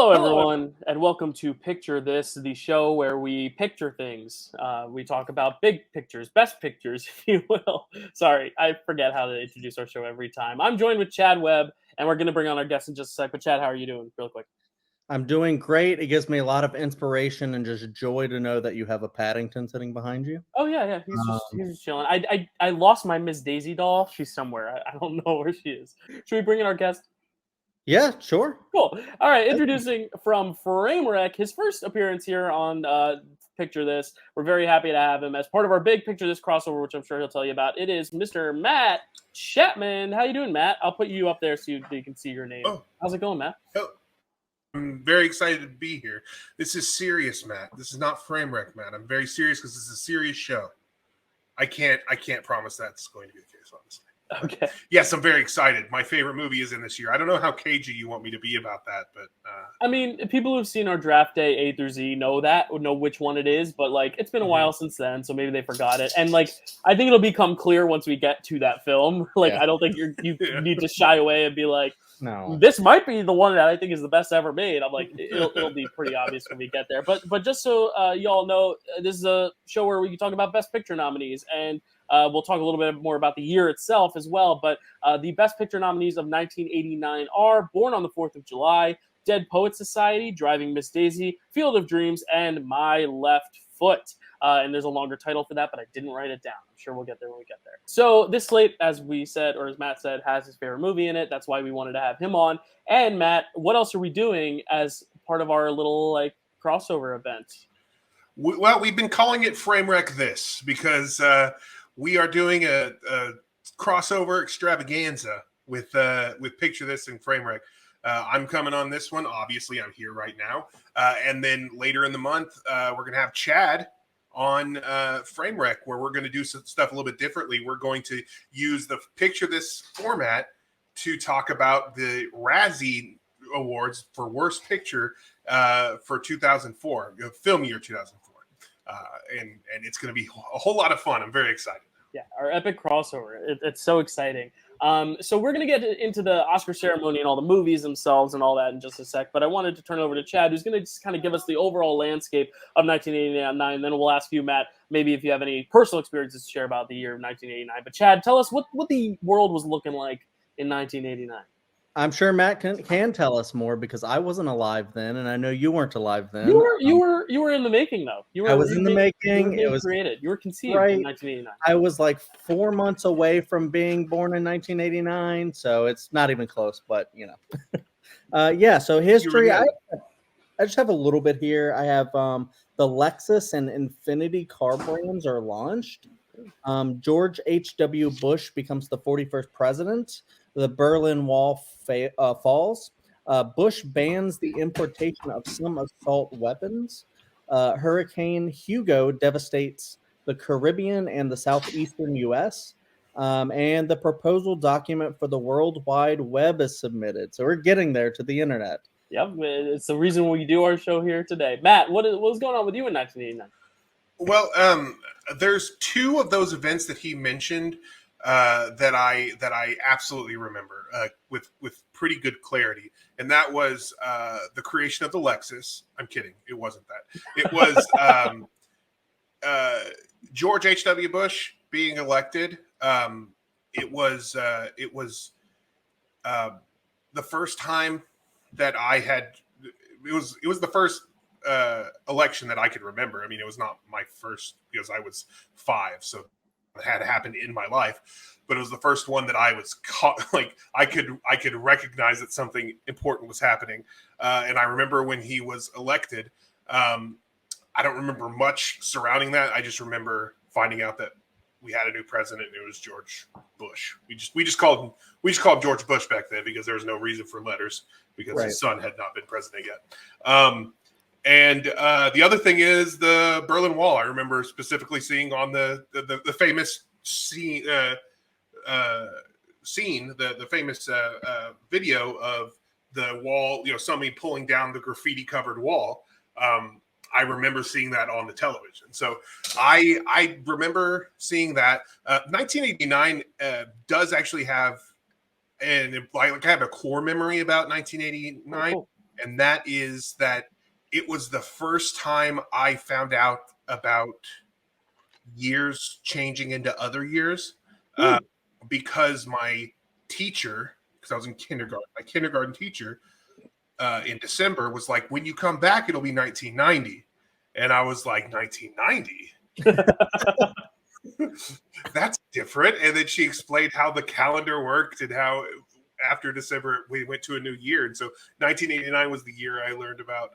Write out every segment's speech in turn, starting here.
Hello, everyone, and welcome to Picture This, the show where we picture things. We talk about big pictures, best pictures, if you will. Sorry, I forget how to introduce our show every time. I'm joined with Chad Webb, and we're going to bring on our guest in just a sec. But Chad, how are you doing, real quick? I'm doing great. It gives me a lot of inspiration and just joy to know that you have a Paddington sitting behind you. Oh yeah, Um, he's just chilling. I lost my Miss Daisy doll. She's somewhere. I don't know where she is. Should we bring in our guest? yeah, sure. Cool. All right, introducing from Framewreck, his first appearance here on Picture This. We're very happy to have him as part of our big Picture This crossover, which I'm sure he'll tell you about. It is Mr. Matt Chapmond. How you doing, Matt? I'll put you up there so you can see your name. Oh. How's it going, Matt? I'm very excited to be here. This is serious, Matt. This is not Framewreck, Matt. I'm very serious because this is a serious show. I can't promise that's going to be the case, honestly. Okay. Yes, I'm very excited. My favorite movie is in this year. I don't know how cagey you want me to be about that, but I mean, people who've seen our draft day A through Z know which one it is, but like it's been a while since then, so maybe they forgot it. And like I think it'll become clear once we get to that film. Like I don't think you need to shy away and be like, no, this might be the one that I think is the best ever made. I'm like, it'll be pretty obvious when we get there. But just so y'all know, this is a show where we can talk about Best Picture nominees, and we'll talk a little bit more about the year itself as well. But the Best Picture nominees of 1989 are Born on the 4th of July, Dead Poets Society, Driving Miss Daisy, Field of Dreams, and My Left Foot. And there's a longer title for that, but I didn't write it down. I'm sure we'll get there when we get there. So this slate, as we said, or as Matt said, has his favorite movie in it. That's why we wanted to have him on. And Matt, what else are we doing as part of our little like crossover event? Well, we've been calling it Framewreck this because we are doing a crossover extravaganza with Picture This and Framewreck. I'm coming on this one. Obviously, I'm here right now. And then later in the month, we're going to have Chad on Framewreck, where we're going to do some stuff a little bit differently. We're going to use the Picture This format to talk about the Razzie Awards for Worst Picture for 2004, film year 2004. And it's going to be a whole lot of fun. I'm very excited. Yeah, our epic crossover. It's so exciting. So we're going to get into the Oscar ceremony and all the movies themselves and all that in just a sec. But I wanted to turn over to Chad, who's going to just kind of give us the overall landscape of 1989. Then we'll ask you, Matt, maybe if you have any personal experiences to share about the year of 1989. But Chad, tell us what the world was looking like in 1989. I'm sure Matt can tell us more because I wasn't alive then, and I know you weren't alive then. You were in the making though. I was in the making. It was created. You were conceived right. in 1989. I was like 4 months away from being born in 1989, so it's not even close. But you know, yeah. So history. I just have a little bit here. I have the Lexus and Infiniti car brands are launched. George H.W. Bush becomes the 41st president. The Berlin Wall falls. Bush bans the importation of some assault weapons. Hurricane Hugo devastates the Caribbean and the southeastern U.S. And the proposal document for the World Wide Web is submitted. So we're getting there to the internet. Yep, it's the reason we do our show here today. Matt, what was going on with you in 1989? Well, there's two of those events that he mentioned that I absolutely remember with pretty good clarity, and that was the creation of the Lexus. I'm kidding, it wasn't that. It was George H.W. Bush being elected. It was the first time that I had. It was the first election that I could remember. I mean, it was not my first because I was 5, so it had happened in my life, but it was the first one that I was caught. Like I could recognize that something important was happening, and I remember when he was elected. I don't remember much surrounding that. I just remember finding out that we had a new president, and it was George Bush. We just called him George Bush back then because there was no reason for letters because his son had not been president yet. And the other thing is the Berlin Wall. I remember specifically seeing on the famous scene, the famous video of the wall, somebody pulling down the graffiti covered wall. I remember seeing that on the television. So I remember seeing that. 1989 does actually have, and I have a core memory about 1989. and that is that it was the first time I found out about years changing into other years, because my teacher, because I was in kindergarten, my kindergarten teacher in December was like, when you come back, it'll be 1990. And I was like, 1990? That's different. And then she explained how the calendar worked and how after December we went to a new year. And so 1989 was the year I learned about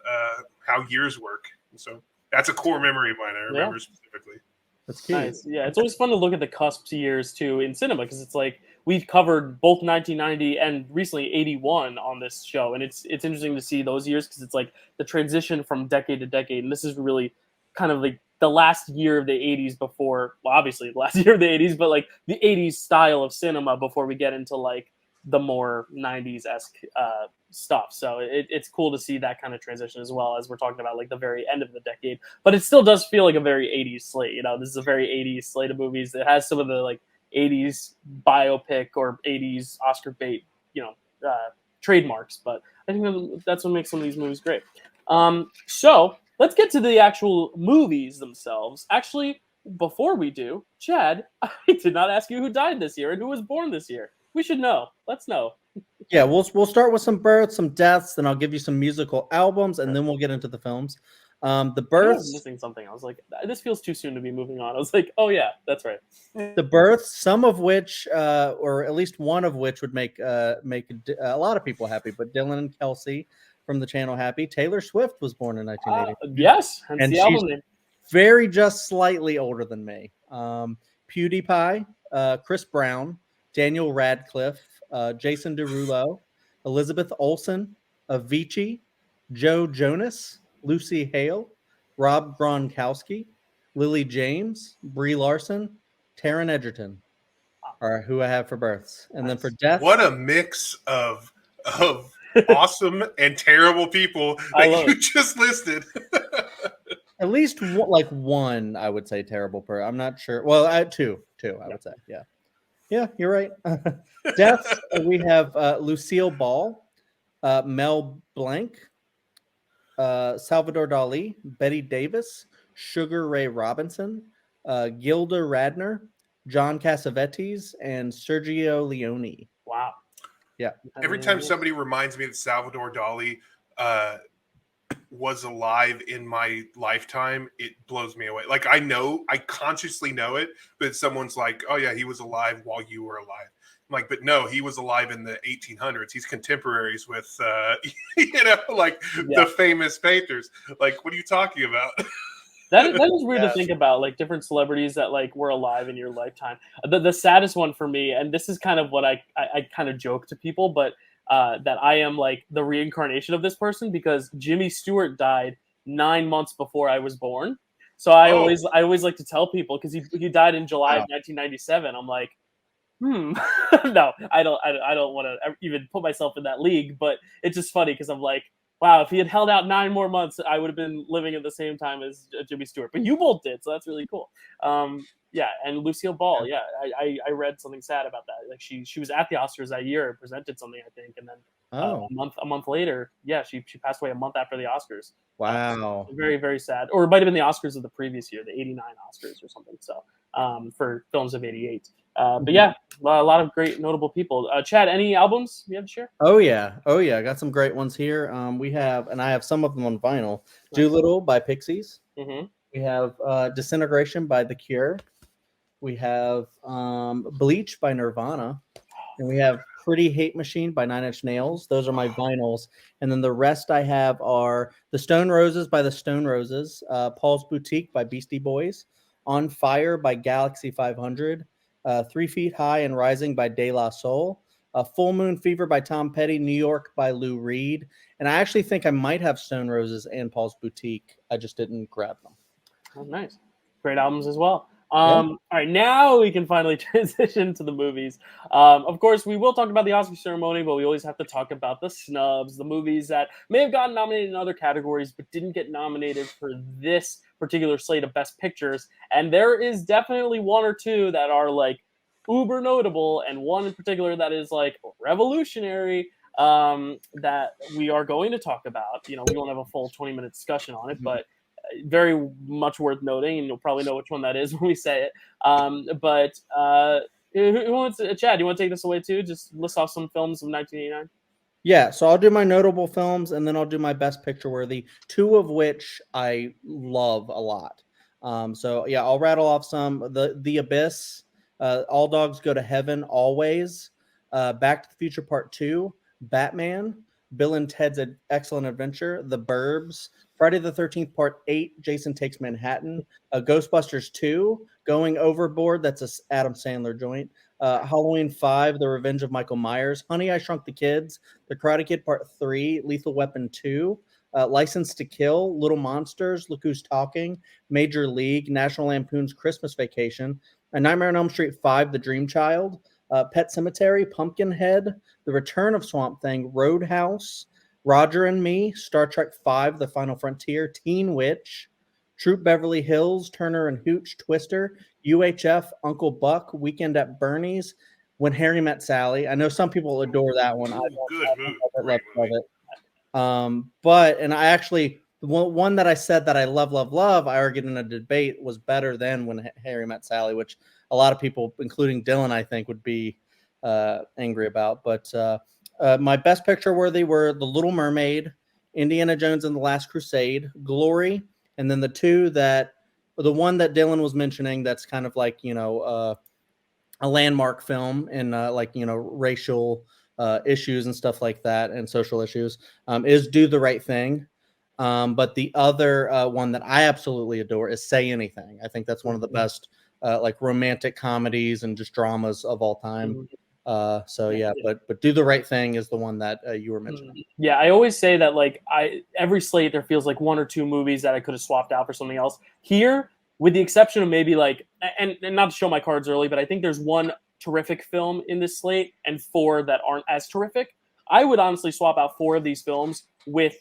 how years work. And so that's a core memory of mine. I remember specifically. That's cute. Nice. Yeah, it's always fun to look at the cusp years too in cinema, because it's like we've covered both 1990 and recently 81 on this show, and it's interesting to see those years because it's like the transition from decade to decade, and this is really kind of like the last year of the 80s before, well, obviously the last year of the 80s, but like the 80s style of cinema before we get into like the more 90s-esque stuff. So it's cool to see that kind of transition as well, as we're talking about like the very end of the decade. But it still does feel like a very 80s slate. You know, this is a very 80s slate of movies that has some of the like 80s biopic or 80s Oscar bait, trademarks. But I think that's what makes some of these movies great. So let's get to the actual movies themselves. Actually, before we do, Chad, I did not ask you who died this year and who was born this year. We should know. Let's know. Yeah, we'll start with some births, some deaths, then I'll give you some musical albums, and then we'll get into the films. The births. I was missing something. I was like, this feels too soon to be moving on. I was like, oh yeah, that's right. The births, some of which, or at least one of which, would make a lot of people happy. But Dylan and Kelsey from the channel happy. Taylor Swift was born in 1980. Yes, and the album name. Very just slightly older than me. PewDiePie, Chris Brown, Daniel Radcliffe, Jason Derulo, Elizabeth Olsen, Avicii, Joe Jonas, Lucy Hale, Rob Gronkowski, Lily James, Brie Larson, Taron Egerton are who I have for births. And then for deaths, what a mix of awesome and terrible people that you just listed. At least one, I would say, terrible per. I'm not sure. Well, two, I would say. Yeah, you're right. Deaths, we have Lucille Ball, Mel Blanc, Salvador Dali, Betty Davis, Sugar Ray Robinson, Gilda Radner, John Cassavetes, and Sergio Leone. Wow. Yeah. Every time somebody reminds me that Salvador Dali was alive in my lifetime, it blows me away. Like, I consciously know it, but someone's like, oh yeah, he was alive while you were alive. I'm like, but no, he was alive in the 1800s. He's contemporaries with, the famous painters. Like, what are you talking about? That is weird to think about, like different celebrities that like were alive in your lifetime. The saddest one for me, and this is kind of what I kind of joke to people, but that I am like the reincarnation of this person, because Jimmy Stewart died 9 months before I was born. So I always like to tell people, because he died in July of 1997. I'm like, no, I don't want to even put myself in that league, but it's just funny because I'm like, wow, if he had held out 9 more months, I would have been living at the same time as Jimmy Stewart. But you both did, so that's really cool. Yeah, and Lucille Ball, I read something sad about that. Like she was at the Oscars that year and presented something, I think, and then a month later, she passed away a month after the Oscars. Wow. Very, very sad. Or it might have been the Oscars of the previous year, the 89 Oscars or something. So for films of 88. But yeah, a lot of great notable people. Chad, any albums you have to share? Oh yeah. I got some great ones here. I have some of them on vinyl. Nice. Doolittle by Pixies. Mm-hmm. We have Disintegration by The Cure. We have Bleach by Nirvana. And we have Pretty Hate Machine by Nine Inch Nails. Those are my vinyls. And then the rest I have are The Stone Roses by The Stone Roses, Paul's Boutique by Beastie Boys, On Fire by Galaxy 500, 3 Feet High and Rising by De La Soul, Full Moon Fever by Tom Petty, New York by Lou Reed. And I actually think I might have Stone Roses and Paul's Boutique. I just didn't grab them. Oh, nice. Great albums as well. All right, now we can finally transition to the movies. Of course, we will talk about the Oscar ceremony, but we always have to talk about the snubs, the movies that may have gotten nominated in other categories, but didn't get nominated for this particular slate of Best Pictures. And there is definitely one or two that are like uber notable, and one in particular that is like revolutionary. that we are going to talk about. We won't have a full 20-minute discussion on it, but very much worth noting, and you'll probably know which one that is when we say it. But who wants Chad, you want to take this away too? Just list off some films of 1989. Yeah, so I'll do my notable films, and then I'll do my best picture worthy, two of which I love a lot. So yeah, I'll rattle off some. The Abyss, All Dogs Go to Heaven, Always, Back to the Future Part 2, Batman, Bill and Ted's Excellent Adventure, The Burbs, Friday the 13th Part 8, Jason Takes Manhattan, Ghostbusters 2, Going Overboard, that's a Adam Sandler joint, Halloween 5, The Revenge of Michael Myers, Honey, I Shrunk the Kids, The Karate Kid Part 3, Lethal Weapon 2, License to Kill, Little Monsters, Look Who's Talking, Major League, National Lampoon's Christmas Vacation, A Nightmare on Elm Street 5, The Dream Child, Pet Sematary, Pumpkinhead, The Return of Swamp Thing, Roadhouse, Roger and Me, Star Trek V, The Final Frontier, Teen Witch, Troop Beverly Hills, Turner and Hooch, Twister, UHF, Uncle Buck, Weekend at Bernie's, When Harry Met Sally. I know some people adore that one. Good movie. But I actually, one that I said that I love, I argued in a debate was better than When Harry Met Sally, which a lot of people, including Dylan, I think, would be angry about. But my best picture worthy were The Little Mermaid, Indiana Jones and the Last Crusade, Glory, and then the one that Dylan was mentioning that's kind of like, a landmark film in racial issues and stuff like that and social issues is Do the Right Thing. But the other one that I absolutely adore is Say Anything. I think that's one of the best romantic comedies and just dramas of all time. But Do the Right Thing is the one that you were mentioning. Yeah, I always say that every slate there feels like one or two movies that I could have swapped out for something else. Here, with the exception of maybe and not to show my cards early, but I think there's one terrific film in this slate and four that aren't as terrific. I would honestly swap out four of these films with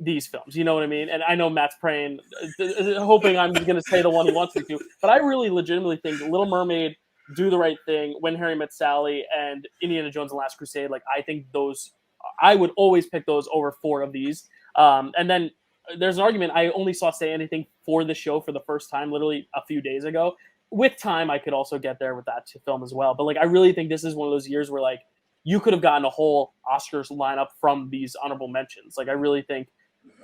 these films. You know what I mean? And I know Matt's praying, hoping I'm going to say the one he wants me to, but I really legitimately think Little Mermaid, Do the Right Thing, When Harry Met Sally, and Indiana Jones and the Last Crusade, I think those, I would always pick those over four of these. And then there's an argument. I only saw Say Anything for the show for the first time, literally a few days ago. With time, I could also get there with that film as well. But I really think this is one of those years where you could have gotten a whole Oscars lineup from these honorable mentions. I really think,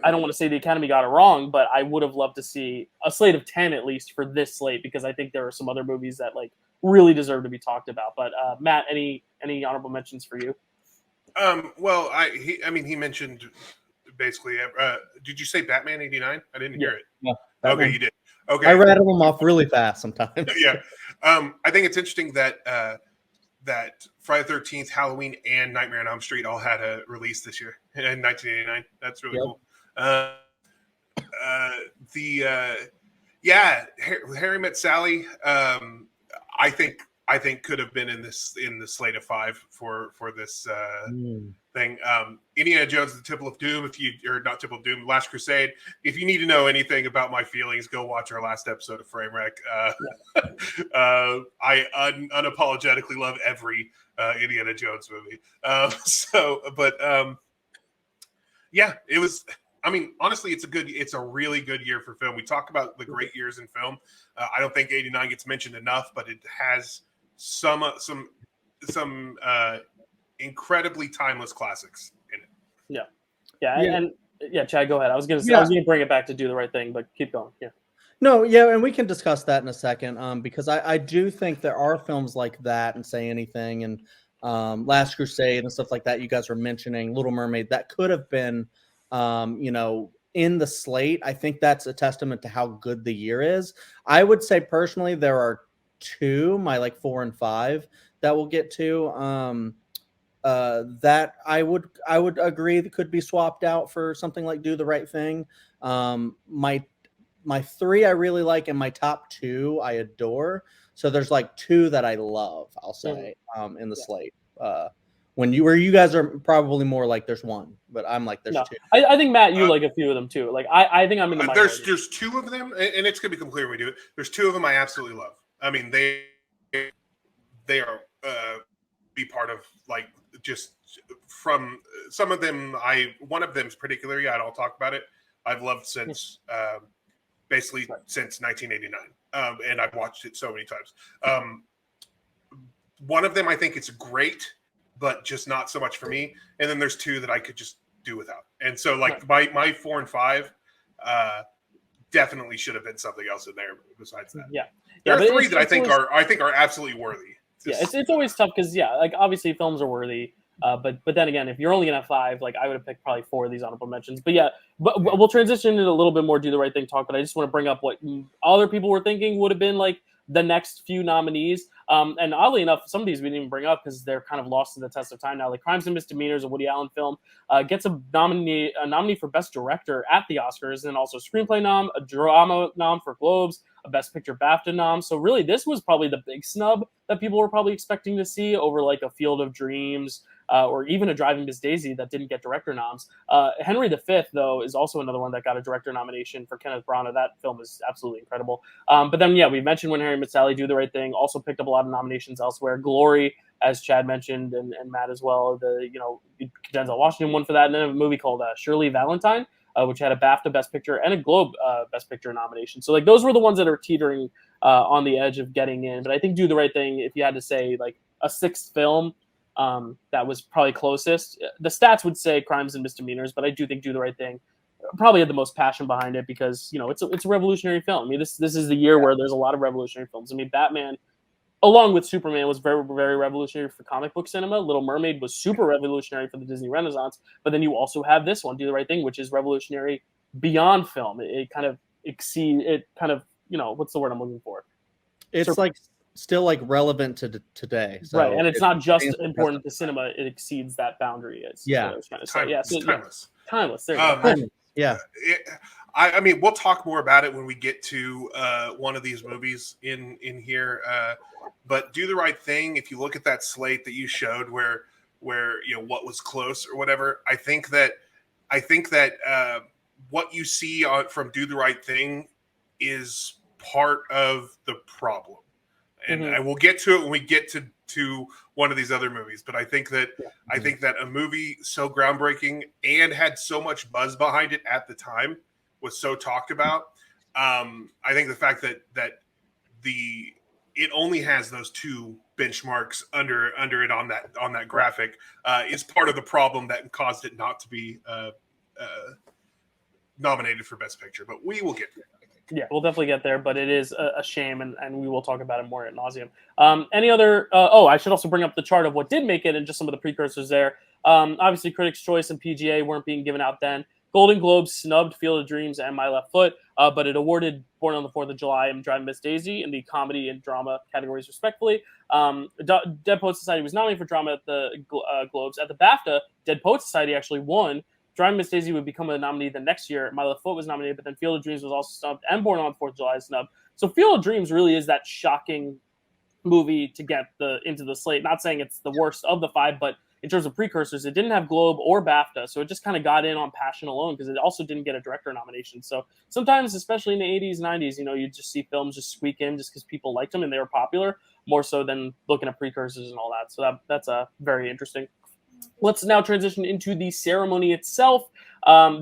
I don't want to say the Academy got it wrong, but I would have loved to see a slate of 10 at least for this slate, because I think there are some other movies that really deserve to be talked about. But Matt, any honorable mentions for you? Well, he mentioned basically. Did you say Batman '89? I didn't hear it. Yeah, okay, you did. Okay, I rattle them off really fast sometimes. Yeah, I think it's interesting that that Friday the 13th, Halloween, and Nightmare on Elm Street all had a release this year in 1989. That's really cool. Harry Met Sally. I think could have been in the slate of five for this thing. Indiana Jones, The Temple of Doom. Not Temple of Doom, Last Crusade. If you need to know anything about my feelings, go watch our last episode of Framewreck. I unapologetically love every Indiana Jones movie. It was. Honestly, it's a really good year for film. We talk about the great years in film. I don't think '89 gets mentioned enough, but it has some incredibly timeless classics in it. Yeah. Chad, go ahead. I was gonna bring it back to Do the Right Thing, but keep going. Yeah. No, yeah, and we can discuss that in a second. Because I do think there are films like that and Say Anything and Last Crusade and stuff like that. You guys were mentioning Little Mermaid that could have been. In the slate. I think that's a testament to how good the year is. I would say personally there are two, my 4 and 5 that we'll get to that I would agree that could be swapped out for something like Do the Right Thing. My 3 I really like, and my top 2 I adore. So there's two that I love, I'll say, in the slate. Where you guys are probably more there's one, but I'm there's two. I think Matt, you like a few of them too. I think I'm in the minority. There's two of them, and it's gonna become clear when we do it. There's two of them I absolutely love. They are be part of just from some of them, one of them particularly, I'll talk about it. I've loved since basically since 1989, and I've watched it so many times. One of them, I think it's great, but just not so much for me. And then there's two that I could just do without. And so, like my 4 and 5, definitely should have been something else in there besides that. There are three that I think are absolutely worthy. It's always tough because like obviously films are worthy. But then again, if you're only gonna have 5, like I would have picked probably 4 of these honorable mentions. But we'll transition into a little bit more do the right thing talk. But I just want to bring up what other people were thinking would have been like the next few nominees. And oddly enough, some of these we didn't even bring up because they're kind of lost to the test of time now. Like Crimes and Misdemeanors, a Woody Allen film, gets a nominee for Best Director at the Oscars, and also Screenplay nom, a Drama nom for Globes, a Best Picture BAFTA nom. So really, this was probably the big snub that people were probably expecting to see over like a Field of Dreams. Or even a Driving Miss Daisy that didn't get director noms. Henry V, though, is also another one that got a director nomination for Kenneth Branagh. That film is absolutely incredible. But then, we mentioned When Harry Met Sally, Do the Right Thing, also picked up a lot of nominations elsewhere. Glory, as Chad mentioned, and Matt as well. Denzel Washington won for that. And then a movie called Shirley Valentine, which had a BAFTA Best Picture and a Globe Best Picture nomination. So, like, those were the ones that are teetering on the edge of getting in. But I think Do the Right Thing, if you had to say, like, a 6th film, that was probably closest. The stats would say Crimes and Misdemeanors, but I do think Do the Right Thing probably had the most passion behind it because it's a revolutionary film. I mean, this is the year where there's a lot of revolutionary films. I mean, Batman, along with Superman, was very, very revolutionary for comic book cinema. Little Mermaid was super revolutionary for the Disney Renaissance. But then you also have this one, Do the Right Thing, which is revolutionary beyond film. It kind of what's the word I'm looking for? It's still like relevant to today, so right? And it's not just important to cinema; it exceeds that boundary. It's timeless. Timeless. There you go. I mean, we'll talk more about it when we get to one of these movies in here. But Do the Right Thing. If you look at that slate that you showed, where what was close or whatever, I think that what you see from Do the Right Thing is part of the problem. And I will get to it when we get to one of these other movies. But I think that a movie so groundbreaking and had so much buzz behind it at the time was so talked about. I think the fact that it only has those 2 benchmarks under it on that graphic is part of the problem that caused it not to be nominated for Best Picture. But we will get there. Yeah, we'll definitely get there, but it is a shame, and we will talk about it more ad nauseum. Any other? I should also bring up the chart of what did make it and just some of the precursors there. Obviously, Critics' Choice and PGA weren't being given out then. Golden Globes snubbed Field of Dreams and My Left Foot, but it awarded Born on the 4th of July and Driving Miss Daisy in the comedy and drama categories, respectively. Dead Poets Society was nominated for drama at the Globes. At the BAFTA, Dead Poets Society actually won. Driving Miss Daisy would become a nominee the next year. My Left Foot was nominated, but then Field of Dreams was also snubbed, and Born on the 4th of July is snubbed. So Field of Dreams really is that shocking movie to get into the slate. Not saying it's the worst of the 5, but in terms of precursors, it didn't have Globe or BAFTA, so it just kind of got in on passion alone because it also didn't get a director nomination. So sometimes, especially in the 80s, 90s, you just see films just squeak in just because people liked them and they were popular, more so than looking at precursors and all that. So that's very interesting. Let's now transition into the ceremony itself.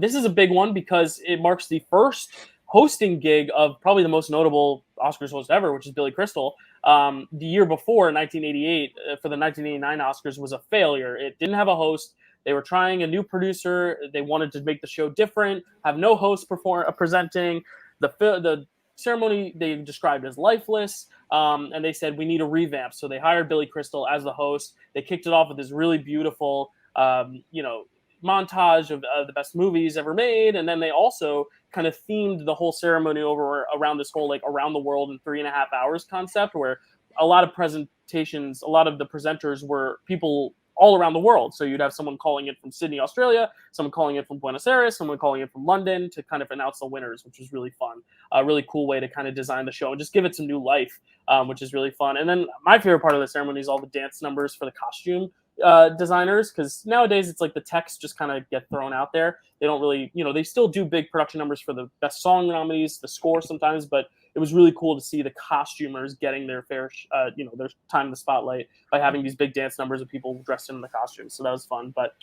This is a big one because it marks the first hosting gig of probably the most notable Oscars host ever, which is Billy Crystal. The year before, 1988, for the 1989 Oscars was a failure. It didn't have a host. They were trying a new producer. They wanted to make the show different, have no host presenting. The ceremony they described as lifeless, and they said we need a revamp. So they hired Billy Crystal as the host. They kicked it off with this really beautiful, montage of the best movies ever made, and then they also kind of themed the whole ceremony around this whole like around the world in 3.5 hours concept, where a lot of the presenters were people all around the world. So you'd have someone calling it from Sydney, Australia, someone calling it from Buenos Aires, someone calling it from London to kind of announce the winners, which was really fun. A really cool way to kind of design the show and just give it some new life, which is really fun. And then my favorite part of the ceremony is all the dance numbers for the costume designers, because nowadays it's like the text just kind of get thrown out there. They don't really, they still do big production numbers for the best song nominees, the score sometimes, but it was really cool to see the costumers getting their fair, their time in the spotlight by having these big dance numbers of people dressed in the costumes. So that was fun. But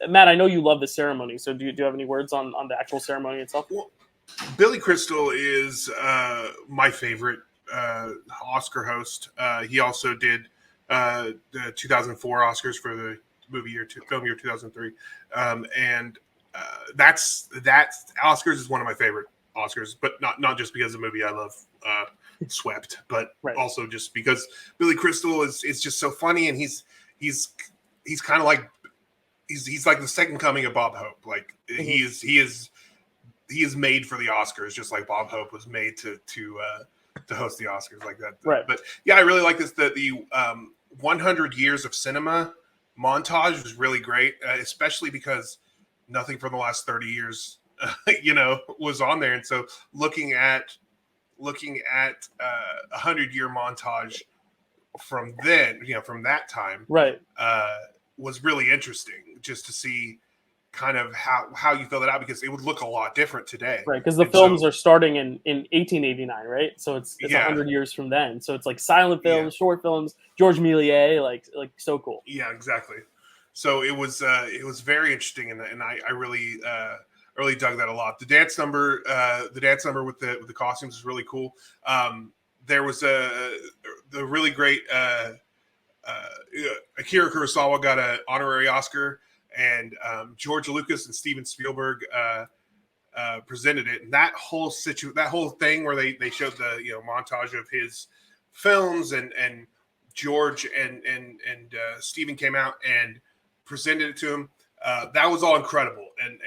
Matt, I know you love the ceremony. So do you have any words on the actual ceremony itself? Well, Billy Crystal is my favorite Oscar host. He also did the 2004 Oscars for the film year 2003, and that's Oscars is one of my favorite Oscars, but not just because of the movie I love, Swept, but also just because Billy Crystal is just so funny, and he's kind of like he's like the second coming of Bob Hope. Like he is made for the Oscars, just like Bob Hope was made to host the Oscars like that. Right. But yeah, I really like this. The 100 years of cinema montage was really great, especially because nothing from the last 30 years, was on there. And so looking at 100-year montage from then, from that time, right, was really interesting just to see kind of how you fill it out, because it would look a lot different today. Right, because the films are starting in 1889, right? So it's 100 years from then. So it's like silent films, short films, George Méliès, like so cool. Yeah, exactly. So it was very interesting, and I really dug that a lot. The dance number with the costumes is really cool. There was the really great Akira Kurosawa got an honorary Oscar, and George Lucas and Steven Spielberg presented it. And that whole thing where they showed the montage of his films, and George and Steven came out and presented it to him. That was all incredible, and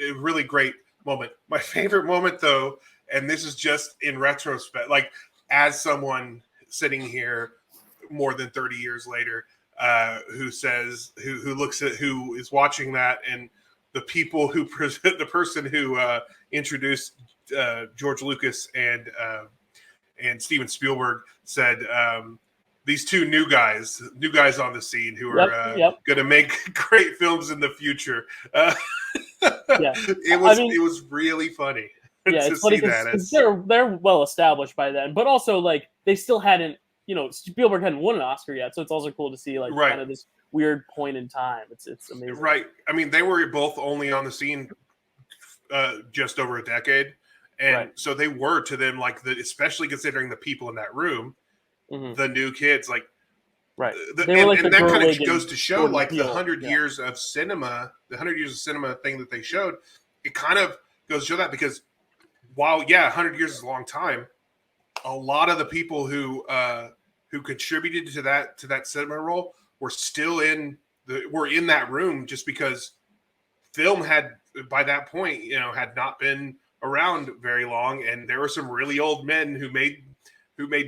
a really great moment. My favorite moment, though, and this is just in retrospect, like as someone sitting here more than 30 years later, who is watching that, and the people who present, the person who introduced George Lucas and Steven Spielberg said, these two new guys on the scene who are going to make great films in the future. It was really funny. Yeah, it's funny because they're well established by then, but also like they still hadn't, Spielberg hadn't won an Oscar yet, so it's also cool to see kind of this weird point in time. It's amazing. Right. I mean, they were both only on the scene just over a decade, and so they were to them especially considering the people in that room, the new kids, like. Right. And that kind of goes to show the 100 years of cinema, thing that they showed. It kind of goes to show that, because while 100 years is a long time, a lot of the people who contributed to that cinema role were still in that room, just because film had by that point had not been around very long, and there were some really old men who made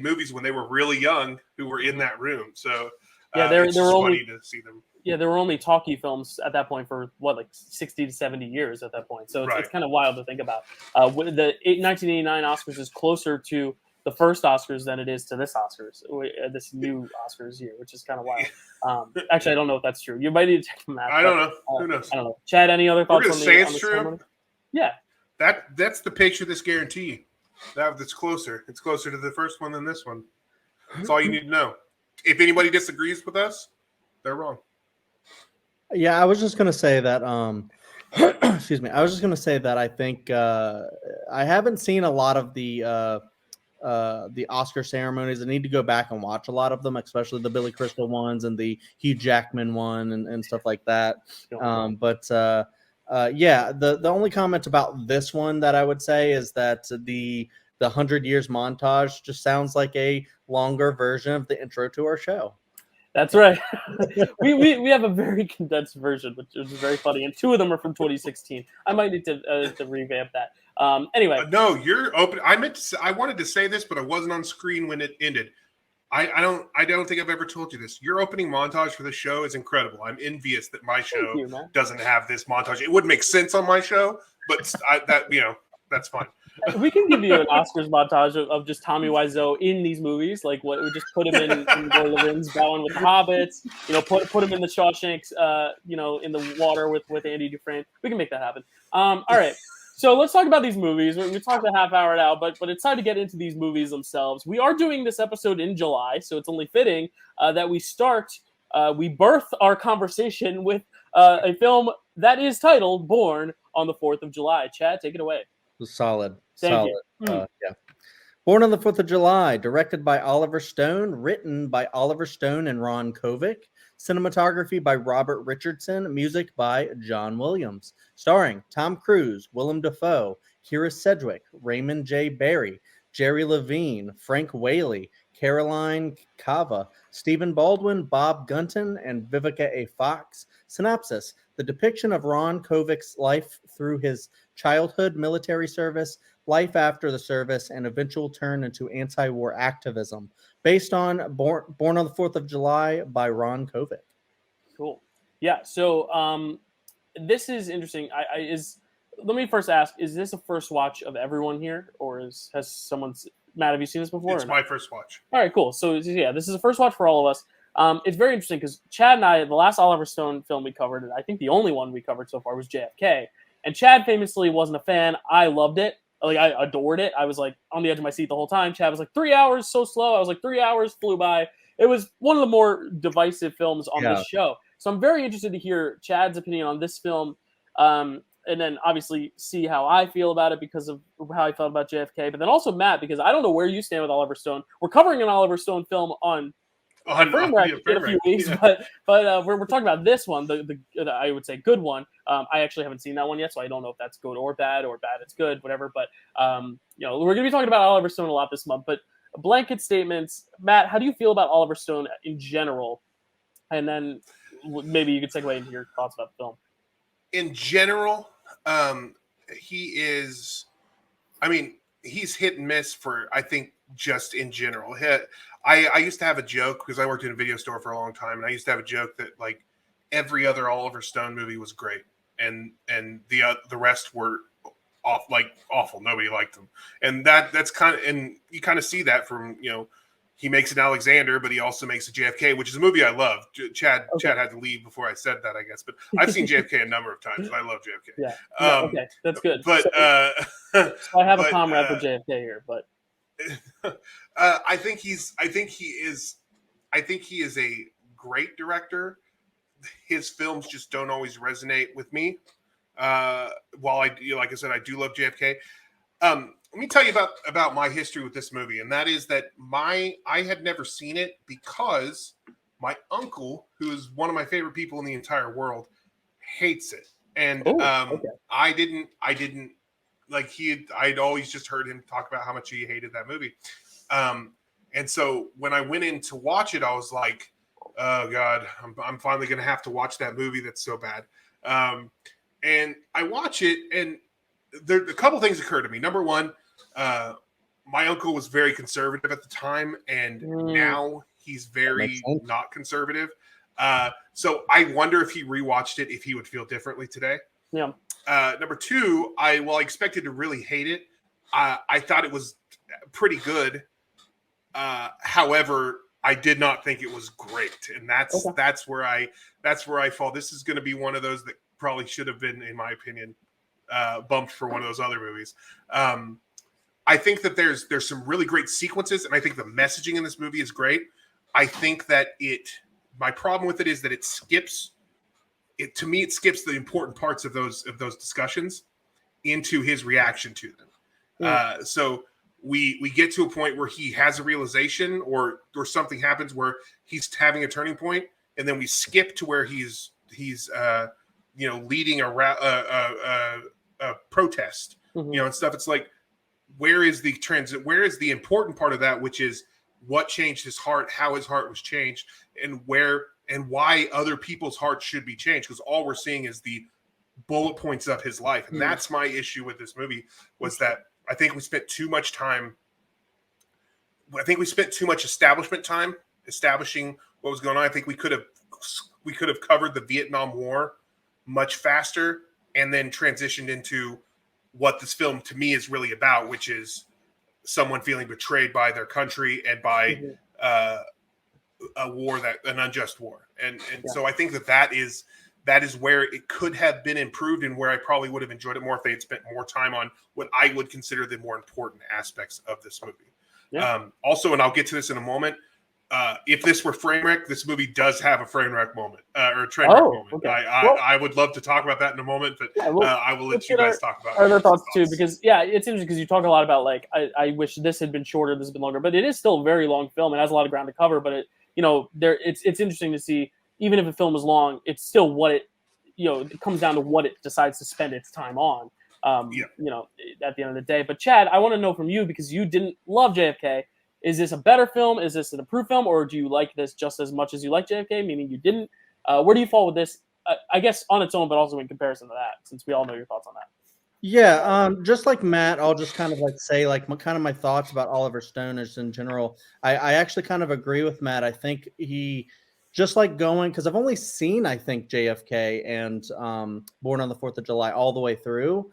movies when they were really young who were in that room. So there were only funny to see them. Yeah, there were only talkie films at that point for 60 to 70 years at that point. So it's kind of wild to think about. The 1989 Oscars is closer to the first Oscars than it is to this this new Oscars year, which is kind of wild. Actually, I don't know if that's true. You might need to check from that. I don't know. Who knows? I don't know. Chad, any other thoughts on the true? ceremony? Yeah. That's the picture that's guaranteed. That's closer. It's closer to the first one than this one. That's all you need to know. If anybody disagrees with us, they're wrong. Yeah, I was just going to say that excuse me. I was just going to say that I think I haven't seen a lot of the Oscar ceremonies. I need to go back and watch a lot of them, especially the Billy Crystal ones and the Hugh Jackman one and stuff like that. The only comment about this one that I would say is that the 100 years montage just sounds like a longer version of the intro to our show. That's right. we have a very condensed version, which is very funny, and two of them are from 2016. I might need to revamp that. Anyway, no, you're open. I wanted to say this, but I wasn't on screen when it ended. I don't think I've ever told you this. Your opening montage for the show is incredible. I'm envious that my show doesn't have this montage. It would make sense on my show, but that's fine. We can give you an Oscars montage of just Tommy Wiseau in these movies. Like what we just put him in Lord of the Rings, bowing with the hobbits. Put him in the Shawshanks. In the water with Andy Dufresne. We can make that happen. All right. So let's talk about these movies. We talked a half hour now, but it's time to get into these movies themselves. We are doing this episode in July, so it's only fitting that we birth our conversation with a film that is titled Born on the 4th of July. Chad, take it away. Solid. Thank Solid. you. Yeah. Born on the 4th of July, directed by Oliver Stone, written by Oliver Stone and Ron Kovic, cinematography by Robert Richardson, music by John Williams, starring Tom Cruise, Willem Dafoe, Keira Sedgwick, Raymond J. Barry, Jerry Levine, Frank Whaley, Caroline Cava, Stephen Baldwin, Bob Gunton, and Vivica A. Fox. Synopsis: the depiction of Ron Kovic's life through his childhood, military service, life after the service, and eventual turn into anti-war activism, based on Born on the 4th of July by Ron Kovic. Cool. Yeah. So this is interesting. Let me first ask: is this a first watch of everyone here, or has someone? Matt, have you seen this before? It's my first watch. All right, cool. So yeah, this is a first watch for all of us. It's very interesting because Chad and I, the last Oliver Stone film we covered, and I think the only one we covered so far was JFK. And Chad famously wasn't a fan. I loved it. Like, I adored it. I was like on the edge of my seat the whole time. Chad was like, 3 hours, so slow. I was like, 3 hours flew by. It was one of the more divisive films on this show. So I'm very interested to hear Chad's opinion on this film. And then obviously see how I feel about it because of how I felt about JFK. But then also Matt, because I don't know where you stand with Oliver Stone. We're covering an Oliver Stone film on Framewreck in a few weeks, but we're talking about this one, the I would say good one. I actually haven't seen that one yet, so I don't know if that's good or bad it's good, whatever. But we're going to be talking about Oliver Stone a lot this month. But blanket statements, Matt, how do you feel about Oliver Stone in general? And then maybe you could segue into your thoughts about the film. In general, he's hit and miss for, I think, just in general. I used to have a joke because I worked in a video store for a long time, and I used to have a joke that like every other Oliver Stone movie was great, and the rest were awful. Nobody liked them, and that's kind of, and you kind of see that from, he makes an Alexander, but he also makes a JFK, which is a movie I love. Chad had to leave before I said that, I guess, but I've seen JFK a number of times, and I love JFK. Yeah. Okay, that's good. But so I have a comrade for JFK here, but I think he is a great director. His films just don't always resonate with me. While like I said, I do love JFK. Let me tell you about my history with this movie, and that is that I had never seen it because my uncle, who is one of my favorite people in the entire world, hates it, and I didn't like I'd always just heard him talk about how much he hated that movie, and so when I went in to watch it, I was like, oh God, I'm finally gonna have to watch that movie that's so bad, and I watch it, and there a couple things occur to me. Number one, my uncle was very conservative at the time, and now he's very not conservative. So I wonder if he rewatched it, if he would feel differently today. Yeah. Number two, I expected to really hate it. I thought it was pretty good. However, I did not think it was great, and that's where I fall. This is going to be one of those that probably should have been, in my opinion, bumped for one of those other movies. I think that there's some really great sequences, and I think the messaging in this movie is great. I think that my problem with it is that it skips the important parts of those discussions into his reaction to them. So we get to a point where he has a realization, or something happens where he's having a turning point, and then we skip to where he's leading a protest, and stuff. It's like, where is the transit? Where is the important part of that, which is what changed his heart, how his heart was changed, and why other people's hearts should be changed? Because all we're seeing is the bullet points of his life, and that's my issue with this movie. Was that I think we spent too much time. I think we spent too much establishment time establishing what was going on. I think we could have covered the Vietnam War much faster, and then transitioned into what this film to me is really about, which is someone feeling betrayed by their country and by a war, an unjust war. And so I think that is that is where it could have been improved and where I probably would have enjoyed it more if they had spent more time on what I would consider the more important aspects of this movie. Yeah. Also, and I'll get to this in a moment, if this were Framewreck, this movie does have a Framewreck moment or a train wreck moment. Okay. I would love to talk about that in a moment, but I will let you guys talk about other thoughts too, because it's interesting because you talk a lot about like I wish this had been shorter, this had been longer, but it is still a very long film. It has a lot of ground to cover, but it's interesting to see, even if a film is long, it's still what it comes down to what it decides to spend its time on. At the end of the day. But Chad, I want to know from you, because you didn't love JFK. Is this a better film? Is this an improved film? Or do you like this just as much as you like JFK, meaning you didn't? Where do you fall with this? I guess on its own, but also in comparison to that, since we all know your thoughts on that. Yeah, just like Matt, I'll just kind of like say like kind of my thoughts about Oliver Stone as in general. I actually kind of agree with Matt. I think he just like going, because I've only seen, I think, JFK and Born on the 4th of July all the way through.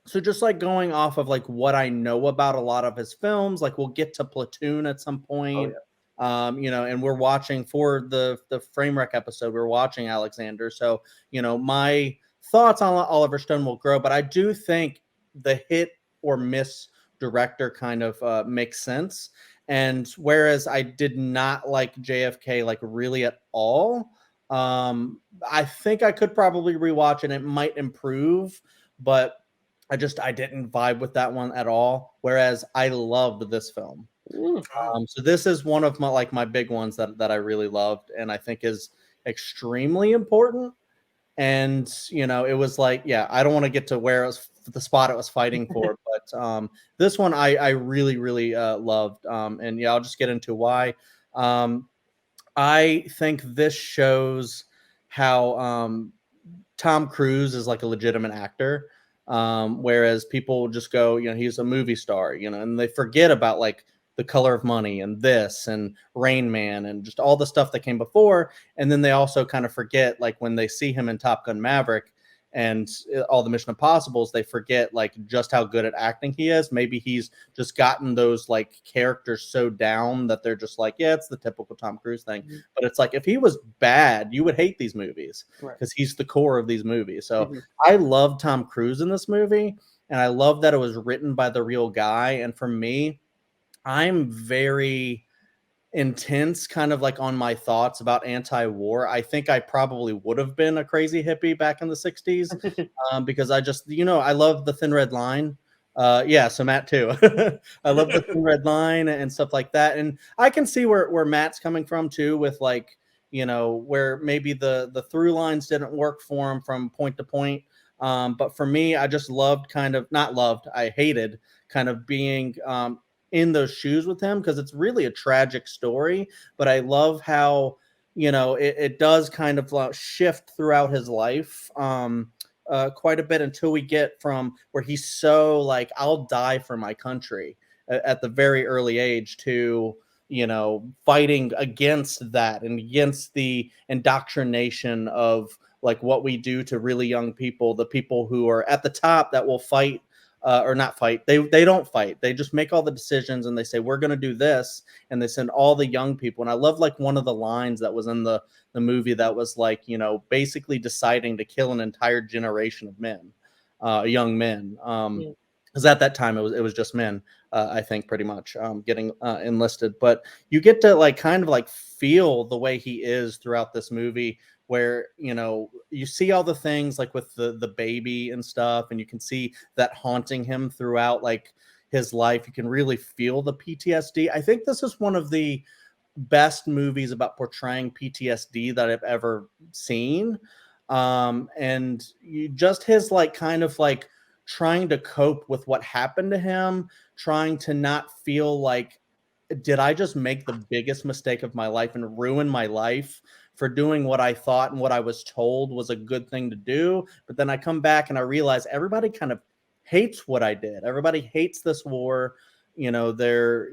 So just like going off of like what I know about a lot of his films, like we'll get to Platoon at some point. Oh, yeah. And we're watching for the Framewreck episode, we're watching Alexander. So, my thoughts on Oliver Stone will grow, but I do think the hit or miss director kind of makes sense. And whereas I did not like JFK like really at all, I think I could probably rewatch and it might improve, but I didn't vibe with that one at all. Whereas I loved this film. So this is one of my big ones that I really loved and I think is extremely important. And it was like, yeah, I don't want to get to where it was the spot it was fighting for, but this one I really, really loved. And yeah, I'll just get into why. I think this shows how Tom Cruise is like a legitimate actor. Whereas people just go, he's a movie star, and they forget about like The Color of Money and this and Rain Man and just all the stuff that came before. And then they also kind of forget, like when they see him in Top Gun Maverick and all the Mission Impossibles, they forget like just how good at acting he is. Maybe he's just gotten those like characters so down that they're just like, yeah, it's the typical Tom Cruise thing. Mm-hmm. But it's like, if he was bad, you would hate these movies because he's the core of these movies. So I love Tom Cruise in this movie. And I love that it was written by the real guy. And for me, I'm very intense kind of like on my thoughts about anti-war. I think I probably would have been a crazy hippie back in the 60s because I just, I love the Thin Red Line. So Matt too. I love the Thin Red Line and stuff like that. And I can see where Matt's coming from too with like, where maybe the through lines didn't work for him from point to point. But for me, I just I hated kind of being in those shoes with him because it's really a tragic story. But I love how, it does kind of shift throughout his life quite a bit until we get from where he's so like, I'll die for my country at the very early age to, fighting against that and against the indoctrination of like what we do to really young people, the people who are at the top that will fight or not fight. They don't fight. They just make all the decisions and they say, we're going to do this. And they send all the young people. And I love like one of the lines that was in the movie that was like, basically deciding to kill an entire generation of men, young men. Because at that time it was just men, I think pretty much getting enlisted. But you get to like kind of like feel the way he is throughout this movie, where you see all the things like with the baby and stuff, and you can see that haunting him throughout like his life. You can really feel the PTSD. I think this is one of the best movies about portraying PTSD that I've ever seen. And you just his like kind of like trying to cope with what happened to him, trying to not feel like, did I just make the biggest mistake of my life and ruin my life for doing what I thought and what I was told was a good thing to do? But then I come back and I realize everybody kind of hates what I did. Everybody hates this war. They're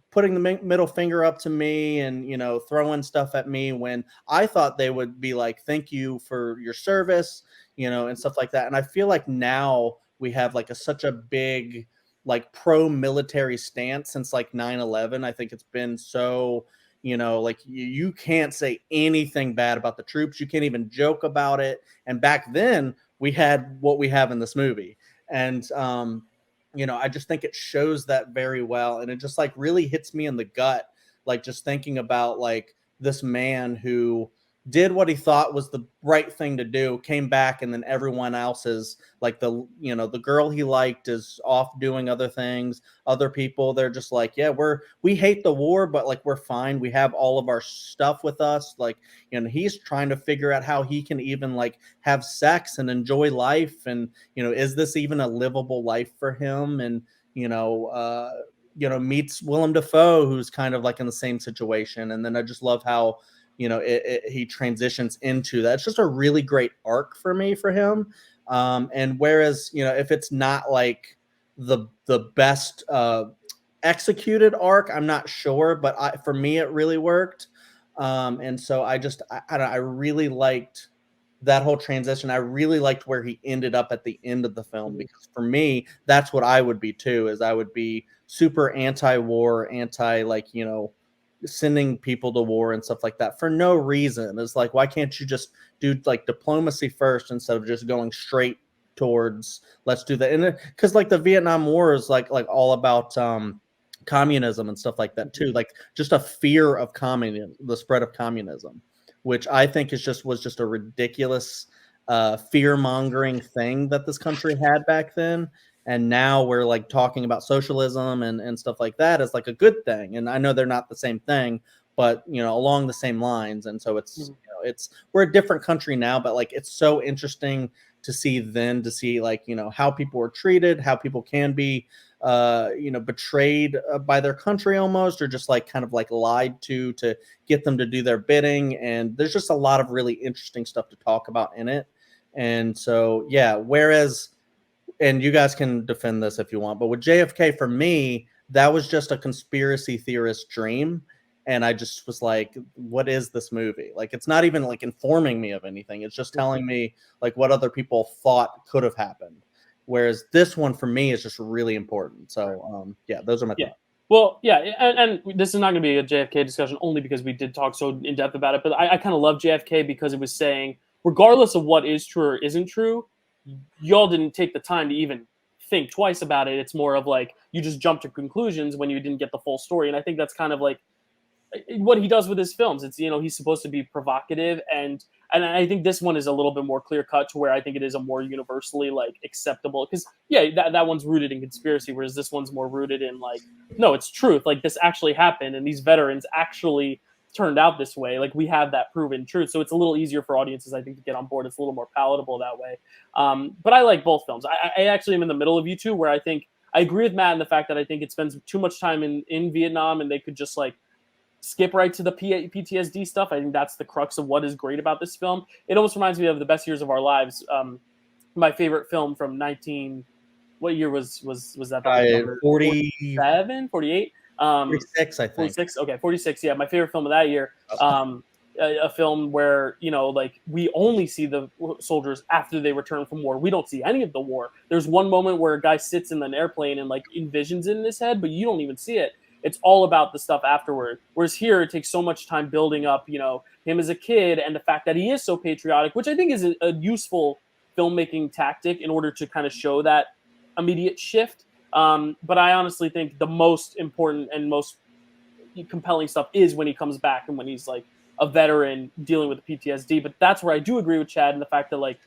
putting the middle finger up to me and, throwing stuff at me when I thought they would be like, thank you for your service, and stuff like that. And I feel like now we have like such a big, like pro-military stance since like 9/11. I think it's been so, like you can't say anything bad about the troops. You can't even joke about it. And back then we had what we have in this movie. And, I just think it shows that very well. And it just like really hits me in the gut. Like just thinking about like this man who did what he thought was the right thing to do, came back, and then everyone else is like the girl he liked is off doing other things. Other people, they're just like, yeah, we hate the war, but like we're fine. We have all of our stuff with us. Like, he's trying to figure out how he can even like have sex and enjoy life. And, is this even a livable life for him? And, meets Willem Dafoe, who's kind of like in the same situation. And then I just love how, he transitions into that. It's just a really great arc for him. And whereas, if it's not like the best executed arc, I'm not sure, but for me, it really worked. And so I really liked that whole transition. I really liked where he ended up at the end of the film, because for me, that's what I would be too, is I would be super anti-war, sending people to war and stuff like that for no reason. It's like, why can't you just do like diplomacy first instead of just going straight towards let's do that? And because like the Vietnam War is like all about communism and stuff like that too, like just a fear of communism, the spread of communism, which I think was just a ridiculous fear-mongering thing that this country had back then. And now we're like talking about socialism and stuff like that as like a good thing. And I know they're not the same thing, but along the same lines. And so it's we're a different country now, but like it's so interesting to see like how people were treated, how people can be betrayed by their country almost, or just like kind of like lied to get them to do their bidding. And there's just a lot of really interesting stuff to talk about in it. And so whereas, and you guys can defend this if you want, but with JFK, for me, that was just a conspiracy theorist dream. And I just was like, what is this movie? Like, it's not even like informing me of anything. It's just telling me like what other people thought could have happened. Whereas this one for me is just really important. So those are my thoughts. Well, and this is not going to be a JFK discussion only because we did talk so in depth about it. But I kind of love JFK because it was saying, regardless of what is true or isn't true, y'all didn't take the time to even think twice about it. It's more of like you just jump to conclusions when you didn't get the full story. And I think that's kind of like what he does with his films. It's, he's supposed to be provocative, and I think this one is a little bit more clear cut to where I think it is a more universally like acceptable, because that one's rooted in conspiracy, whereas this one's more rooted in like, no, it's truth. Like this actually happened, and these veterans actually turned out this way. Like we have that proven truth. So it's a little easier for audiences, I think, to get on board. It's a little more palatable that way. But I like both films. I actually am in the middle of you two, where I think I agree with Matt in the fact that I think it spends too much time in Vietnam, and they could just like skip right to the PTSD stuff. I think that's the crux of what is great about this film. It almost reminds me of The Best Years of Our Lives. My favorite film from what year was that? 47, 48? 46, I think. 46. Okay, 46. Yeah, my favorite film of that year. A film where like we only see the soldiers after they return from war. We don't see any of the war. There's one moment where a guy sits in an airplane and like envisions it in his head, but you don't even see it. It's all about the stuff afterward. Whereas here, it takes so much time building up, him as a kid, and the fact that he is so patriotic, which I think is a useful filmmaking tactic in order to kind of show that immediate shift. But I honestly think the most important and most compelling stuff is when he comes back and when he's like a veteran dealing with the PTSD. But that's where I do agree with Chad in the fact that like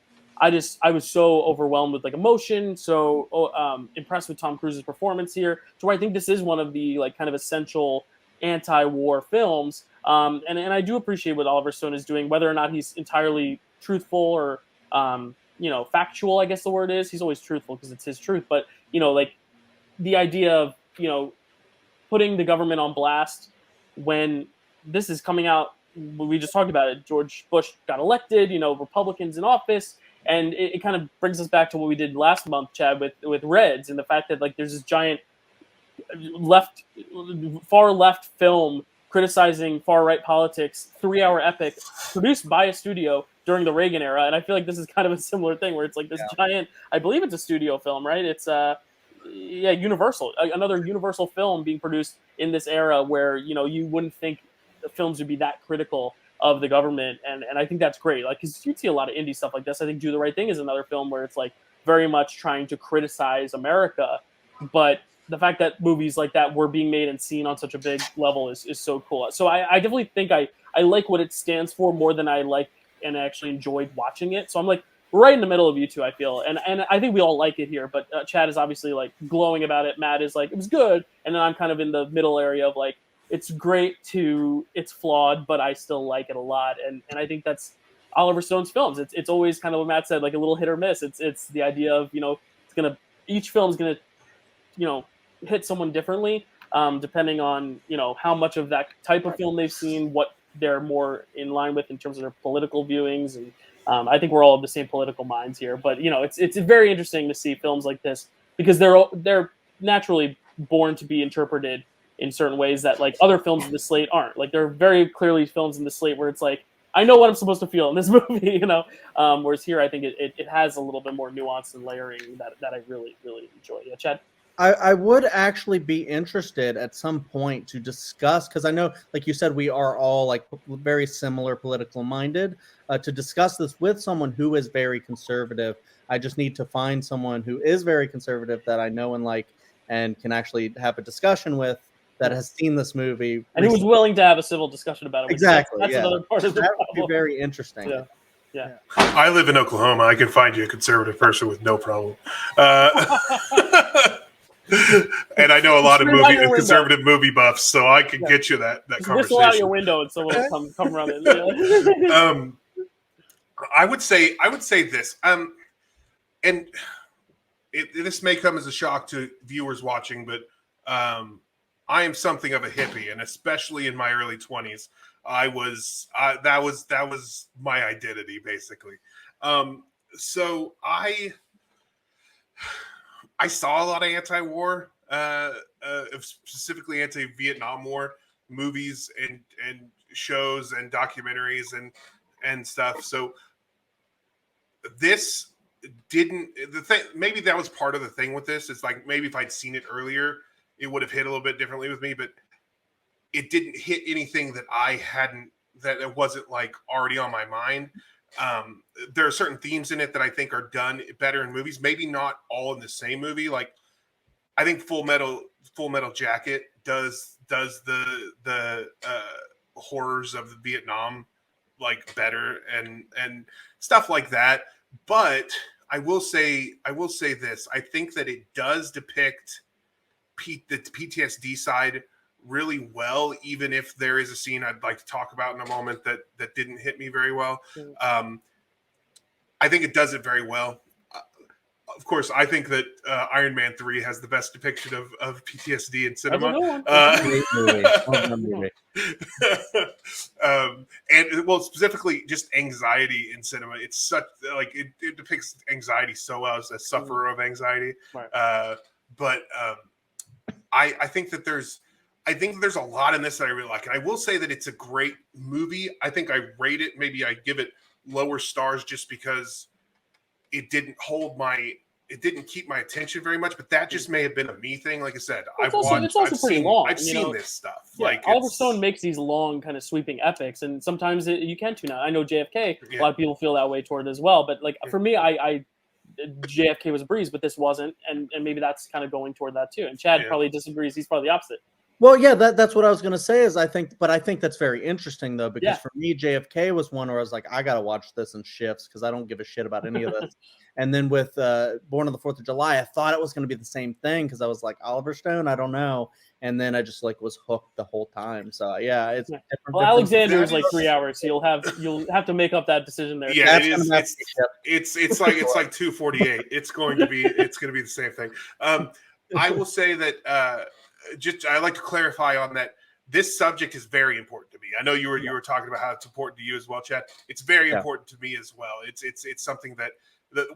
I was so overwhelmed with like emotion, so impressed with Tom Cruise's performance here, to where I think this is one of the like kind of essential anti-war films. And I do appreciate what Oliver Stone is doing, whether or not he's entirely truthful or factual, I guess the word is. He's always truthful because it's his truth, but like the idea of putting the government on blast when this is coming out. We just talked about it. George Bush got elected, Republicans in office. And it kind of brings us back to what we did last month, Chad, with Reds, and the fact that like there's this giant far left film criticizing far right politics, 3-hour epic produced by a studio during the Reagan era. And I feel like this is kind of a similar thing where it's like this giant, I believe it's a studio film, right? It's Universal, another Universal film being produced in this era where you wouldn't think films would be that critical of the government, and I think that's great. Like, because you see a lot of indie stuff like this. I think Do the Right Thing is another film where it's like very much trying to criticize America, but the fact that movies like that were being made and seen on such a big level is so cool. So I definitely think I like what it stands for more than I like and actually enjoyed watching it. So I'm like right in the middle of you two, I feel, and I think we all like it here. But Chad is obviously like glowing about it. Matt is like, it was good, and then I'm kind of in the middle area of like, it's great to it's flawed, but I still like it a lot. And I think that's Oliver Stone's films. It's always kind of what Matt said, like a little hit or miss. It's the idea of, each film's gonna, hit someone differently, depending on, how much of that type of film they've seen, what they're more in line with in terms of their political viewings. And I think we're all of the same political minds here, but it's very interesting to see films like this because they're naturally born to be interpreted in certain ways that like other films in the slate aren't. Like there are very clearly films in the slate where it's like, I know what I'm supposed to feel in this movie, whereas here I think it has a little bit more nuance and layering that I really, really enjoy. Yeah, Chad? I would actually be interested at some point to discuss, because I know, like you said, we are all like very similar political minded, to discuss this with someone who is very conservative. I just need to find someone who is very conservative that I know and like and can actually have a discussion with that has seen this movie. And who was willing to have a civil discussion about it. Exactly. That's another part of the that problem. would be very interesting. Yeah. I live in Oklahoma. I can find you a conservative person with no problem. And I know a lot of conservative movie buffs, so I can get you that conversation. Whistle out your window and someone will come running. Yeah. I would say this, and this may come as a shock to viewers watching, but I am something of a hippie, and especially in my early 20s, that was my identity basically. So I saw a lot of anti-war, specifically anti-Vietnam War movies and shows and documentaries and stuff. So this maybe that was part of the thing with this. It's like maybe if I'd seen it earlier, it would have hit a little bit differently with me, but it didn't hit anything that it wasn't like already on my mind. There are certain themes in it that I think are done better in movies, maybe not all in the same movie. Like I think Full Metal Jacket does the horrors of the Vietnam like better and stuff like that. But I will say this. I think that it does depict the PTSD side really well, even if there is a scene I'd like to talk about in a moment that didn't hit me very well. I think it does it very well. Of course, I think that Iron Man 3 has the best depiction of PTSD in cinema. And well, specifically just anxiety in cinema. It's such like it depicts anxiety so well as a sufferer of anxiety. Right. But I think that there's a lot in this that I really like. And I will say that it's a great movie. I think I rate it, maybe I give it lower stars just because it didn't keep my attention very much, but that just may have been a me thing. Like I said, I've seen this stuff. Yeah, like Oliver Stone makes these long kind of sweeping epics, and sometimes you can tune out. I know JFK, a lot of people feel that way toward it as well, but like for me, I JFK was a breeze, but this wasn't, and maybe that's kind of going toward that too. And Chad probably disagrees. He's probably the opposite. Well, yeah, that's what I was going to say is I think that's very interesting though, because for me, JFK was one where I was like, I got to watch this in shifts because I don't give a shit about any of this. And then with Born on the 4th of July, I thought it was going to be the same thing because I was like, Oliver Stone, I don't know. And then I just like was hooked the whole time. So yeah, it's well, Alexander is like 3 hours, so you'll have to make up that decision there. Yeah, it's like 2:48. It's going to be the same thing. I will say that I like to clarify on that. This subject is very important to me. I know you were talking about how it's important to you as well, Chad. It's very important to me as well. It's something that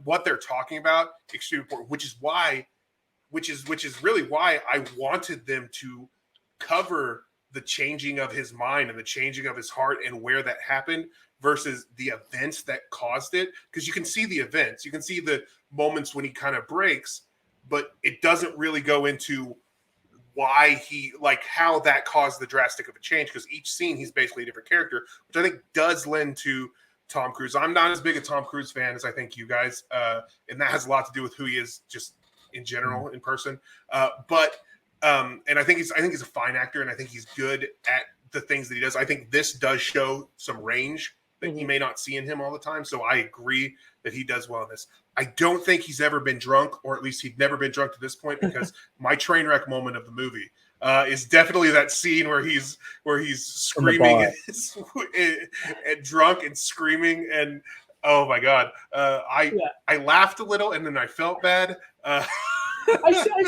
what they're talking about extremely important, which is really why I wanted them to cover the changing of his mind and the changing of his heart and where that happened versus the events that caused it. Because you can see the events, you can see the moments when he kind of breaks, but it doesn't really go into why he like how that caused the drastic of a change, because each scene he's basically a different character, which I think does lend to Tom Cruise. I'm not as big a Tom Cruise fan as I think you guys, and that has a lot to do with who he is just in general in person. But and I think he's a fine actor, and I think he's good at the things that he does. I think this does show some range that you may not see in him all the time. So I agree that he does well in this. I don't think he's ever been drunk, or at least he'd never been drunk to this point, because my train wreck moment of the movie is definitely that scene where he's screaming and drunk and screaming, and oh my god, I laughed a little and then I felt bad. I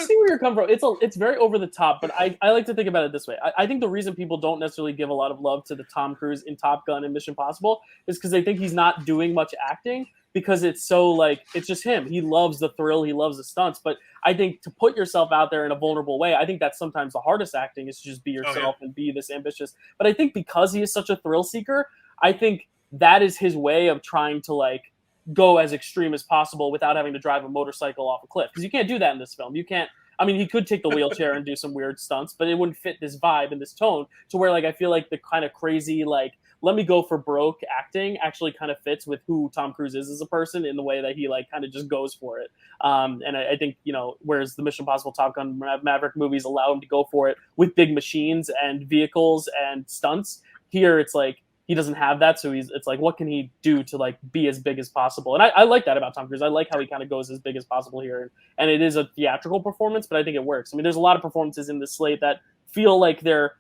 see where you're coming from. It's very over the top, but I like to think about it this way. I think the reason people don't necessarily give a lot of love to the Tom Cruise in Top Gun and Mission Impossible is because they think he's not doing much acting, because it's so like it's just him. He loves the thrill, he loves the stunts. But I think to put yourself out there in a vulnerable way, I think that's sometimes the hardest acting, is to just be yourself and be this ambitious. But I think because he is such a thrill seeker, I think that is his way of trying to like go as extreme as possible without having to drive a motorcycle off a cliff, because you can't do that in this film. You can't. I mean, he could take the wheelchair and do some weird stunts, but it wouldn't fit this vibe and this tone to where like I feel like the kind of crazy like let me go for broke acting actually kind of fits with who Tom Cruise is as a person, in the way that he like kind of just goes for it. And I think, you know, whereas the Mission Impossible, Top Gun, Maverick movies allow him to go for it with big machines and vehicles and stunts, here it's like he doesn't have that, so it's like, what can he do to like be as big as possible? And I like that about Tom Cruise. I like how he kind of goes as big as possible here, and it is a theatrical performance, but I think it works. I mean, there's a lot of performances in this slate that feel like they're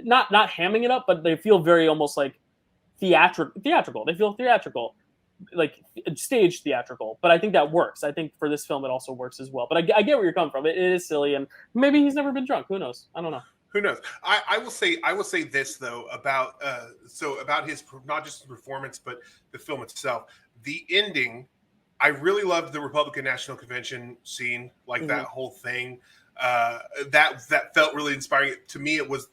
not hamming it up, but they feel very almost like theatrical. They feel theatrical, like stage theatrical. But I think that works. I think for this film, it also works as well. But I get where you're coming from. It is silly, and maybe he's never been drunk. Who knows? I don't know. Who knows? I will say this though about about his, not just his performance but the film itself. The ending, I really loved the Republican National Convention scene, like that whole thing. That felt really inspiring to me. It was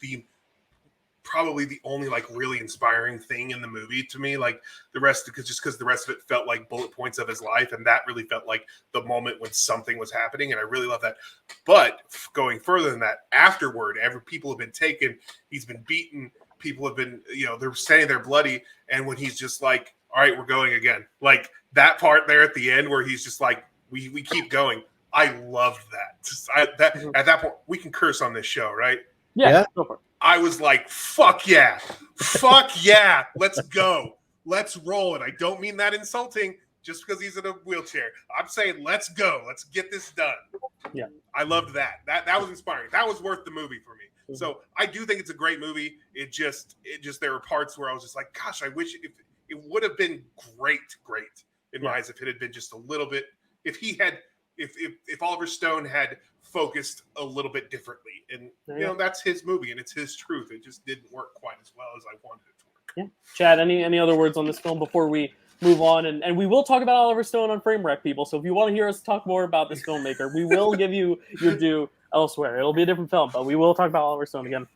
probably the only like really inspiring thing in the movie to me. Like the rest, because the rest of it felt like bullet points of his life, and that really felt like the moment when something was happening, and I really love that. But going further than that, afterward, people have been taken, he's been beaten, people have been, you know, they're standing there bloody, and when he's just like, all right, we're going again, like that part there at the end where he's just like, we keep going. I loved that. At that point, we can curse on this show, right? Yeah. Go for it. I was like, fuck yeah, let's go, let's roll. And I don't mean that insulting just because he's in a wheelchair. I'm saying, let's go, let's get this done. Yeah, I loved that. That was inspiring. That was worth the movie for me. So I do think it's a great movie. It just there were parts where I was just like, gosh, I wish it would have been great in my eyes if it had been just a little bit. If Oliver Stone had focused a little bit differently, and you know, that's his movie and it's his truth. It just didn't work quite as well as I wanted it to work. Yeah. Chad, any other words on this film before we move on? And we will talk about Oliver Stone on Framewreck, people. So if you want to hear us talk more about this filmmaker, we will give you your due elsewhere. It'll be a different film, but we will talk about Oliver Stone again.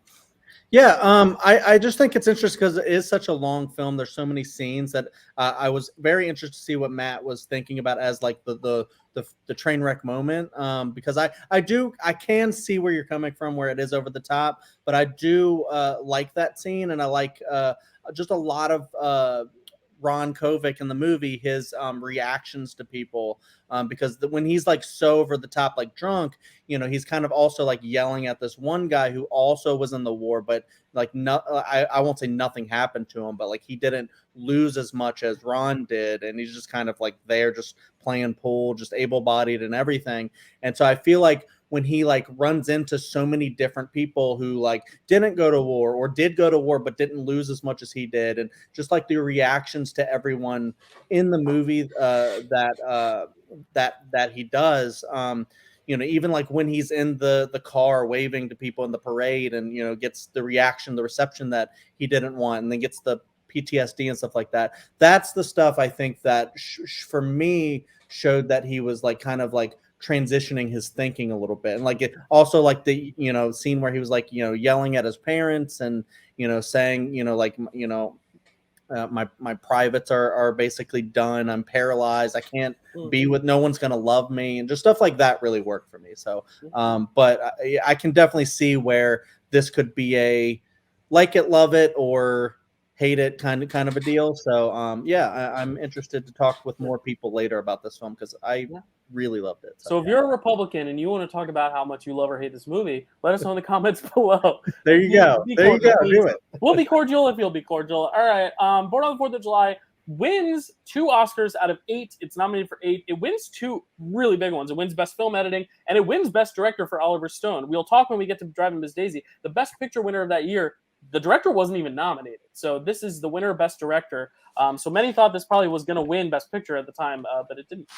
Yeah, I just think it's interesting because it is such a long film. There's so many scenes that I was very interested to see what Matt was thinking about as like the train wreck moment. Because I can see where you're coming from, where it is over the top, but I do like that scene, and I like just a lot of Ron Kovic in the movie, his reactions to people, because when he's like so over the top, like drunk, you know, he's kind of also like yelling at this one guy who also was in the war, but like I won't say nothing happened to him, but like he didn't lose as much as Ron did, and he's just kind of like there, just playing pool, just able-bodied and everything. And so I feel like when he like runs into so many different people who like didn't go to war or did go to war but didn't lose as much as he did, and just like the reactions to everyone in the movie that he does, you know, even like when he's in the car waving to people in the parade, and you know, gets the reception that he didn't want, and then gets the PTSD and stuff like that. That's the stuff I think that for me showed that he was like kind of like transitioning his thinking a little bit. And like it also like the, you know, scene where he was like, you know, yelling at his parents and, you know, saying, you know, like, you know, my privates are basically done. I'm paralyzed. I can't Mm. be with, no one's gonna love me, and just stuff like that really worked for me. So, but I can definitely see where this could be a like it, love it, or hate it kind of a deal. So, I'm interested to talk with more people later about this film because I really loved it. So if you're a Republican and you want to talk about how much you love or hate this movie, let us know in the comments below. There you go. There you go. Do it. We'll be cordial if you'll be cordial. All right. Born on the 4th of July wins 2 Oscars out of 8. It's nominated for 8. It wins 2 really big ones. It wins Best Film Editing, and it wins Best Director for Oliver Stone. We'll talk when we get to Driving Miss Daisy. The Best Picture winner of that year, the director wasn't even nominated. So this is the winner of Best Director. So many thought this probably was going to win Best Picture at the time, but it didn't.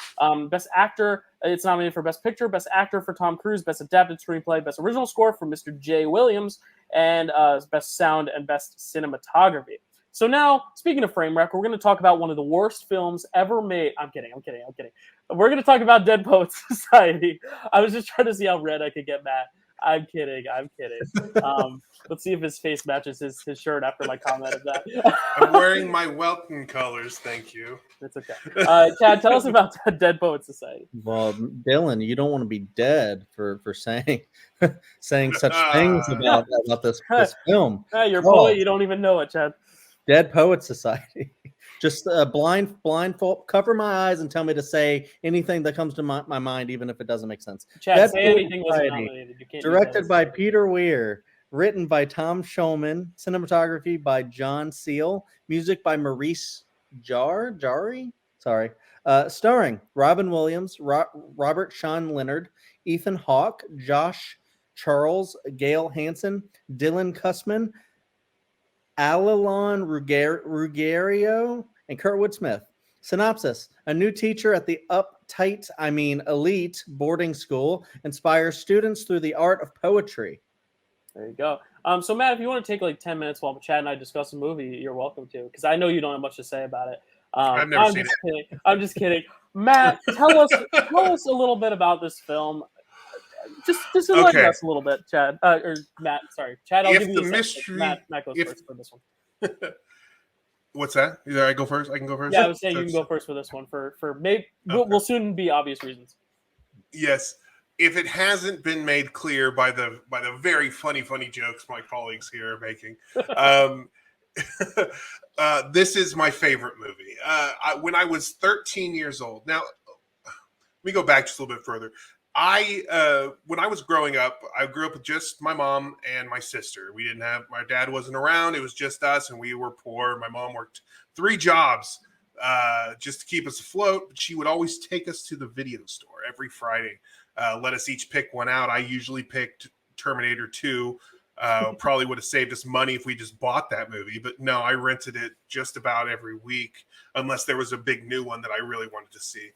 Best Actor, it's nominated for Best Picture, Best Actor for Tom Cruise, Best Adapted Screenplay, Best Original Score for Mr. Jay Williams, and Best Sound and Best Cinematography. So now, speaking of Framewreck, we're going to talk about one of the worst films ever made. I'm kidding. We're going to talk about Dead Poets Society. I was just trying to see how red I could get Matt. I'm kidding. Let's see if his face matches his shirt after my comment of that. I'm wearing my Welton colors. Thank you. It's okay. Chad, tell us about Dead Poets Society. Well, Dylan, you don't want to be dead for saying saying such things about this film. You're a poet. You don't even know it, Chad. Dead Poets Society. Just blindfold, cover my eyes and tell me to say anything that comes to my mind, even if it doesn't make sense. Chad, Dead say anything was nominated. You can't directed by Peter Weir, written by Tom Shulman, cinematography by John Seal, music by Maurice Jarre. Sorry. Starring Robin Williams, Robert Sean Leonard, Ethan Hawke, Josh Charles, Gail Hansen, Dylan Cussman, Alalon Ruggiero, and Kurtwood Smith. Synopsis: a new teacher at the elite boarding school inspires students through the art of poetry. There you go. So Matt, if you want to take like 10 minutes while Chad and I discuss a movie, you're welcome to, because I know you don't have much to say about it. I've never seen it. I'm just kidding. Matt, tell us a little bit about this film. Just enlighten us a little bit, Chad. Or Matt, sorry. Chad, I'll give you the mystery. Matt goes first for this one. What's that? Either I go first? I can go first? Yeah, I was saying you can go first for this one. For maybe we'll soon be obvious reasons. Yes. If it hasn't been made clear by the very funny jokes my colleagues here are making, this is my favorite movie. When I was 13 years old. Now, let me go back just a little bit further. When I was growing up, I grew up with just my mom and my sister. My dad wasn't around. It was just us, and we were poor. My mom worked 3 jobs just to keep us afloat. But she would always take us to the video store every Friday. Let us each pick one out. I usually picked Terminator 2. Probably would have saved us money if we just bought that movie. But no, I rented it just about every week, unless there was a big new one that I really wanted to see.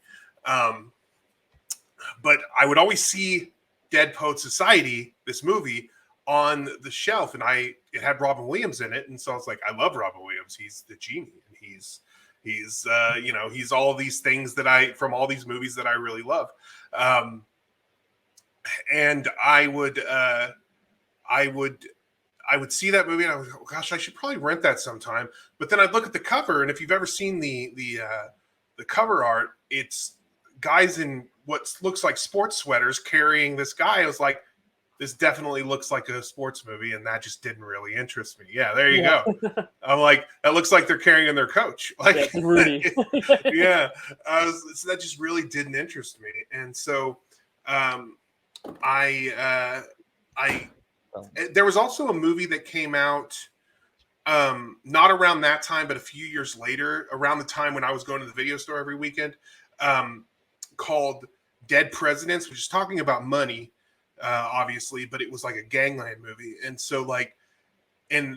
But I would always see Dead Poet Society, this movie, on the shelf, and it had Robin Williams in it, and so I was like, I love Robin Williams. He's the genie, and he's all these things from all these movies that I really love. And I would see that movie, and I was like, oh gosh, I should probably rent that sometime. But then I'd look at the cover, and if you've ever seen the cover art, it's guys in what looks like sports sweaters carrying this guy. I was like, this definitely looks like a sports movie, and that just didn't really interest me. Yeah, there you go. I'm like, that looks like they're carrying their coach. Like, Rudy. Yeah. So that just really didn't interest me. And so there was also a movie that came out not around that time, but a few years later, around the time when I was going to the video store every weekend, called Dead Presidents, which is talking about money, obviously, but it was like a gangland movie. And so and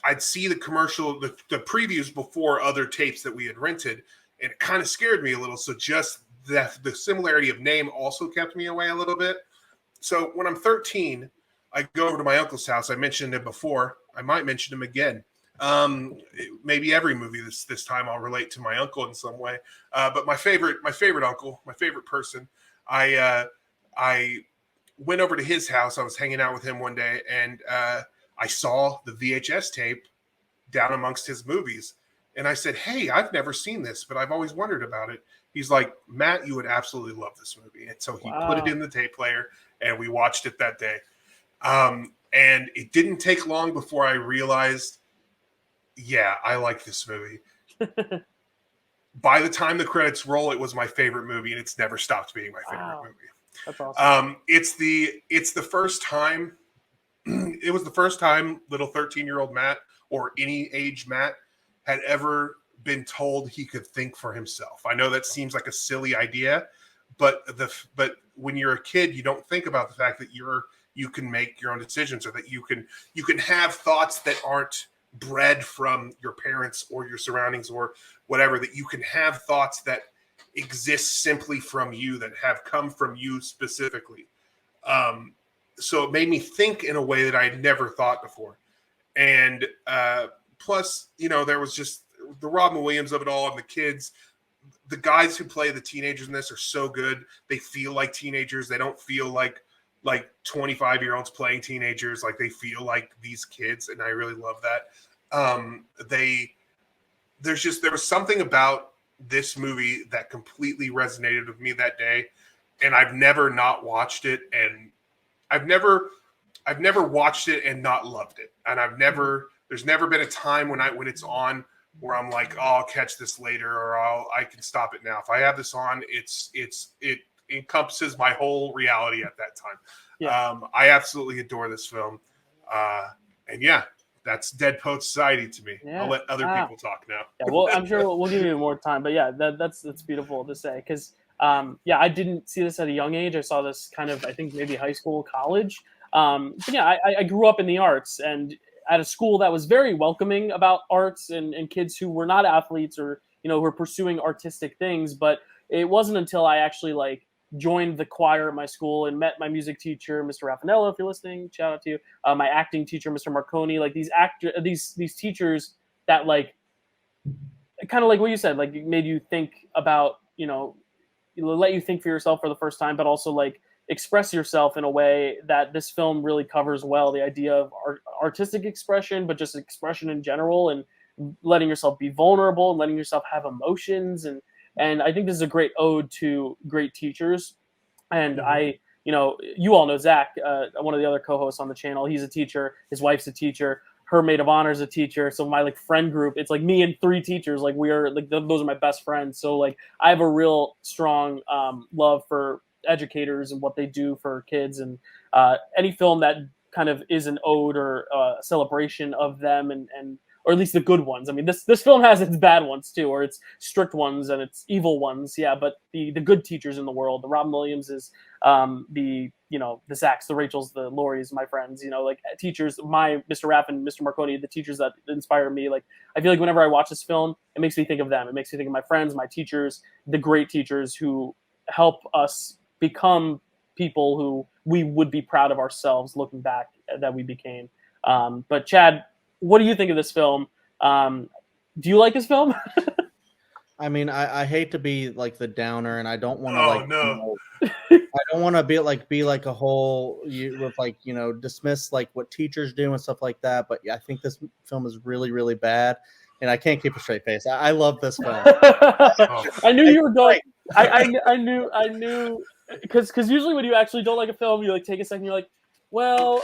I'd see the commercial, the previews before other tapes that we had rented, and it kind of scared me a little. So just the similarity of name also kept me away a little bit. So when I'm 13, I go over to my uncle's house. I mentioned him before. I might mention him again. Maybe every movie this time I'll relate to my uncle in some way. But my favorite uncle, my favorite person, I went over to his house. I was hanging out with him one day, and I saw the VHS tape down amongst his movies. And I said, hey, I've never seen this, but I've always wondered about it. He's like, Matt, you would absolutely love this movie. And so he put it in the tape player, and we watched it that day. And it didn't take long before I realized, yeah, I like this movie. By the time the credits roll, it was my favorite movie, and it's never stopped being my favorite movie. That's awesome. It's the first time. It was the first time little 13-year-old Matt, or any age Matt, had ever been told he could think for himself. I know that seems like a silly idea, but when you're a kid, you don't think about the fact that you can make your own decisions, or that you can have thoughts that aren't bred from your parents or your surroundings or whatever, that you can have thoughts that exist simply from you, that have come from you specifically. So it made me think in a way that I had never thought before. And plus, there was just the Robin Williams of it all, and the kids, the guys who play the teenagers in this are so good. They feel like teenagers. They don't feel like 25-year-olds playing teenagers. Like, they feel like these kids, and I really love that. There was something about this movie that completely resonated with me that day, and I've never not watched it, and I've never watched it and not loved it. And there's never been a time when it's on where I'm like, oh, I'll catch this later, or I can stop it now. If I have this on, it encompasses my whole reality at that time. Yeah. I absolutely adore this film. And yeah, that's Dead Poet Society to me. Yeah. I'll let other people talk now. Yeah, well, I'm sure we'll give you more time, but yeah, that's beautiful to say, because I didn't see this at a young age. I saw this kind of, I think, maybe high school, college. But yeah, I grew up in the arts, and at a school that was very welcoming about arts and kids who were not athletes, or who were pursuing artistic things. But it wasn't until I actually joined the choir at my school and met my music teacher, Mr. Raffanello, if you're listening, shout out to you. My acting teacher, Mr. Marconi, these teachers that kind of like what you said, made you think about, let you think for yourself for the first time, but also express yourself in a way that this film really covers well. The idea of artistic expression, but just expression in general, and letting yourself be vulnerable and letting yourself have emotions. And I think this is a great ode to great teachers. And you all know Zach, one of the other co-hosts on the channel. He's a teacher. His wife's a teacher. Her maid of honor is a teacher. So my friend group, it's me and 3 teachers. We are those are my best friends. So I have a real strong love for educators and what they do for kids, and any film that kind of is an ode or a celebration of them, and or at least the good ones. I mean, this film has its bad ones too, or its strict ones and its evil ones. Yeah, but the good teachers in the world, the Robin Williams is the Zachs, the Rachels, the Lauries, my friends, teachers, my Mr. Raff and Mr. Marconi, the teachers that inspire me. I feel like whenever I watch this film, it makes me think of them. It makes me think of my friends, my teachers, the great teachers who help us become people who we would be proud of ourselves looking back that we became. But Chad, what do you think of this film? Do you like this film? I mean, I hate to be the downer, and I don't want to I don't want to be a whole dismiss what teachers do and stuff like that. But yeah, I think this film is really, really bad, and I can't keep a straight face. I love this film. I knew you were going. I knew because usually when you actually don't like a film, you take a second, you're like, well,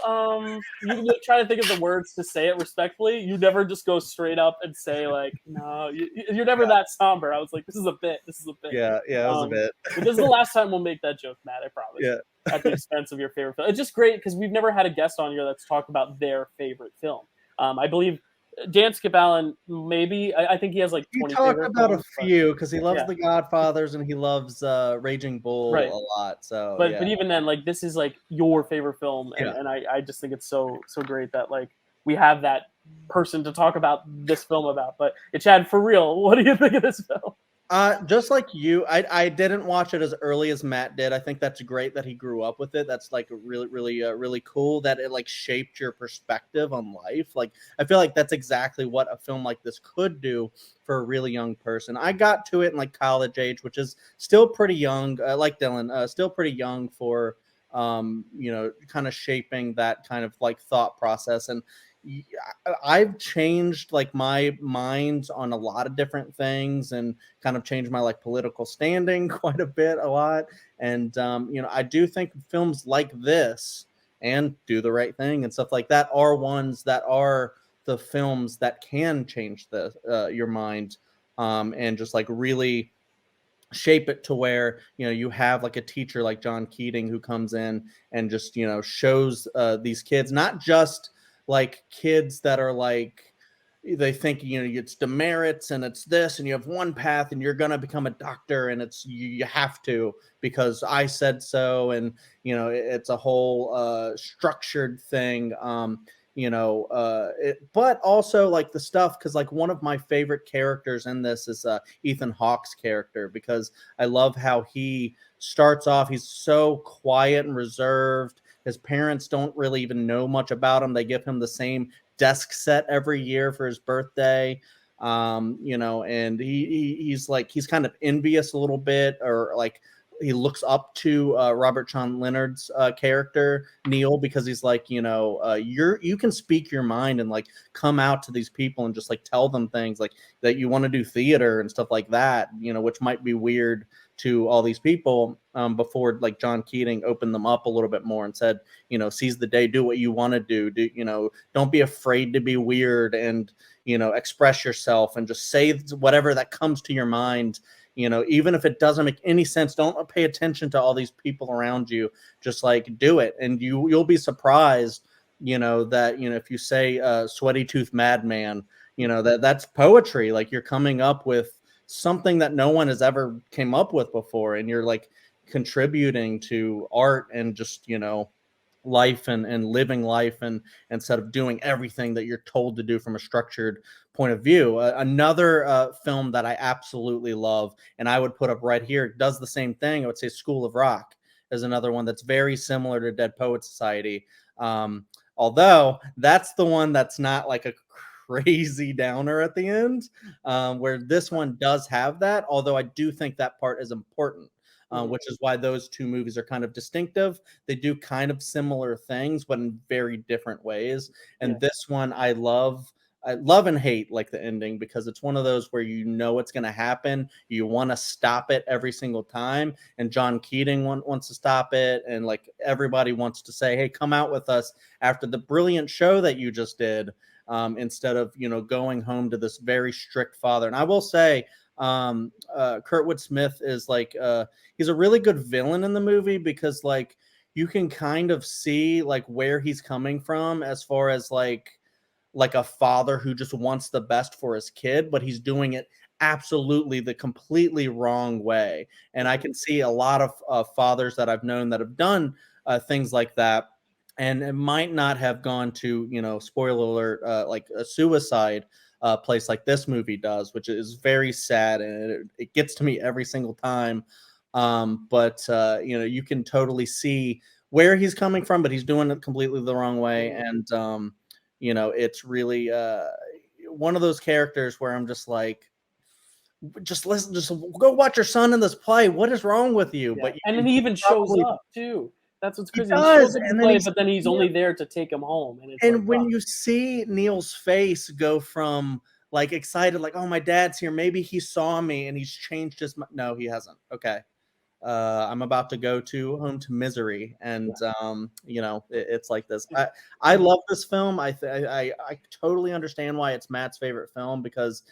you try to think of the words to say it respectfully. You never just go straight up and say no. You're never that somber. I was like, this is a bit. Yeah, it was a bit. But this is the last time we'll make that joke, Matt. I promise. Yeah. At the expense of your favorite film. It's just great because we've never had a guest on here that's talked about their favorite film. I believe Dan Skip Allen, maybe. I think he has 20 he talked about films, a few because he loves The Godfathers and he loves Raging Bull a lot. So, but even then, this is your favorite film, and I just think it's so great that we have that person to talk about this film about. But Chad, for real, what do you think of this film? Just like you, I didn't watch it as early as Matt did. I think that's great that he grew up with it. That's really, really, really cool that it shaped your perspective on life. I feel like that's exactly what a film like this could do for a really young person. I got to it in college age, which is still pretty young. Like Dylan, still pretty young for kind of shaping that kind of thought process. And I've changed like my mind on a lot of different things and kind of changed my like political standing quite a lot. And, I do think films like this and Do the Right Thing and stuff like that are ones that are the films that can change your mind, and just like really shape it to where you have like a teacher like John Keating who comes in and just shows these kids, not just like kids that are like they think it's demerits and it's this and you have one path and you're gonna become a doctor and it's you have to because I said so, and it's a whole structured thing. But also like the stuff, because like one of my favorite characters in this is Ethan Hawke's character, because I love how he starts off. He's so quiet and reserved. His parents don't really even know much about him. They give him the same desk set every year for his birthday. And he's like, he's kind of envious a little bit, or like he looks up to Robert Sean Leonard's character Neil, because he's like, you can speak your mind and like come out to these people and just like tell them things like that you want to do theater and stuff like that, which might be weird to all these people, before like John Keating opened them up a little bit more and said, seize the day, do what you want to do, don't be afraid to be weird, and express yourself and just say whatever that comes to your mind. Even if it doesn't make any sense, don't pay attention to all these people around you. Just like do it, and you'll be surprised. That if you say "sweaty tooth madman," that's poetry. Like you're coming up with something that no one has ever came up with before, and you're like contributing to art and just life and living life, and instead of doing everything that you're told to do from a structured point of view. Another film that I absolutely love and I would put up right here does the same thing. I would say School of Rock is another one that's very similar to Dead Poets Society, although that's the one that's not like a crazy downer at the end, where this one does have that, although I do think that part is important. Which is why those two movies are kind of distinctive. They do kind of similar things, but in very different ways. And this one, I love and hate like the ending, because it's one of those where it's going to happen. You want to stop it every single time. And John Keating wants to stop it. And like everybody wants to say, hey, come out with us after the brilliant show that you just did, instead of, going home to this very strict father. And I will say, Kurtwood Smith is like he's a really good villain in the movie, because like you can kind of see like where he's coming from, as far as like a father who just wants the best for his kid, but he's doing it absolutely the completely wrong way. And I can see a lot of fathers that I've known that have done things like that, and it might not have gone to spoiler alert, like a suicide place like this movie does, which is very sad, and it gets to me every single time. But you can totally see where he's coming from, but he's doing it completely the wrong way. And it's really one of those characters where I'm just like, just listen, just go watch your son in this play. What is wrong with you? Yeah. But and then he even shows up too. That's what's crazy. He does, and then but then he's only there to take him home. And it's like, when you see Neil's face go from like excited, like, oh, my dad's here, maybe he saw me and he's changed his mind. No, he hasn't. Okay. I'm about to go home to misery. And, it's like this. I love this film. I totally understand why it's Matt's favorite film, because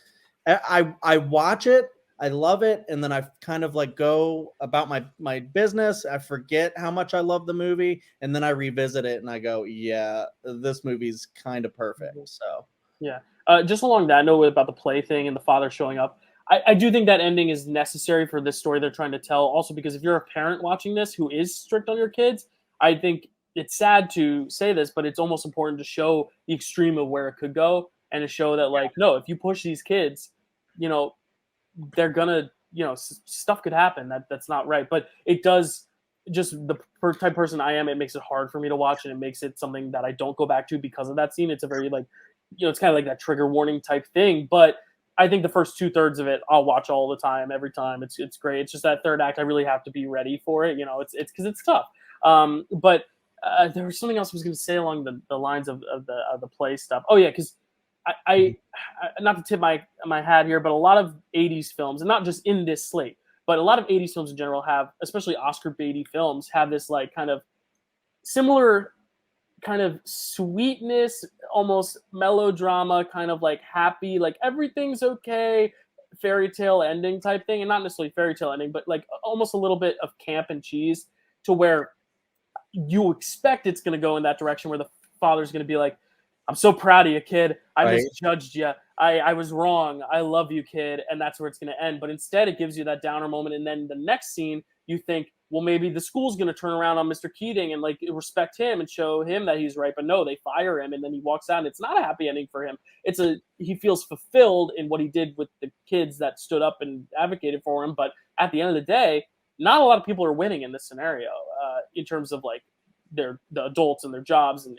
I watch it, I love it, and then I kind of like go about my business. I forget how much I love the movie, and then I revisit it and I go, yeah, this movie's kind of perfect. So yeah. Just along that note about the play thing and the father showing up, I do think that ending is necessary for this story they're trying to tell. Also, because if you're a parent watching this who is strict on your kids, I think it's sad to say this, but it's almost important to show the extreme of where it could go, and to show that, like, no, if you push these kids, they're gonna, stuff could happen that's not right. But it does, just the type of person I am, it makes it hard for me to watch, and it makes it something that I don't go back to because of that scene. It's a very like, it's kind of like that trigger warning type thing. But I think the first 2/3 of it, I'll watch all the time, every time. It's great. It's just that third act, I really have to be ready for it. It's because it's tough. But there was something else I was going to say along the lines of the play stuff. Oh yeah, because I not to tip my hat here, but a lot of '80s films, and not just in this slate, but a lot of '80s films in general have, especially Oscar baity films, have this like kind of similar kind of sweetness, almost melodrama, kind of like happy, like everything's okay, fairy tale ending type thing, and not necessarily fairy tale ending, but like almost a little bit of camp and cheese, to where you expect it's going to go in that direction, where the father's going to be like, I'm so proud of you, kid. I misjudged you. I was wrong. I love you, kid. And that's where it's going to end. But instead, it gives you that downer moment. And then the next scene, you think, well, maybe the school's going to turn around on Mr. Keating and like respect him and show him that he's right. But no, they fire him. And then he walks out. And it's not a happy ending for him. He feels fulfilled in what he did with the kids that stood up and advocated for him. But at the end of the day, not a lot of people are winning in this scenario in terms of like the adults and their jobs, and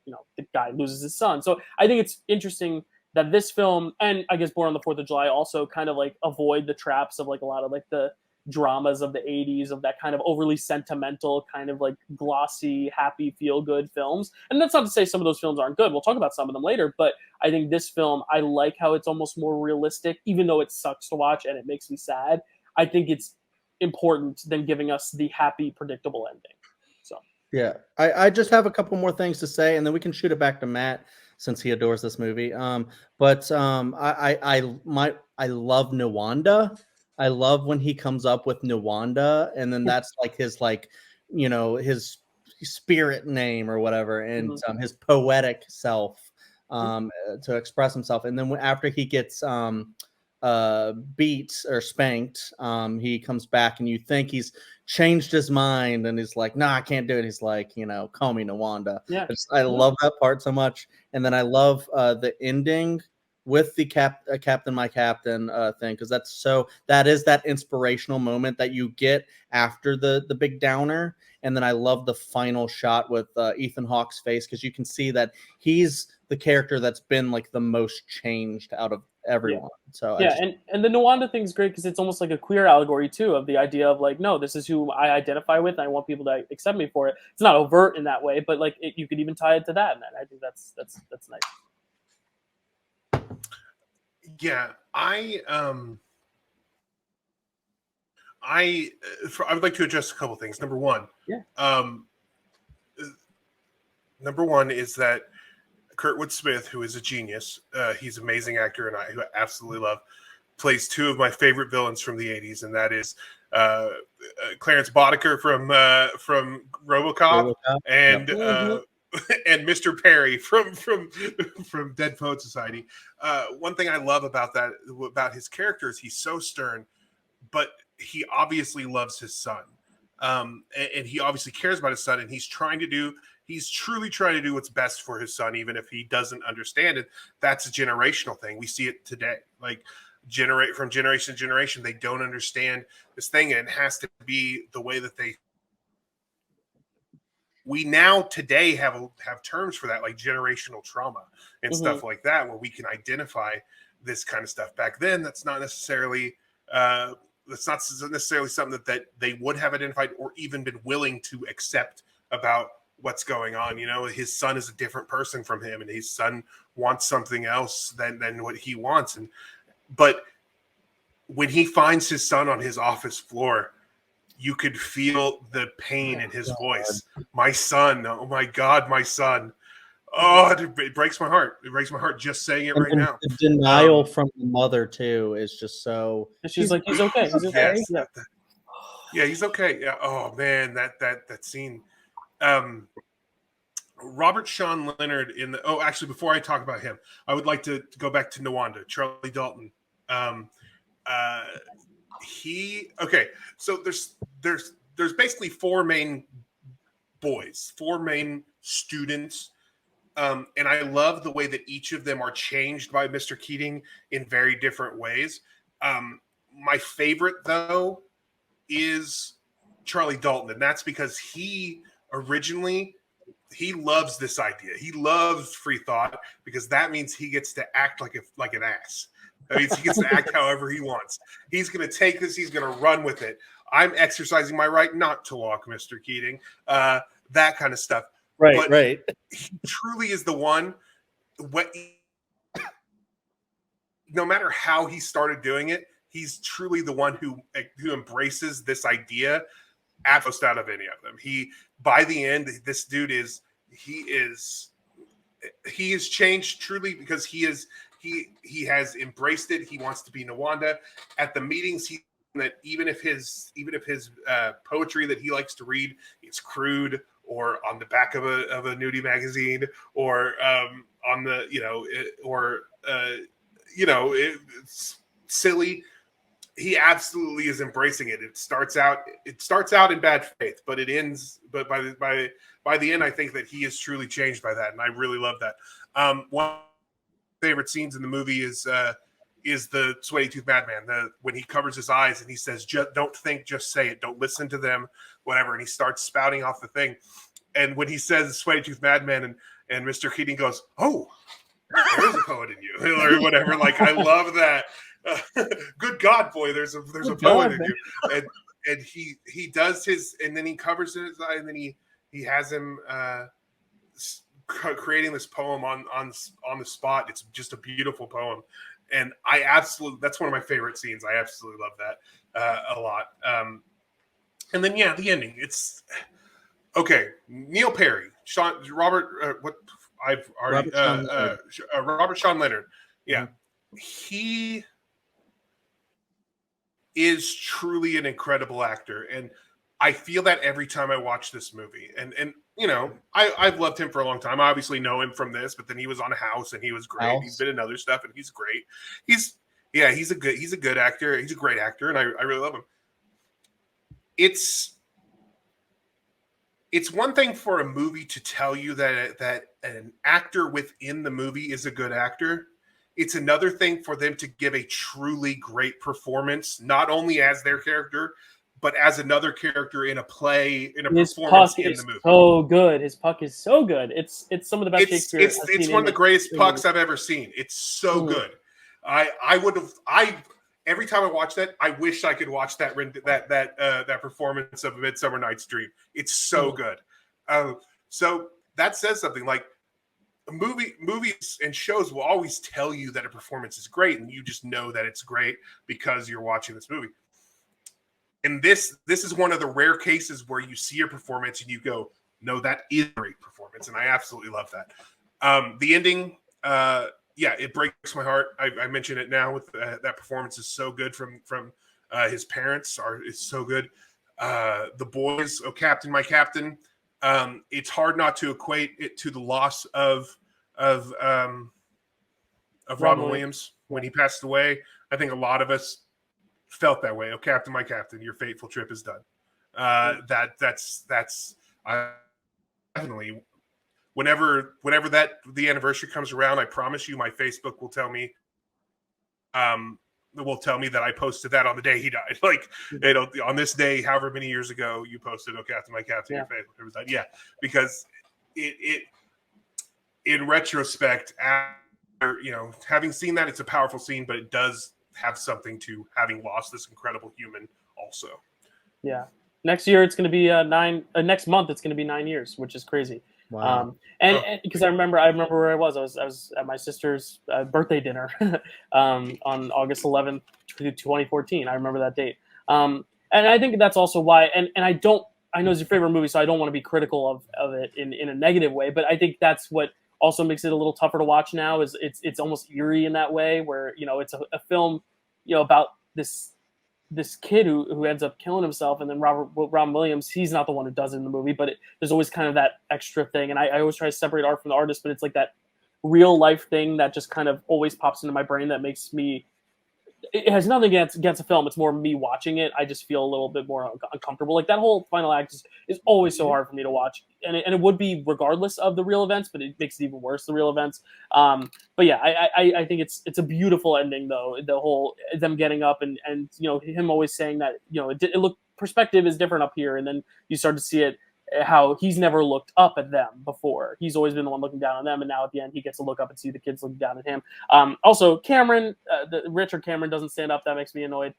you know, the guy loses his son. So I think it's interesting that this film, and I guess Born on the 4th of July, also kind of like avoid the traps of like a lot of like the dramas of the 80s, of that kind of overly sentimental, kind of like glossy, happy, feel-good films. And that's not to say some of those films aren't good. We'll talk about some of them later, but I think this film, I like how it's almost more realistic, even though it sucks to watch and it makes me sad. I think it's important than giving us the happy, predictable ending. So yeah, I just have a couple more things to say, and then we can shoot it back to Matt since he adores this movie. I love Nwanda. I love when he comes up with Nwanda, and then that's like his, like, you know, his spirit name or whatever, and his poetic self to express himself. And then after he gets beat or spanked, he comes back, and you think he's changed his mind, and he's like, nah, I can't do it. He's like, you know, call me Nwanda. Yeah, I love that part so much. And then I love the ending with the Captain My Captain thing, because that is that inspirational moment that you get after the big downer. And then I love the final shot with Ethan Hawke's face, because you can see that he's the character that's been like the most changed out of everyone. So and the Nwanda thing's great because it's almost like a queer allegory too, of the idea of like, no, this is who I identify with, and I want people to accept me for it. It's not overt in that way, but like you could even tie it to that, and I think that's nice. Yeah, I would like to address a couple things. Number one is that Kurtwood Smith, who is a genius, he's an amazing actor, and who I absolutely love, plays two of my favorite villains from the 80s, and that is Clarence Boddicker from RoboCop, and and Mr. Perry from Dead Poet Society. One thing I love about his character is he's so stern, but he obviously loves his son, and he obviously cares about his son, and he's truly trying to do what's best for his son, even if he doesn't understand it. That's a generational thing. We see it today, like from generation to generation, they don't understand this thing, and it has to be the way that we now today have terms for that, like generational trauma and stuff like that, where we can identify this kind of stuff. Back then, that's not necessarily something that they would have identified or even been willing to accept about what's going on. You know, his son is a different person from him, and his son wants something else than what he wants. But when he finds his son on his office floor, you could feel the pain in his voice. My son, oh my God, my son. Oh, it breaks my heart. It breaks my heart just saying it right now. The denial from the mother too is just so. She's like, he's okay. He's okay. Yes, yeah, he's okay. Yeah. Oh man, that scene. Robert Sean Leonard actually, before I talk about him, I would like to go back to Nwanda, Charlie Dalton. So there's basically four main students, and I love the way that each of them are changed by Mr. Keating in very different ways. My favorite though is Charlie Dalton, and that's because he loves this idea. He loves free thought, because that means he gets to act like an ass. That means he gets to act however he wants. He's going to take this. He's going to run with it. I'm exercising my right not to walk, Mr. Keating. that kind of stuff. Right, but right. He truly is the one. No matter how he started doing it, he's truly the one who embraces this idea most out of any of them. By the end, this dude is changed truly, because he has embraced it. He wants to be Nawanda. At the meetings, that even if his poetry that he likes to read is crude, or on the back of a nudie magazine, or on the it's silly, he absolutely is embracing it. It starts out in bad faith, but it ends. But by the end, I think that he is truly changed by that, and I really love that. One of my favorite scenes in the movie is the Sweaty Tooth Madman. When he covers his eyes and he says, "Don't think, just say it. Don't listen to them, whatever." And he starts spouting off the thing. And when he says Sweaty Tooth Madman, and Mr. Keating goes, "Oh, there's a poet in you," or whatever. Like, I love that. Good God, boy, there's a poet in you. And he does his, and then he covers his eye, and then he has him creating this poem on the spot. It's just a beautiful poem, and that's one of my favorite scenes. I absolutely love that a lot. And then the ending. It's okay. Neil Perry, Robert Sean Leonard. Yeah, he is truly an incredible actor, and I feel that every time I watch this movie. And I've loved him for a long time. I obviously know him from this, but then he was on House, and he was great. He's been in other stuff, and he's great. He's a good actor. He's a great actor, and I really love him. It's one thing for a movie to tell you that an actor within the movie is a good actor. It's another thing for them to give a truly great performance, not only as their character, but as another character in a play, in a performance in the movie. So good. His puck is so good. It's some of the best Shakespeare. It's one of the greatest pucks I've ever seen. It's so good. Every time I watch that, I wish I could watch that performance of A Midsummer Night's Dream. It's so good. So that says something. Like, movies and shows will always tell you that a performance is great, and you just know that it's great because you're watching this movie. And this is one of the rare cases where you see a performance and you go, "No, that is a great performance," and I absolutely love that. The ending, it breaks my heart. I mention it now with that performance is so good from his parents is so good. The boys, "Oh Captain, my Captain." It's hard not to equate it to the loss of Robin Williams when he passed away. I think a lot of us felt that way. "Oh Captain, my Captain, your fateful trip is done." That's definitely whenever the anniversary comes around, I promise you, my Facebook will tell me that I posted that on the day he died. Like, on this day, however many years ago, you posted, "Oh Captain, my Captain, your fateful trip is done." Yeah, because it in retrospect, after, having seen that, it's a powerful scene, but it does have something to having lost this incredible human also. Yeah. Next year it's going to be next month it's going to be 9 years, which is crazy. Wow. And because I remember where I was at my sister's birthday dinner on August 11th, 2014. I remember that date. And I think that's also why, and I know it's your favorite movie, so I don't want to be critical of it in a negative way, but I think that's what also makes it a little tougher to watch now. Is it's almost eerie in that way, where it's a film about this kid who ends up killing himself, and then Robin Williams, he's not the one who does it in the movie, but there's always kind of that extra thing, and I always try to separate art from the artist, but it's like that real life thing that just kind of always pops into my brain that makes me. It has nothing against a film. It's more me watching it. I just feel a little bit more uncomfortable. Like, that whole final act is always so hard for me to watch, and it would be regardless of the real events, but it makes it even worse, the real events. But yeah, I think it's a beautiful ending, though. The whole them getting up and him always saying that it look perspective is different up here, and then you start to see it how he's never looked up at them before. He's always been the one looking down on them, and now at the end he gets to look up and see the kids looking down at him. Also, Cameron, Richard Cameron doesn't stand up. That makes me annoyed.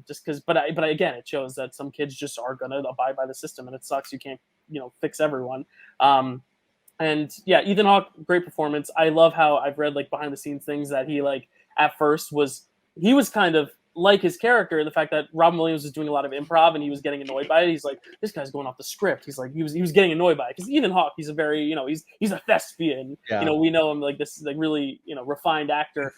Just because, but again, it shows that some kids just are gonna abide by the system, and it sucks. You can't, fix everyone. And yeah, Ethan Hawke, great performance. I love how I've read like behind the scenes things that he like at first was kind of like his character, the fact that Robin Williams was doing a lot of improv and he was getting annoyed by it. He's like, this guy's going off the script. He's like, he was getting annoyed by it because Ethan Hawke, he's a very, he's a thespian. Yeah. We know him like this, like really, refined actor.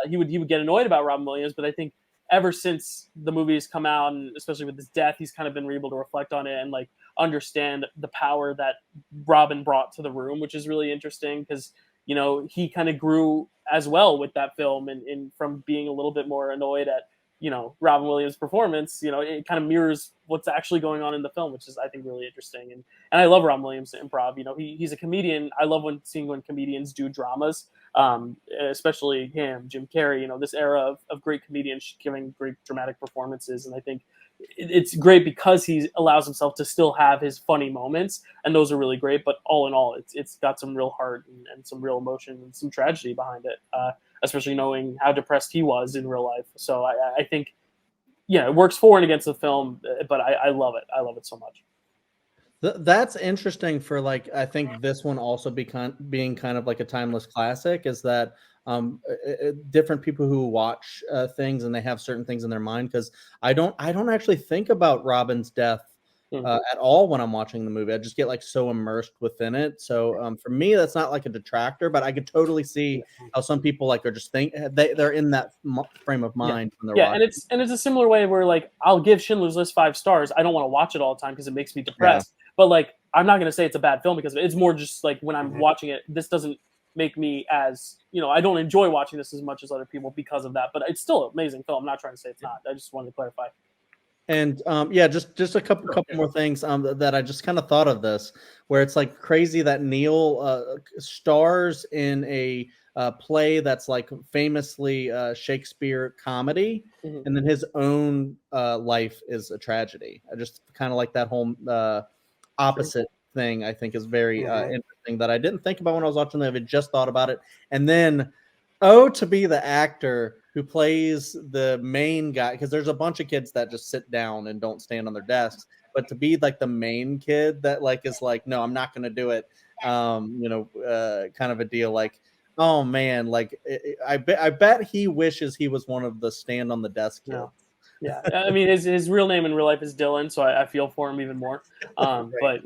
He would get annoyed about Robin Williams, but I think ever since the movies come out, and especially with his death, he's kind of been able to reflect on it and like understand the power that Robin brought to the room, which is really interesting because he kind of grew as well with that film and from being a little bit more annoyed at Robin Williams' performance, it kind of mirrors what's actually going on in the film, which is, I think, really interesting. And I love Robin Williams' improv. He's a comedian. I love seeing when comedians do dramas, especially him, Jim Carrey, this era of great comedians giving great dramatic performances. And I think it's great because he allows himself to still have his funny moments, and those are really great. But all in all, it's got some real heart and some real emotion and some tragedy behind it. Especially knowing how depressed he was in real life. So I think, it works for and against the film, but I love it. I love it so much. That's interesting for like, I think this one also being kind of like a timeless classic is that different people who watch things and they have certain things in their mind. Cause I don't actually think about Robin's death at all when I'm watching the movie. I just get like so immersed within it. So for me, that's not like a detractor, but I could totally see how some people like are just they're in that frame of mind when they're watching. And it's a similar way where like I'll give Schindler's List 5 stars. I don't want to watch it all the time because it makes me depressed. But like I'm not going to say it's a bad film because it's more just like when I'm watching it, this doesn't make me as I don't enjoy watching this as much as other people because of that. But it's still an amazing film. I'm not trying to say it's not. I just wanted to clarify. And just a couple more things that I just kind of thought of this, where it's like crazy that Neil stars in a play that's like famously Shakespeare comedy, and then his own life is a tragedy. I just kind of like that whole opposite thing. I think is very interesting that I didn't think about when I was watching the movie. Just thought about it, and then to be the actor who plays the main guy, because there's a bunch of kids that just sit down and don't stand on their desks, but to be like the main kid that like is like, no, I'm not going to do it. Kind of a deal. Like, oh man, like I bet he wishes he was one of the stand on the desk kids. Yeah. I mean, his real name in real life is Dylan, so I feel for him even more. But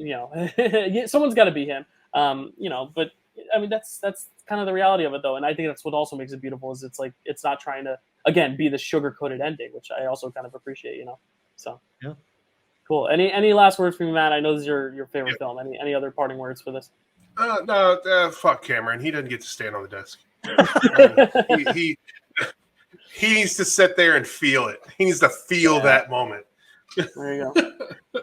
someone's got to be him. But I mean, that's kind of the reality of it, though, and I think that's what also makes it beautiful. Is it's like it's not trying to again be the sugar-coated ending, which I also kind of appreciate. So yeah, cool. Any last words from you, Matt? I know this is your favorite film. Any other parting words for this? No, fuck Cameron. He doesn't get to stand on the desk. He needs to sit there and feel it. He needs to feel that moment. There you go.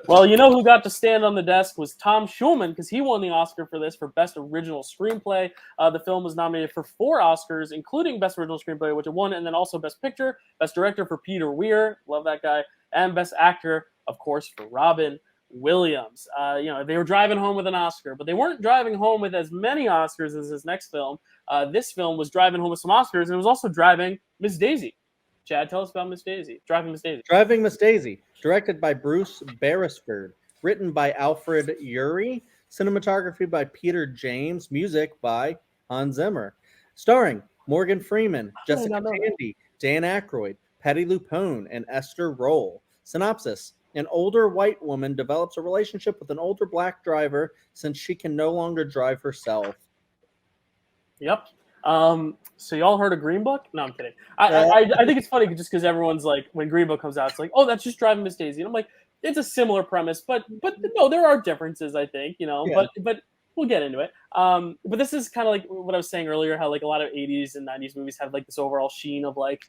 Well, who got to stand on the desk was Tom Schulman, because he won the Oscar for this for Best Original Screenplay. The film was nominated for 4 Oscars, including Best Original Screenplay, which it won, and then also Best Picture, Best Director for Peter Weir, love that guy, and Best Actor, of course, for Robin Williams. They were driving home with an Oscar, but they weren't driving home with as many Oscars as his next film. This film was driving home with some Oscars, and it was also driving Miss Daisy. Chad, tell us about Miss Daisy. Driving Miss Daisy. Driving Miss Daisy, directed by Bruce Beresford, written by Alfred Urey, cinematography by Peter James, music by Hans Zimmer, starring Morgan Freeman, Jessica Tandy, Dan Aykroyd, Patty Lupone, and Esther Roll. Synopsis: an older white woman develops a relationship with an older black driver since she can no longer drive herself. Yep. So y'all heard of Green Book? No, I'm kidding. I think it's funny just because everyone's like, when Green Book comes out, it's like, oh, that's just Driving Miss Daisy. And I'm like, it's a similar premise, but no, there are differences, I think, but we'll get into it. But this is kind of like what I was saying earlier, how like a lot of 80s and 90s movies have like this overall sheen of like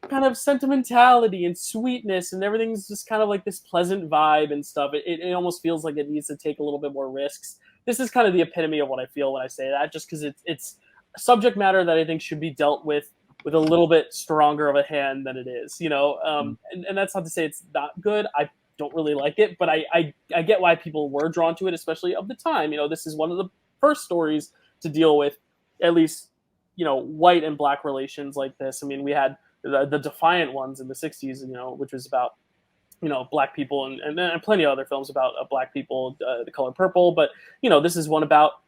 kind of sentimentality and sweetness, and everything's just kind of like this pleasant vibe and stuff. It almost feels like it needs to take a little bit more risks. This is kind of the epitome of what I feel when I say that, just because it's subject matter that I think should be dealt with a little bit stronger of a hand than it is, and that's not to say it's not good. don't really like it, but I get why people were drawn to it, especially of the time. This is one of the first stories to deal with at least, white and black relations like this. I mean, we had the Defiant ones in the 60s, which was about, black people, and plenty of other films about black people, The Color Purple. But, this is one about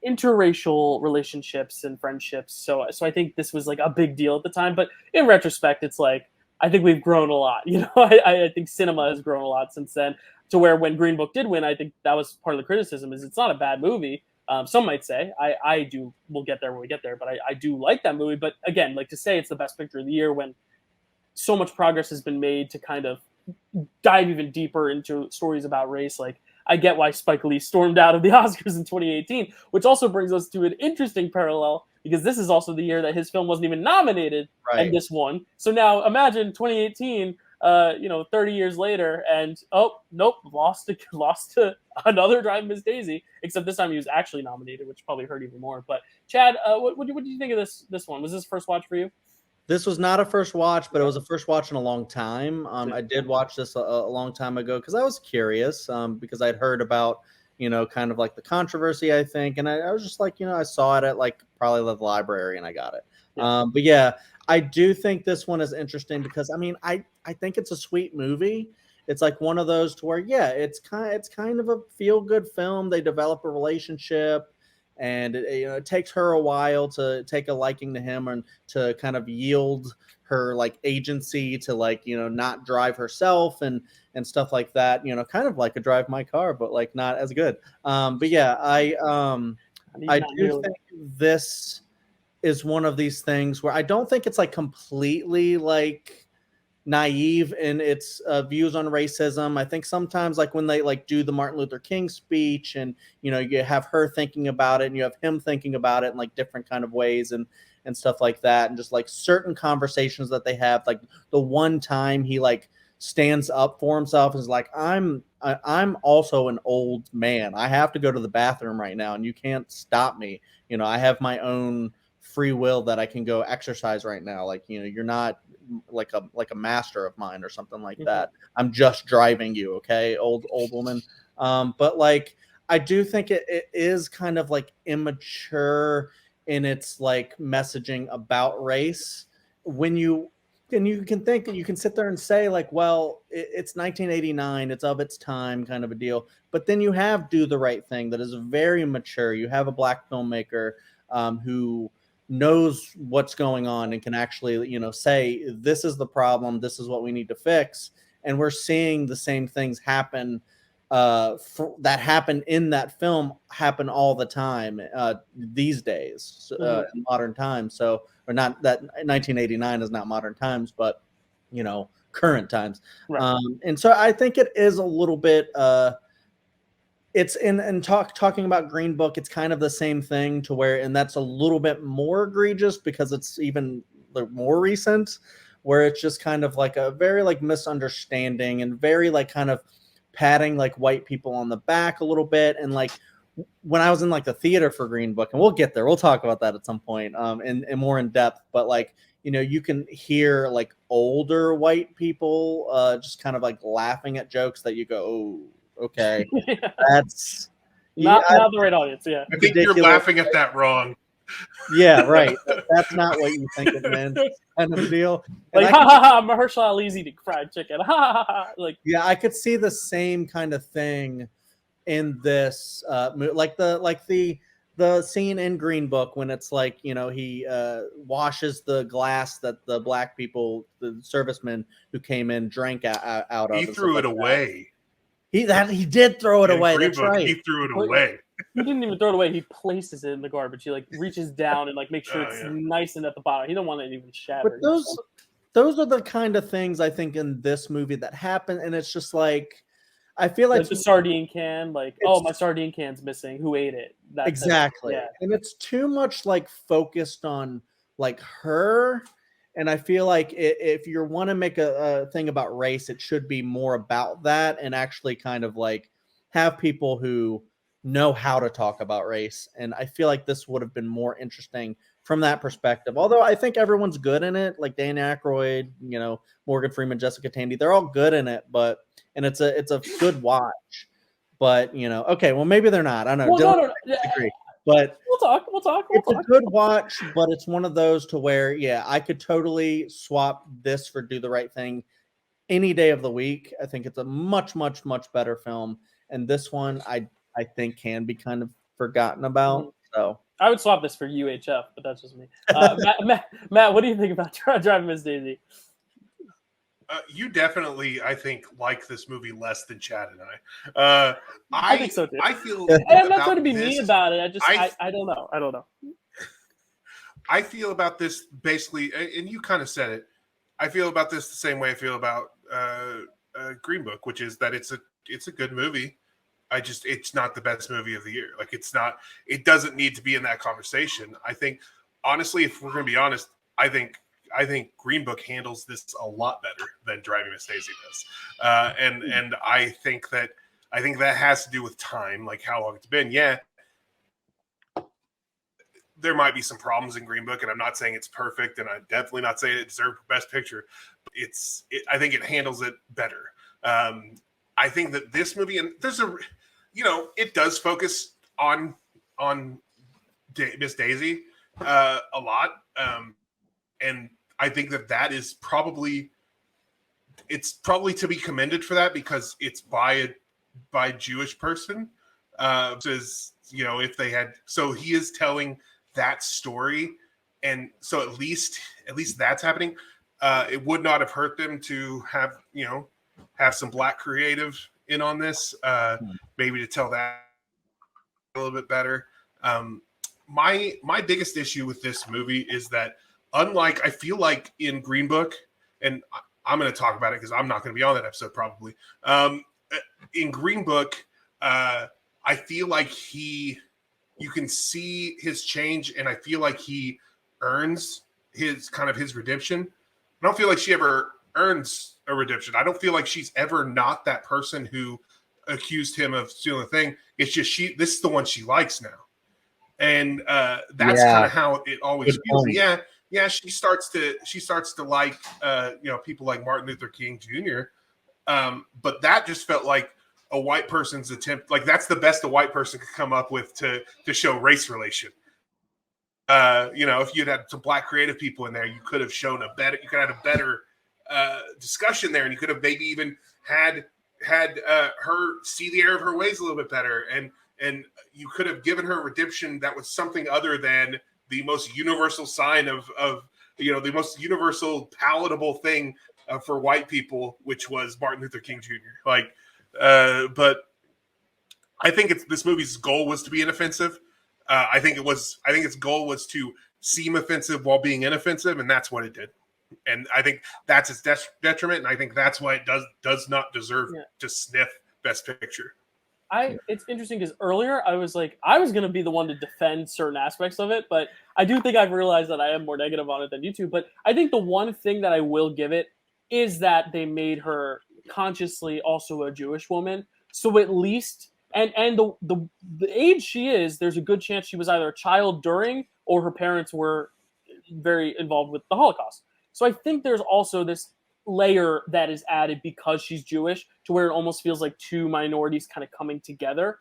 interracial relationships and friendships. So I think this was like a big deal at the time. But in retrospect, it's like, I think we've grown a lot. I think cinema has grown a lot since then, to where when Green Book did win, I think that was part of the criticism, is it's not a bad movie. Some might say, I do, we'll get there when we get there, but I do like that movie. But again, like, to say it's the best picture of the year when so much progress has been made to kind of dive even deeper into stories about race, like, I get why Spike Lee stormed out of the Oscars in 2018, which also brings us to an interesting parallel, because this is also the year that his film wasn't even nominated, and this won. So now imagine 2018, 30 years later, and nope, lost to another Driving Miss Daisy, except this time he was actually nominated, which probably hurt even more. But Chad, what do you think of this one? Was this first watch for you? This was not a first watch, but it was a first watch in a long time. I did watch this a long time ago because I was curious, because I'd heard about, kind of like the controversy, I think. And I was just like, I saw it at like probably the library and I got it. Yeah. But yeah, I do think this one is interesting because, I mean, I think it's a sweet movie. It's like one of those to where, yeah, it's kind of a feel good film. They develop a relationship. And it takes her a while to take a liking to him and to kind of yield her like agency to like, not drive herself and stuff like that, kind of like a Drive My Car, but like not as good. But yeah, I do think this is one of these things where I don't think it's like completely like naive in its views on racism. I think sometimes like when they like do the Martin Luther King speech and, you have her thinking about it and you have him thinking about it in like different kind of ways and stuff like that. And just like certain conversations that they have, like the one time he like stands up for himself and is like, I'm also an old man. I have to go to the bathroom right now and you can't stop me. I have my own free will that I can go exercise right now. Like, you're not like a master of mine or something like that. I'm just driving you. Okay. Old woman. But like, I do think it is kind of like immature in its like messaging about race. When you can think that you can sit there and say like, well, it's 1989, it's of its time kind of a deal. But then you have Do the Right Thing that is very mature. You have a black filmmaker who knows what's going on and can actually, say, this is the problem, this is what we need to fix. And we're seeing the same things happen that happen in that film happen all the time these days in modern times. So, or not that 1989 is not modern times, but, current times. Right. And so I think it is a little bit it's talking about Green Book, it's kind of the same thing to where, and that's a little bit more egregious because it's even more recent, where it's just kind of like a very like misunderstanding and very like kind of patting like white people on the back a little bit. And like when I was in like the theater for Green Book, and we'll get there, we'll talk about that at some point and more in depth, but like, you can hear like older white people just kind of like laughing at jokes that you go, oh, okay, that's not the right audience. Yeah, I think you're laughing at that wrong. Yeah, right. That's not what you think it meant. Kind of deal. Like, Mahershala Ali's eating fried chicken. Like, yeah, I could see the same kind of thing in this, like the scene in Green Book when it's like, he washes the glass that the black people, the servicemen who came in, drank out of. He threw it away. He did throw it away. That's right. He threw it away. He didn't even throw it away. He places it in the garbage. He like reaches down and like makes sure it's nice and at the bottom. He don't want it even shattered. But those are the kind of things I think in this movie that happen, and it's just like I feel like the sardine can, like, oh, my sardine can's missing. Who ate it? That's exactly. Yeah. And it's too much like focused on like her. And I feel like if you want to make a thing about race, it should be more about that and actually kind of like have people who know how to talk about race. And I feel like this would have been more interesting from that perspective. Although I think everyone's good in it, like Dan Aykroyd, Morgan Freeman, Jessica Tandy, they're all good in it, and it's a good watch. But okay, well maybe they're not. I don't know. Well, Dylan, no. Agree. But we'll talk. It's a good watch, but it's one of those to where, I could totally swap this for Do the Right Thing any day of the week. I think it's a much, much, much better film, and this one I think can be kind of forgotten about. Mm-hmm. So I would swap this for UHF, but that's just me. Matt, what do you think about Driving Miss Daisy? You definitely, I think, like this movie less than Chad and I. I think so too. I feel. And I'm not trying to be mean about it. I don't know. I don't know. I feel about this basically, and you kind of said it. I feel about this the same way I feel about Green Book, which is that it's a good movie. It's not the best movie of the year. Like it doesn't need to be in that conversation. I think, honestly, if we're going to be honest, I think Green Book handles this a lot better than Driving Miss Daisy does. And I think that has to do with time, like how long it's been. Yeah. There might be some problems in Green Book, and I'm not saying it's perfect, and I'm definitely not saying it deserved Best Picture. But I think it handles it better. I think that this movie, and there's it does focus on Miss Daisy a lot, and I think that is probably to be commended for that, because it's by a Jewish person. If they had, so he is telling that story, and so at least that's happening. It would not have hurt them to have some Black creative in on this, maybe to tell that a little bit better. My biggest issue with this movie is that, unlike, I feel like in Green Book, and I'm going to talk about it because I'm not going to be on that episode probably. In Green Book, I feel like you can see his change, and I feel like he earns his redemption. I don't feel like she ever earns a redemption. I don't feel like she's ever not that person who accused him of stealing the thing. It's just this is the one she likes now. And that's kind of how it always feels. Yeah, she starts to like people like Martin Luther King Jr. But that just felt like a white person's attempt. Like, that's the best a white person could come up with to show race relation. If you'd had some Black creative people in there, you could have shown a better discussion there, and you could have maybe even had her see the error of her ways a little bit better, and you could have given her redemption that was something other than the most universal sign of the most universal palatable thing for white people, which was Martin Luther King Jr. But I think this movie's goal was to be inoffensive. I think its goal was to seem offensive while being inoffensive, and that's what it did. And I think that's its detriment, and I think that's why it does not deserve to sniff Best Picture. It's interesting because earlier I was going to be the one to defend certain aspects of it, but I do think I've realized that I am more negative on it than you two. But I think the one thing that I will give it is that they made her consciously also a Jewish woman. So at least, and the age she is, there's a good chance she was either a child during, or her parents were very involved with the Holocaust. So I think there's also this layer that is added because she's Jewish, to where it almost feels like two minorities kind of coming together.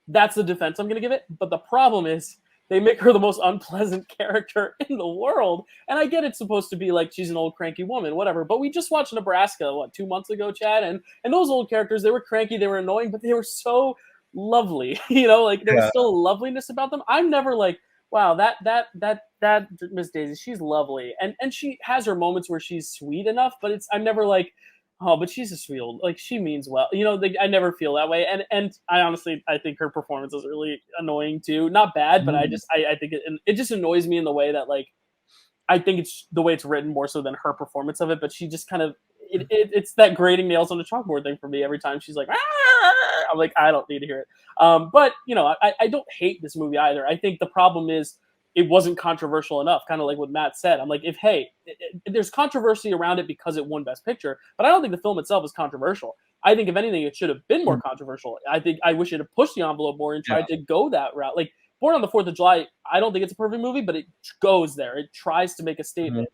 That's the defense I'm going to give it. But the problem is they make her the most unpleasant character in the world. And I get it's supposed to be like she's an old cranky woman, whatever. But we just watched Nebraska, 2 months ago, Chad? And those old characters, they were cranky, they were annoying, but they were so lovely. There was still a loveliness about them. I'm never like, wow, that Miss Daisy, she's lovely. And she has her moments where she's sweet enough, but I'm never like, oh, but she's a sweet old, like, she means well. I never feel that way. And I honestly, I think her performance is really annoying too. Not bad, but I think it just annoys me in the way that, like, I think it's the way it's written more so than her performance of it. But she just kind of, it's that grating nails on the chalkboard thing for me every time she's like, ah! I'm like, I don't need to hear it. But I don't hate this movie either. I think the problem is it wasn't controversial enough, kind of like what Matt said. I'm like, there's controversy around it because it won Best Picture, but I don't think the film itself is controversial. I think, if anything, it should have been more controversial. I wish it had pushed the envelope more and tried to go that route. Like, Born on the 4th of July, I don't think it's a perfect movie, but it goes there. It tries to make a statement.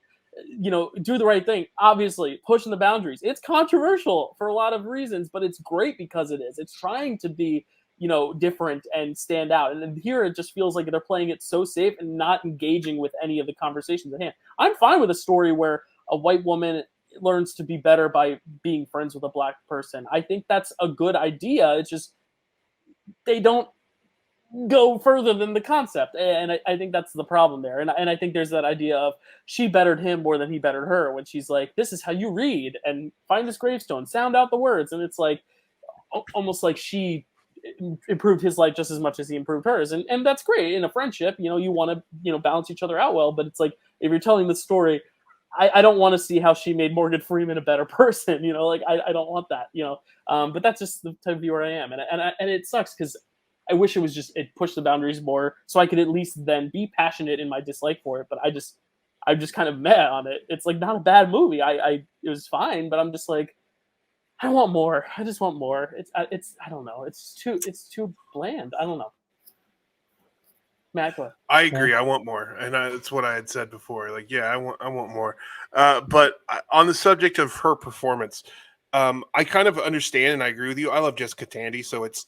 You know, do the right thing. Obviously, pushing the boundaries. It's controversial for a lot of reasons, but it's great because it is. It's trying to be, you know, different and stand out. And then here it just feels like they're playing it so safe and not engaging with any of the conversations at hand. I'm fine with a story where a white woman learns to be better by being friends with a black person. I think that's a good idea. It's just they don't go further than the concept, and I think that's the problem there. And I think there's that idea of she bettered him more than he bettered her when she's like, this is how you read and find this gravestone, sound out the words. And it's like almost like she improved his life just as much as he improved hers. And that's great in a friendship. You know, you want to, you know, balance each other out well, but it's like, if you're telling the story, I don't want to see how she made Morgan Freeman a better person, you know, like I don't want that, you know. But that's just the type of viewer I am. And it sucks because I wish it pushed the boundaries more so I could at least then be passionate in my dislike for it. But I'm just kind of meh on it. It's like not a bad movie. It was fine, but I'm just like, I want more. I just want more. It's I don't know. It's too bland. I don't know. Matt, go ahead. I agree. I want more, and it's what I had said before. Like, yeah, I want more. But on the subject of her performance, I kind of understand, and I agree with you. I love Jessica Tandy, so it's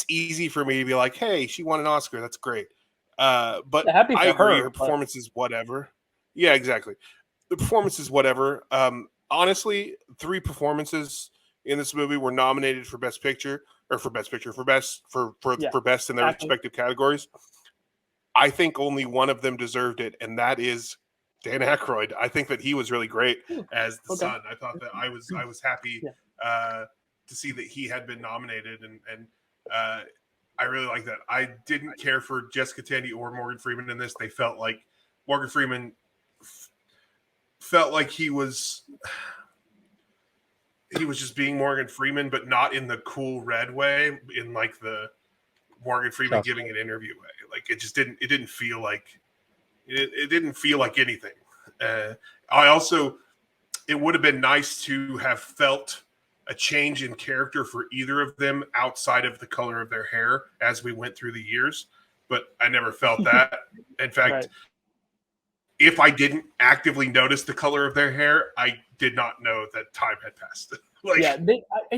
easy for me to be like, hey, she won an Oscar. That's great. But happy for I agree. her Her performance is whatever. Yeah, exactly. The performance is whatever. Honestly, 3 performances in this movie were nominated for Best Picture or for Best Picture for best in their respective categories. I think only one of them deserved it, and that is Dan Aykroyd. I think that he was really great as the son. I thought that I was happy to see that he had been nominated, and I really like that. I didn't care for Jessica Tandy or Morgan Freeman in this. They felt like Morgan Freeman felt like he was just being Morgan Freeman, but not in the cool red way, in like the Morgan Freeman giving an interview way. Like it didn't feel like anything. It would have been nice to have felt a change in character for either of them outside of the color of their hair as we went through the years, but I never felt that. In fact, if I didn't actively notice the color of their hair, I did not know that time had passed. I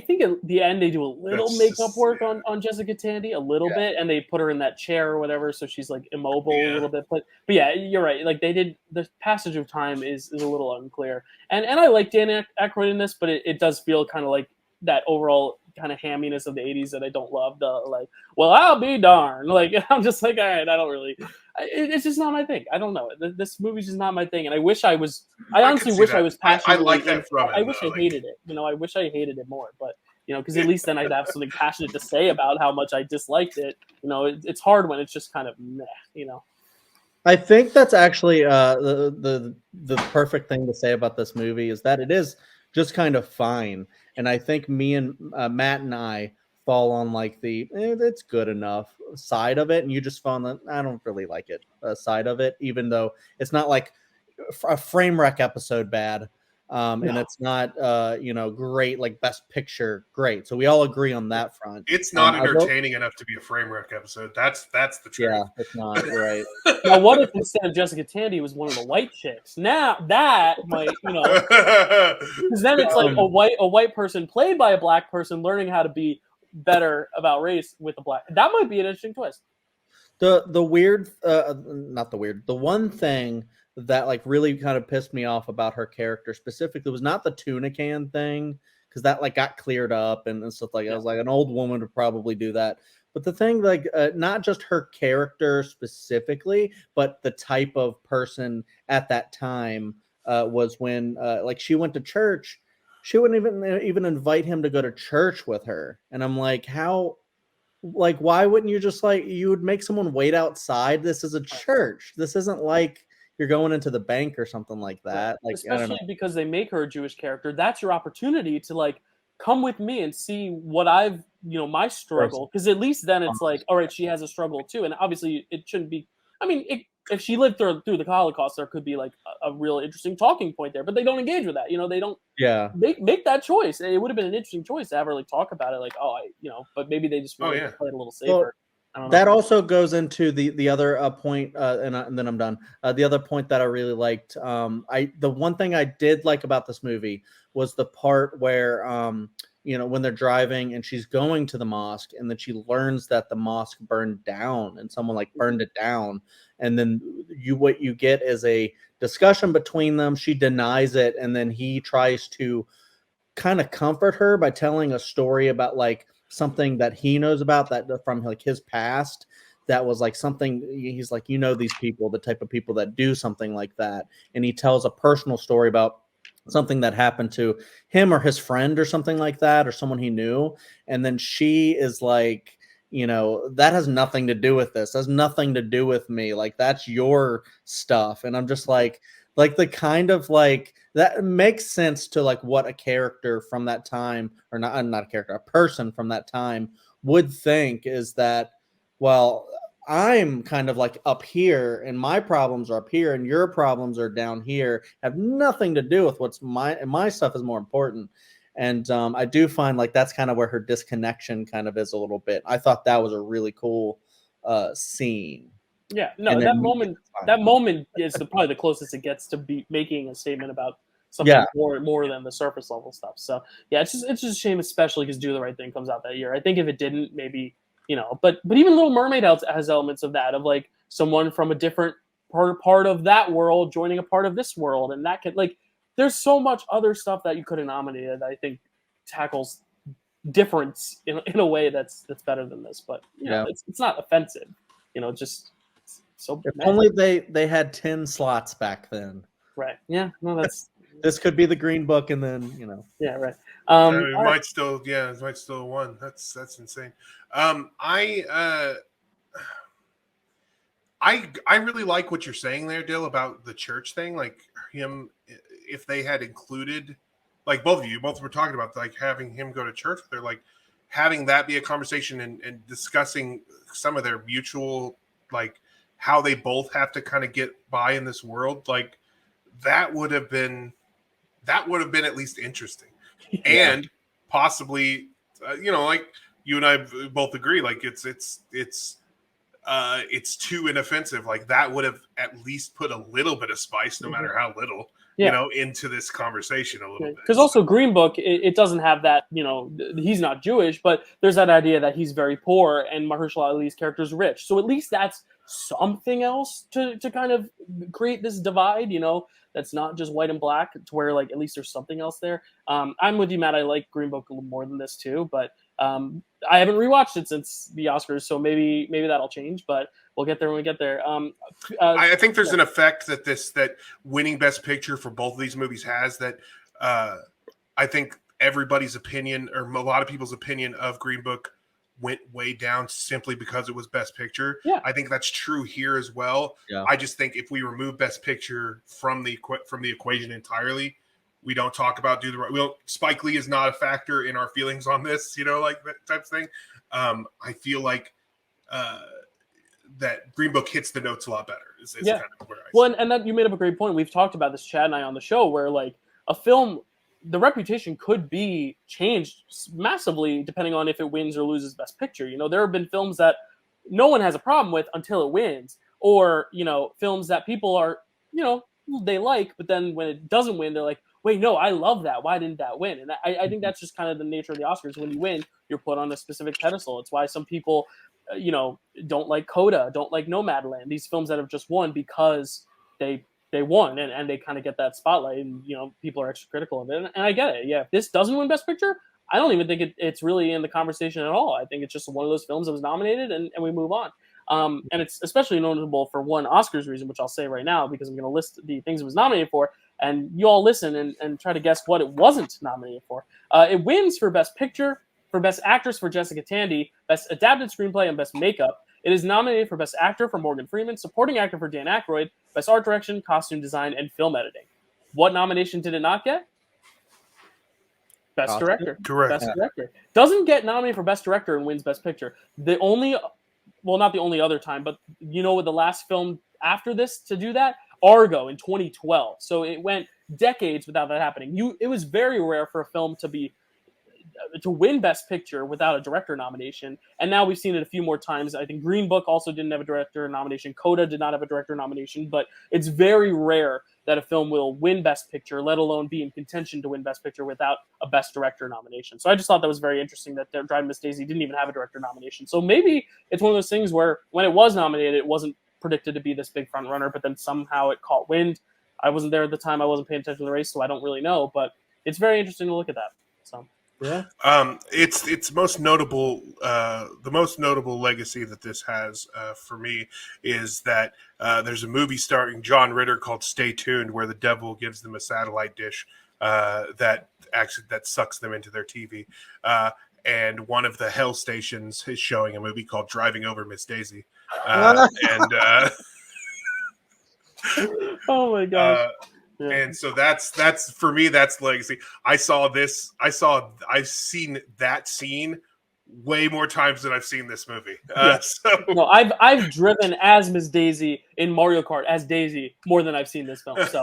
think at the end they do a little makeup work on Jessica Tandy, a little bit, and they put her in that chair or whatever, so she's like immobile a little bit. But yeah, you're right. Like the passage of time is a little unclear. And I like Dan Aykroyd in this, but it does feel kind of like that overall kind of hamminess of the 80s that I don't love. The like, well, I'll be darned. Like I'm just like, all right, I don't really. It's just not my thing. I don't know. This movie's just not my thing, and I wish I was. I honestly wish I was passionate. I like that from it. I wish I hated it. You know, I wish I hated it more. But you know, because at least then I'd have something passionate to say about how much I disliked it. You know, it's hard when it's just kind of meh. You know. I think that's actually the perfect thing to say about this movie is that it is just kind of fine, and I think me and Matt and I fall on like the it's good enough side of it, and you just found that I don't really like it side of it, even though it's not like a Framewreck episode bad, and it's not great like Best Picture great. So we all agree on that front. It's not entertaining enough to be a Framewreck episode. That's the truth. Yeah, it's not right. Now, what if instead of Jessica Tandy was one of the white chicks? Now that might because then it's like a white person played by a black person learning how to be better about race with a black. That might be an interesting twist. The one thing that like really kind of pissed me off about her character specifically was not the tuna can thing, because that like got cleared up and stuff like that. I was like, an old woman would probably do that. But the thing, like, not just her character specifically, but the type of person at that time was when like she went to church. She wouldn't even invite him to go to church with her. And I'm like, how, like, why wouldn't you just like, you would make someone wait outside? This is a church. This isn't like you're going into the bank or something like that. Like, especially because they make her a Jewish character. That's your opportunity to like, come with me and see what I've, my struggle. Because at least then it's like, all right, she has a struggle too. And obviously it shouldn't be, I mean, if she lived through the Holocaust, there could be like a real interesting talking point there, but they don't engage with that. They don't make that choice. It would have been an interesting choice to have her like talk about it. Like, but maybe they just play it a little safer. I don't know. That also goes into the other point, and then I'm done. The other point that I really liked, the one thing I did like about this movie was the part where, when they're driving and she's going to the mosque, and then she learns that the mosque burned down and someone like burned it down, and then what you get is a discussion between them. She denies it, and then he tries to kind of comfort her by telling a story about like something that he knows about that from like his past, that was like something he's like, these people, the type of people that do something like that, and he tells a personal story about something that happened to him or his friend or something like that, or someone he knew. And then she is like, that has nothing to do with this, has nothing to do with me, like that's your stuff. And I'm just like the kind of like that makes sense to like what a character from that time, or not a character, a person from that time would think, is that, well, I'm kind of like up here and my problems are up here and your problems are down here, have nothing to do with what's my stuff is more important. And I do find like that's kind of where her disconnection kind of is a little bit. I thought that was a really cool scene. Yeah, no, that moment is probably the closest it gets to be making a statement about something more than the surface level stuff. So yeah, it's just a shame, especially because Do the Right Thing comes out that year. I think if it didn't, maybe but even Little Mermaid has elements of that, of like someone from a different part of that world joining a part of this world, and that could like there's so much other stuff that you could have nominated that I think tackles difference in a way that's better than this. But it's not offensive, just. So if only they had 10 slots back then. Right. Yeah. No, that's this could be the Green Book, and then Yeah. Right. It might still won. That's insane. I really like what you're saying there, Dyl, about the church thing. Like him, if they had included, like both were talking about, like having him go to church, they're like having that be a conversation and discussing some of their mutual, like how they both have to kind of get by in this world. Like that would have been at least interesting. And possibly, like you and I both agree, like it's too inoffensive. Like that would have at least put a little bit of spice, no matter how little, into this conversation a little bit. Because also Green Book, it doesn't have that, he's not Jewish, but there's that idea that he's very poor and Mahershala Ali's character is rich. So at least that's something else to kind of create this divide, that's not just white and black, to where like at least there's something else there. I'm with you, Matt. I like Green Book a little more than this too, but I haven't rewatched it since the Oscars, so maybe that'll change, but we'll get there when we get there. I think there's an effect that winning Best Picture for both of these movies has, that I think everybody's opinion, or a lot of people's opinion of Green Book, went way down simply because it was Best Picture. Yeah. I think that's true here as well. Yeah. I just think if we remove Best Picture from the equation entirely, we don't talk about Spike Lee is not a factor in our feelings on this, like that type of thing. I feel like that Green Book hits the notes a lot better. Is kind of where I and that you made up a great point. We've talked about this, Chad and I, on the show, where like a film, the reputation could be changed massively depending on if it wins or loses Best Picture. There have been films that no one has a problem with until it wins, or films that people are they like, but then when it doesn't win, they're like, wait, no, I love that. Why didn't that win? And I think that's just kind of the nature of the Oscars. When you win, you're put on a specific pedestal. It's why some people, don't like Coda, don't like Nomadland, these films that have just won because they won and they kind of get that spotlight, and people are extra critical of it. And I get it. Yeah, if this doesn't win Best Picture, I don't even think it's really in the conversation at all. I think it's just one of those films that was nominated and we move on. And it's especially notable for one Oscars reason, which I'll say right now, because I'm going to list the things it was nominated for, and you all listen and try to guess what it wasn't nominated for. It wins for Best Picture, for Best Actress for Jessica Tandy, Best Adapted Screenplay, and Best Makeup. It is nominated for Best Actor for Morgan Freeman, Supporting Actor for Dan Aykroyd, Best Art Direction, Costume Design, and Film Editing. What nomination did it not get? Best Director. Correct. Best Director. Doesn't get nominated for Best Director and wins Best Picture. The only, well, not the only other time, but what the last film after this to do that? Argo in 2012. So it went decades without that happening. It was very rare for a film to be to win Best Picture without a director nomination. And now we've seen it a few more times. I think Green Book also didn't have a director nomination. Coda did not have a director nomination. But it's very rare that a film will win Best Picture, let alone be in contention to win Best Picture without a Best Director nomination. So I just thought that was very interesting that Driving Miss Daisy didn't even have a director nomination. So maybe it's one of those things where when it was nominated, it wasn't predicted to be this big front runner, but then somehow it caught wind. I wasn't there at the time. I wasn't paying attention to the race, so I don't really know. But it's very interesting to look at that. So yeah, it's most notable. The most notable legacy that this has for me is that there's a movie starring John Ritter called Stay Tuned, where the devil gives them a satellite dish that sucks them into their TV. And one of the hell stations is showing a movie called Driving Over Miss Daisy. Oh my gosh. Yeah. And so that's for me, that's legacy. I've seen that scene way more times than I've seen this movie. No, I've driven as Miss Daisy in Mario Kart as Daisy more than I've seen this film. So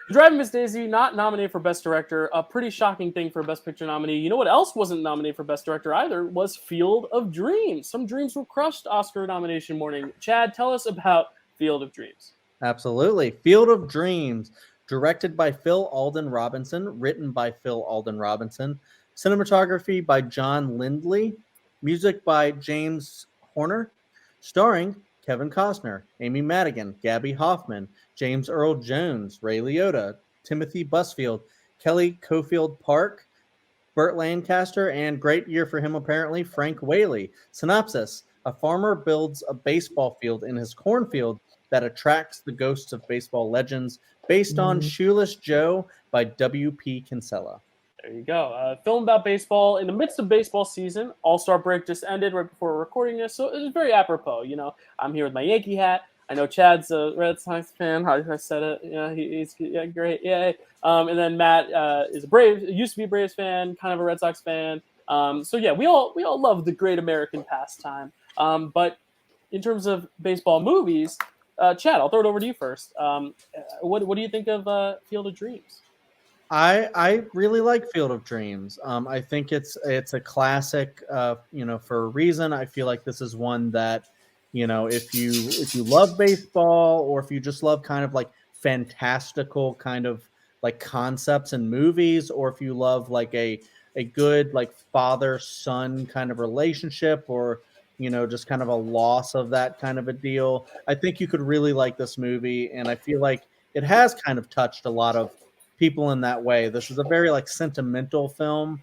Driving Miss Daisy, not nominated for Best Director, a pretty shocking thing for a Best Picture nominee. You know what else wasn't nominated for Best Director either was Field of Dreams. Some dreams were crushed Oscar nomination morning. Chad, tell us about Field of Dreams. Absolutely. Field of Dreams, directed by Phil Alden Robinson, written by Phil Alden Robinson, cinematography by John Lindley, music by James Horner, starring Kevin Costner, Amy Madigan, Gabby Hoffman, James Earl Jones, Ray Liotta, Timothy Busfield, Kelly Cofield Park, Burt Lancaster, and great year for him apparently, Frank Whaley. Synopsis: a farmer builds a baseball field in his cornfield that attracts the ghosts of baseball legends, based on Shoeless Joe by W.P. Kinsella. There you go. A film about baseball in the midst of baseball season. All-Star break just ended right before we're recording this, so it was very apropos. You know, I'm here with my Yankee hat. I know Chad's a Red Sox fan. I said it. Yeah, he's great. Yay. And then Matt is used to be a Braves fan, kind of a Red Sox fan. So yeah, we all love the great American pastime. But in terms of baseball movies, Chad, I'll throw it over to you first. What do you think of Field of Dreams? I really like Field of Dreams. I think it's a classic, for a reason. I feel like this is one that, if you love baseball, or if you just love kind of like fantastical kind of like concepts and movies, or if you love like a good like father-son kind of relationship, or just kind of a loss of that kind of a deal, I think you could really like this movie. And I feel like it has kind of touched a lot of people in that way. This is a very like sentimental film.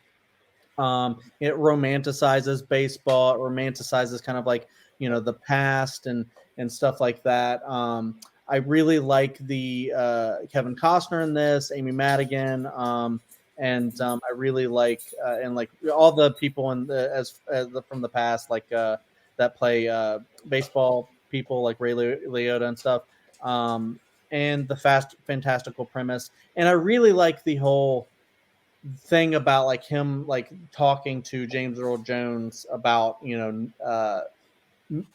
It romanticizes baseball, it romanticizes kind of like, the past and stuff like that. I really like the Kevin Costner in this, Amy Madigan, and I really like and like all the people in from the past, like that play baseball people, like Ray Liotta and stuff, and the fantastical premise. And I really like the whole thing about like him like talking to James Earl Jones about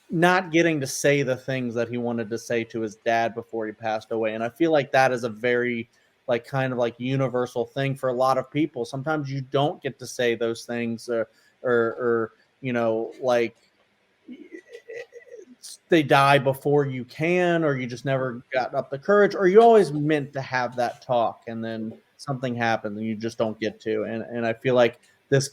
not getting to say the things that he wanted to say to his dad before he passed away. And I feel like that is a very like kind of like universal thing for a lot of people. Sometimes you don't get to say those things, or like they die before you can, or you just never got up the courage, or you always meant to have that talk and then something happened and you just don't get to. And I feel like this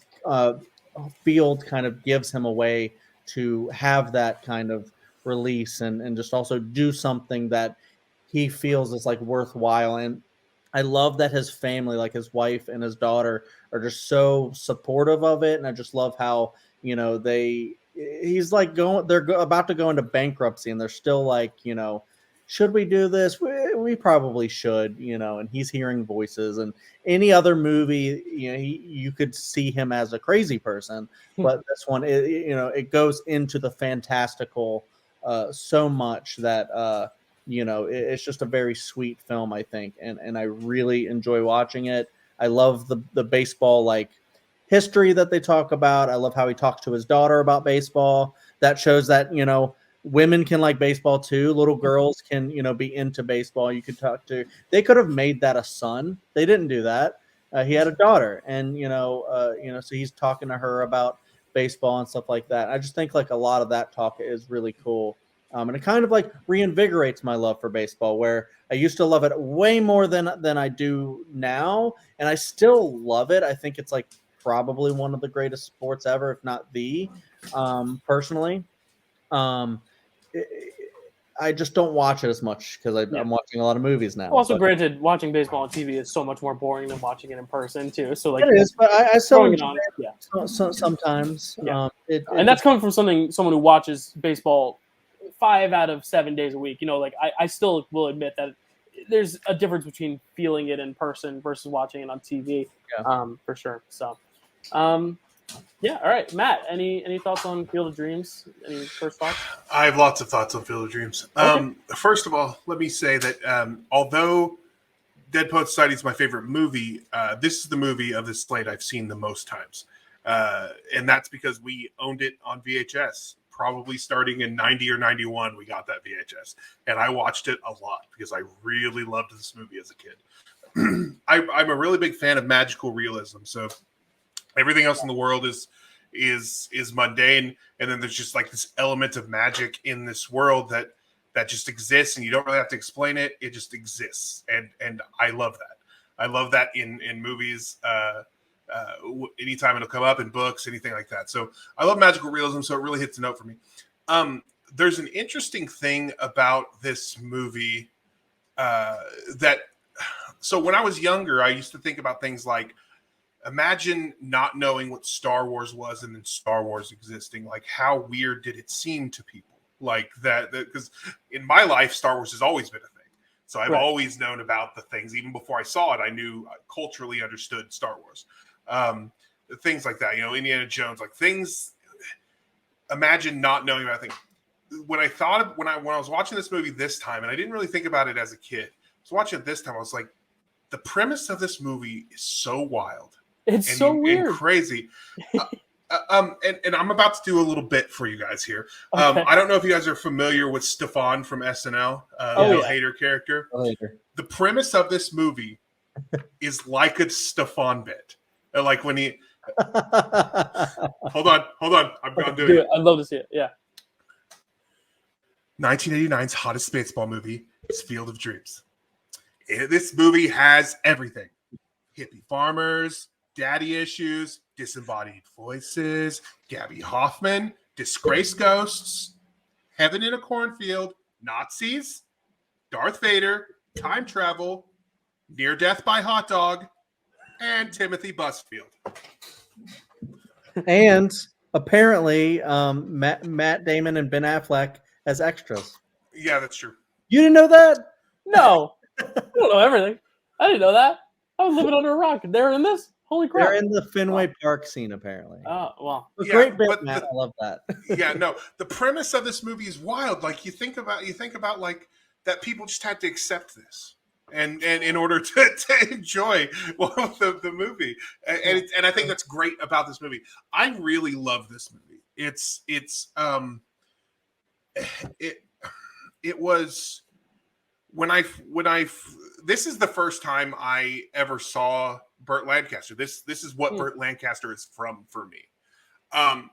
field kind of gives him a way to have that kind of release and just also do something that he feels is like worthwhile. And I love that his family, like his wife and his daughter, are just so supportive of it. And I just love how, he's like they're about to go into bankruptcy and they're still like, should we do this? We probably should, and he's hearing voices. And any other movie, you could see him as a crazy person, but this one, it goes into the fantastical so much that, it's just a very sweet film, I think. And I really enjoy watching it. I love the baseball, like history that they talk about. I love how he talks to his daughter about baseball. That shows that, women can like baseball too. Little girls can, be into baseball. You could talk to, they could have made that a son. They didn't do that. he had a daughter, and so he's talking to her about baseball and stuff like that. I just think like a lot of that talk is really cool. And it kind of like reinvigorates my love for baseball, where I used to love it way more than I do now, and I still love it. I think it's like probably one of the greatest sports ever, if not the. Personally, I just don't watch it as much because I'm watching a lot of movies now. Also, granted, watching baseball on TV is so much more boring than watching it in person too. So like, it is, but I still throwing it enjoy on. it sometimes. Yeah. And that's coming from someone who watches baseball 5 out of 7 days a week. Like I still will admit that there's a difference between feeling it in person versus watching it on TV. For sure. So, yeah. All right, Matt. Any thoughts on Field of Dreams? Any first thoughts? I have lots of thoughts on Field of Dreams. Okay. First of all, let me say that although Dead Poet Society is my favorite movie, this is the movie of this slate I've seen the most times, and that's because we owned it on VHS. Probably starting in 90 or 91, we got that VHS, and I watched it a lot because I really loved this movie as a kid. I'm a really big fan of magical realism, so everything else in the world is mundane, and then there's just like this element of magic in this world that just exists, and you don't really have to explain it. It just exists, and I love that. I love that in movies. Anytime it'll come up in books, anything like that. So I love magical realism, so it really hits a note for me. There's an interesting thing about this movie so when I was younger, I used to think about things like, imagine not knowing what Star Wars was and then Star Wars existing. Like, how weird did it seem to people? Like that because in my life, Star Wars has always been a thing. So I've always known about the things. Even before I saw it, I knew, culturally understood Star Wars. Things like that, Indiana Jones, like things. Imagine not knowing about things. When I was watching this movie this time, and I didn't really think about it as a kid. I was watching it this time. I was like, the premise of this movie is so wild. It's so weird and crazy. And I'm about to do a little bit for you guys here. Okay. I don't know if you guys are familiar with Stefan from SNL, Bill Hader character. The premise of this movie is like a Stefan bit. Like when he hold on, I'm doing it. I'd love to see it. Yeah. 1989's hottest baseball movie is Field of Dreams. This movie has everything: hippie farmers, daddy issues, disembodied voices, Gabby Hoffman, disgraced ghosts, heaven in a cornfield, Nazis, Darth Vader, time travel, near death by hot dog, and Timothy Busfield. And apparently, Matt Damon and Ben Affleck as extras. Yeah, that's true. You didn't know that? No, I don't know everything. I didn't know that. I was living under a rock. They're in this. Holy crap! They're in the Fenway Park scene, apparently. Oh, wow. Great bit, Matt. I love that. Yeah, no, the premise of this movie is wild. Like you think about like that people just had to accept this, and in order to enjoy the movie, and I think that's great about this movie. I really love this movie. It was when I this is the first time I ever saw Burt Lancaster. This is what Burt Lancaster is from for me.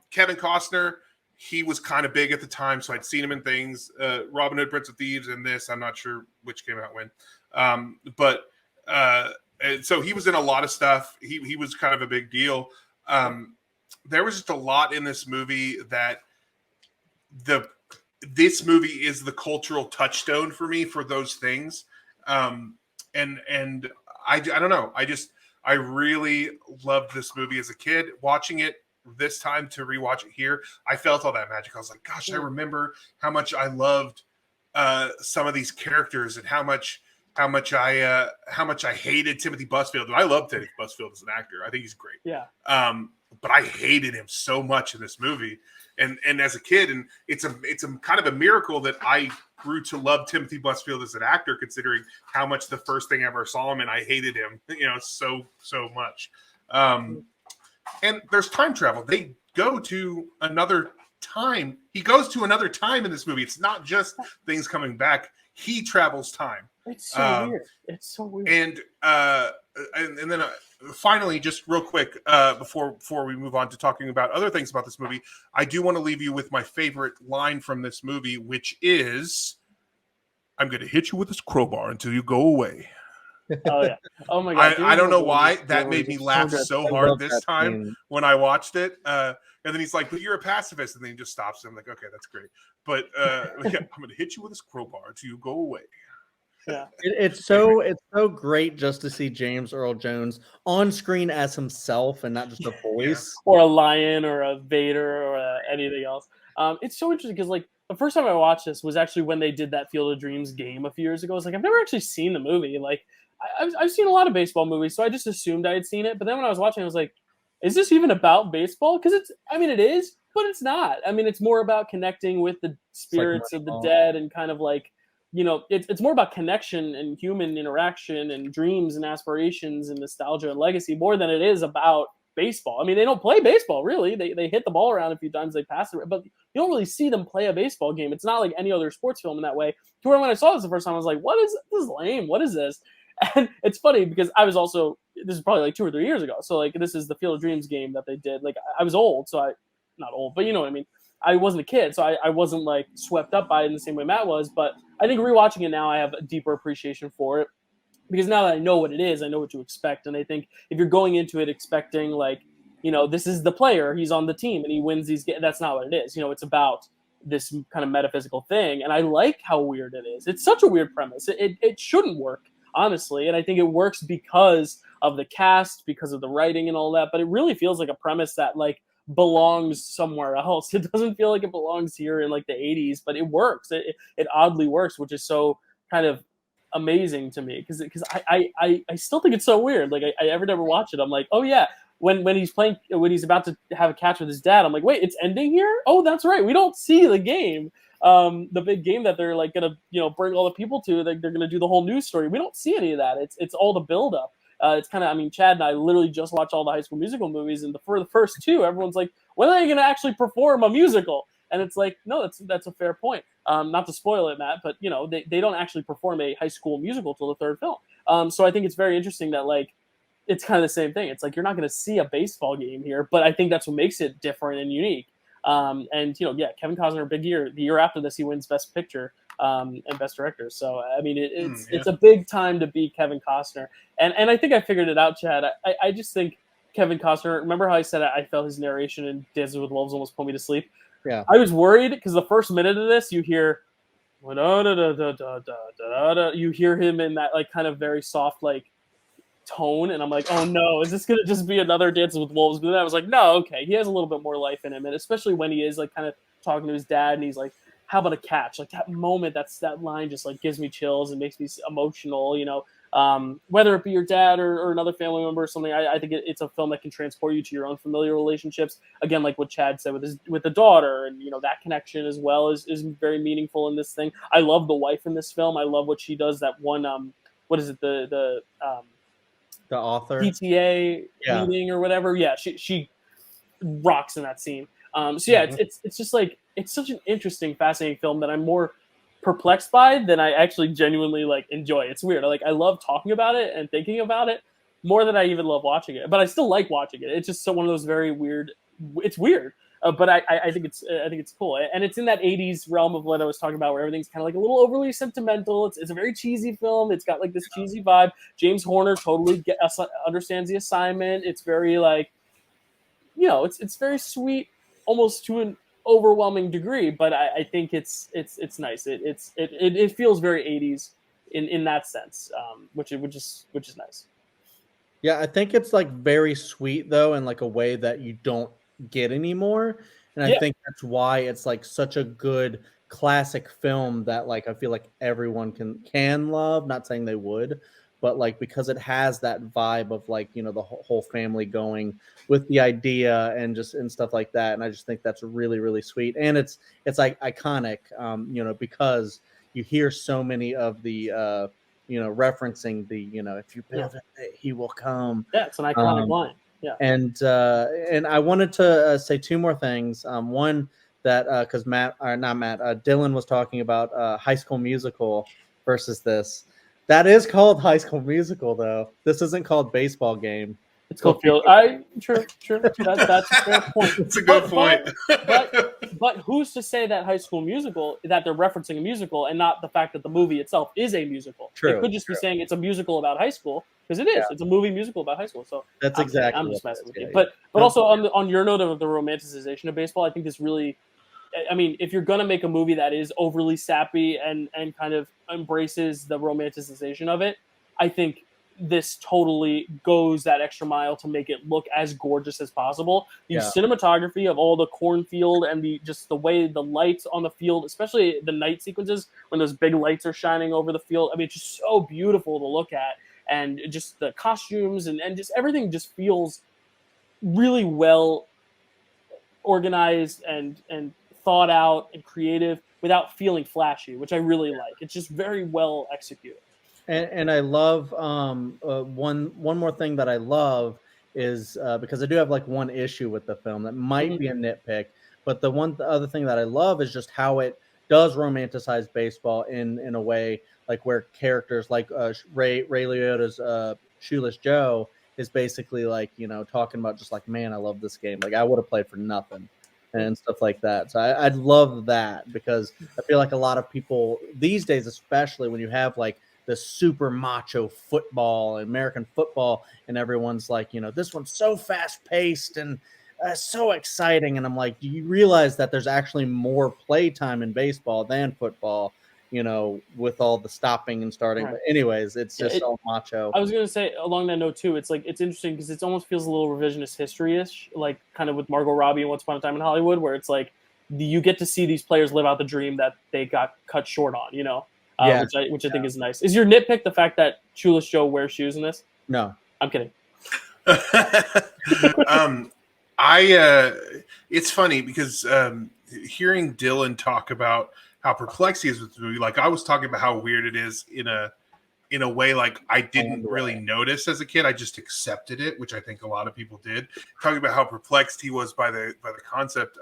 Kevin Costner, he was kind of big at the time, so I'd seen him in things. Robin Hood, Prince of Thieves, and this. I'm not sure which came out when. And so he was in a lot of stuff. He was kind of a big deal. There was just a lot in this movie that this movie is the cultural touchstone for me for those things. And I don't know. I really loved this movie as a kid. Watching it this time to rewatch it here, I felt all that magic. I was like, gosh, I remember how much I loved some of these characters and how much I hated Timothy Busfield. And I love Timothy Busfield as an actor. I think he's great. Yeah. But I hated him so much in this movie. And as a kid, and it's a kind of a miracle that I grew to love Timothy Busfield as an actor, considering how much the first thing I ever saw him and I hated him, so much. And there's time travel. They go to another time. He goes to another time in this movie. It's not just things coming back. he travels time. It's so weird. It's so weird. And then finally, just real quick, before we move on to talking about other things about this movie, I do want to leave you with my favorite line from this movie, which is, "I'm going to hit you with this crowbar until you go away." Oh yeah. Oh my god. I don't know why that made me laugh so hard this time when I watched it. And then he's like, "But you're a pacifist," and then he just stops him. Like, okay, that's great. But yeah, "I'm going to hit you with this crowbar until you go away." Yeah. It's so great just to see James Earl Jones on screen as himself and not just a voice, or a lion, or a Vader, or anything else. It's so interesting because like the first time I watched this was actually when they did that Field of Dreams game a few years ago. It's like I've never actually seen the movie. Like I've seen a lot of baseball movies, so I just assumed I had seen it. But then when I was watching, I was like, is this even about baseball? Because it is, but it's not. I mean, it's more about connecting with the spirits of the dead and kind of like, it's more about connection and human interaction and dreams and aspirations and nostalgia and legacy more than it is about baseball. I mean, they don't play baseball really. They hit the ball around a few times, they pass it, but you don't really see them play a baseball game. It's not like any other sports film in that way. To where when I saw this the first time, I was like, this is lame. What is this? And it's funny because I was also, this is probably like 2 or 3 years ago. So like, this is the Field of Dreams game that they did. Like I was old, so not old, but you know what I mean? I wasn't a kid, so I wasn't like swept up by it in the same way Matt was. But I think rewatching it now, I have a deeper appreciation for it because now that I know what it is, I know what to expect. And I think if you're going into it expecting like, this is the player, he's on the team and he wins these games, that's not what it is. It's about this kind of metaphysical thing. And I like how weird it is. It's such a weird premise. It shouldn't work, honestly. And I think it works because of the cast, because of the writing and all that. But it really feels like a premise that like belongs somewhere else. It doesn't feel like it belongs here in like the 80s, but it works. It oddly works, which is so kind of amazing to me because I still think it's so weird. Like I every time I watch it, I'm like, oh yeah. When he's about to have a catch with his dad, I'm like, wait, it's ending here? Oh, that's right. We don't see the game. The big game that they're like gonna bring all the people to. They're gonna do the whole news story. We don't see any of that. It's all the build up. It's kind of, Chad and I literally just watched all the High School Musical movies, and for the first two, everyone's like, when are they going to actually perform a musical? And it's like, no, that's a fair point. Not to spoil it, Matt, but they don't actually perform a High School Musical till the third film. So I think it's very interesting that like it's kind of the same thing. It's like you're not going to see a baseball game here, but I think that's what makes it different and unique. And Kevin Costner, big year. The year after this, he wins Best Picture. And Best Director. So I mean, it's a big time to be Kevin Costner, and I think I figured it out, Chad. I just think Kevin Costner. Remember how I said I felt his narration in Dances with Wolves almost put me to sleep? Yeah, I was worried because the first minute of this, you hear, you hear him in that like kind of very soft like tone, and I'm like, oh no, is this gonna just be another Dances with Wolves? But then I was like, no, okay, he has a little bit more life in him, and especially when he is like kind of talking to his dad, and he's like, how about a catch? Like that moment, that line just like gives me chills and makes me emotional, whether it be your dad or another family member or something. I think it's a film that can transport you to your own familiar relationships. Again, like what Chad said with the daughter, and that connection as well is very meaningful in this thing. I love the wife in this film. I love what she does. That one, what is it? The author PTA meeting or whatever. Yeah, she rocks in that scene. So yeah, it's just like, it's such an interesting, fascinating film that I'm more perplexed by than I actually genuinely like enjoy. It's weird. I love talking about it and thinking about it more than I even love watching it. But I still like watching it. It's just one of those very weird. It's weird, but I think it's cool, and it's in that 80s realm of what I was talking about, where everything's kind of like a little overly sentimental. It's a very cheesy film. It's got like this cheesy vibe. James Horner totally understands the assignment. It's very like, it's very sweet, almost to an overwhelming degree, but I think it's nice. It feels very 80s in that sense, which is nice. Yeah, I think it's like very sweet though, in like a way that you don't get anymore, and I think that's why it's like such a good classic film that like I feel like everyone can love. Not saying they would, but like because it has that vibe of like the whole family going with the idea and stuff like that, and I just think that's really, really sweet, and it's like iconic, because you hear so many of the referencing the if you build it, he will come. Yeah, it's an iconic line. Yeah, and I wanted to say two more things. One that because Dylan was talking about High School Musical. versus this. That is called High School Musical, though. This isn't called Baseball Game. It's called Field. True. That's a fair point. It's a good point. But who's to say that High School Musical, that they're referencing a musical and not the fact that the movie itself is a musical? True. They could just be saying it's a musical about high school, because it is. Yeah. It's a movie musical about high school. So that's exactly. I'm just messing with you. But also on your note of the romanticization of baseball, I think this really, I mean, if you're gonna make a movie that is overly sappy and kind of embraces the romanticization of it, I think this totally goes that extra mile to make it look as gorgeous as possible. The cinematography of all the cornfield and the way the lights on the field, especially the night sequences when those big lights are shining over the field. I mean, it's just so beautiful to look at, and just the costumes and just everything just feels really well organized and thought out and creative without feeling flashy, which I really like. It's just very well executed. And I love one more thing that I love is because I do have like one issue with the film that might be a nitpick, but the other thing that I love is just how it does romanticize baseball in a way like where characters like Ray Liotta's Shoeless Joe is basically like, you know, talking about just like, man, I love this game. Like I would have played for nothing and stuff like that. So I'd love that, because I feel like a lot of people these days, especially when you have like the super macho football, American football, and everyone's like, you know, this one's so fast paced and so exciting. And I'm like, do you realize that there's actually more play time in baseball than football, you know, with all the stopping and starting. Right. But anyways, it's just so macho. I was going to say along that note too, it's like, it's interesting because it almost feels a little revisionist history-ish, like kind of with Margot Robbie and Once Upon a Time in Hollywood, where it's like, you get to see these players live out the dream that they got cut short on, you know? Which I think is nice. Is your nitpick the fact that Shoeless Joe wears shoes in this? No, I'm kidding. It's funny because hearing Dylan talk about how perplexed he is with the movie, like I was talking about how weird it is in a way like I didn't really notice as a kid. I just accepted it, which I think a lot of people did. Talking about how perplexed he was by the concept,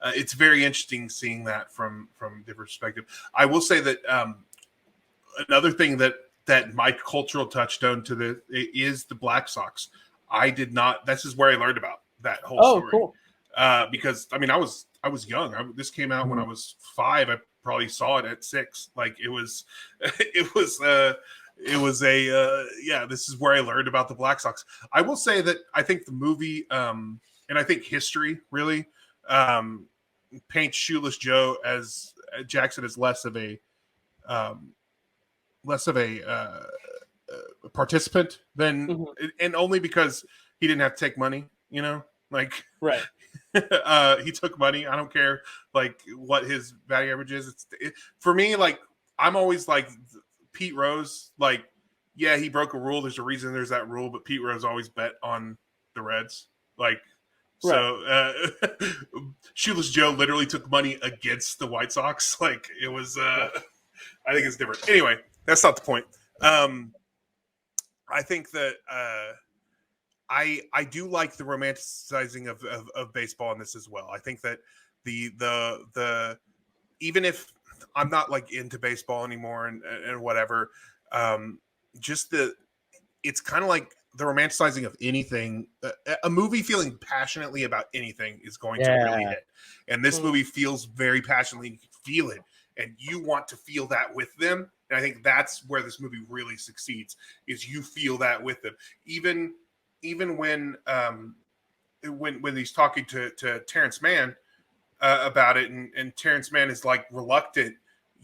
it's very interesting seeing that from different perspective. I will say that another thing that my cultural touchstone to is the Black Sox. I did not. This is where I learned about that whole story. Cool. Because I mean, I was young. This came out when I was 5. I probably saw it at 6. Like it was this is where I learned about the Black Sox. I will say that I think the movie and I think history really paints Shoeless Joe as Jackson as less of a participant than, and only because he didn't have to take money, you know, like right. He took money. I don't care like what his batting average is. For me, like I'm always like Pete Rose, like, yeah, he broke a rule. There's a reason there's that rule, but Pete Rose always bet on the Reds. Like, right. So Shoeless Joe literally took money against the White Sox. Like it was, I think it's different. Anyway, that's not the point. I think that I do like the romanticizing of baseball in this as well. I think that the even if I'm not like into baseball anymore and whatever, it's kind of like the romanticizing of anything. A movie feeling passionately about anything is going to really hit, and this movie feels very passionately. You can feel it, and you want to feel that with them. And I think that's where this movie really succeeds: is you feel that with them, even when he's talking to Terrence Mann about it, and Terrence Mann is like reluctant.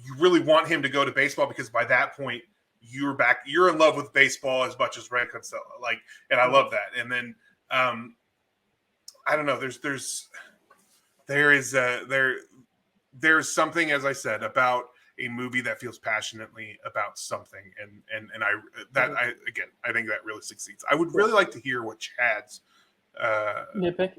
You really want him to go to baseball because by that point you're in love with baseball as much as Red Costello. Like, and I love that. And then I don't know. There's something, as I said, about a movie that feels passionately about something, and I think that really succeeds. I would really like to hear what Chad's nitpick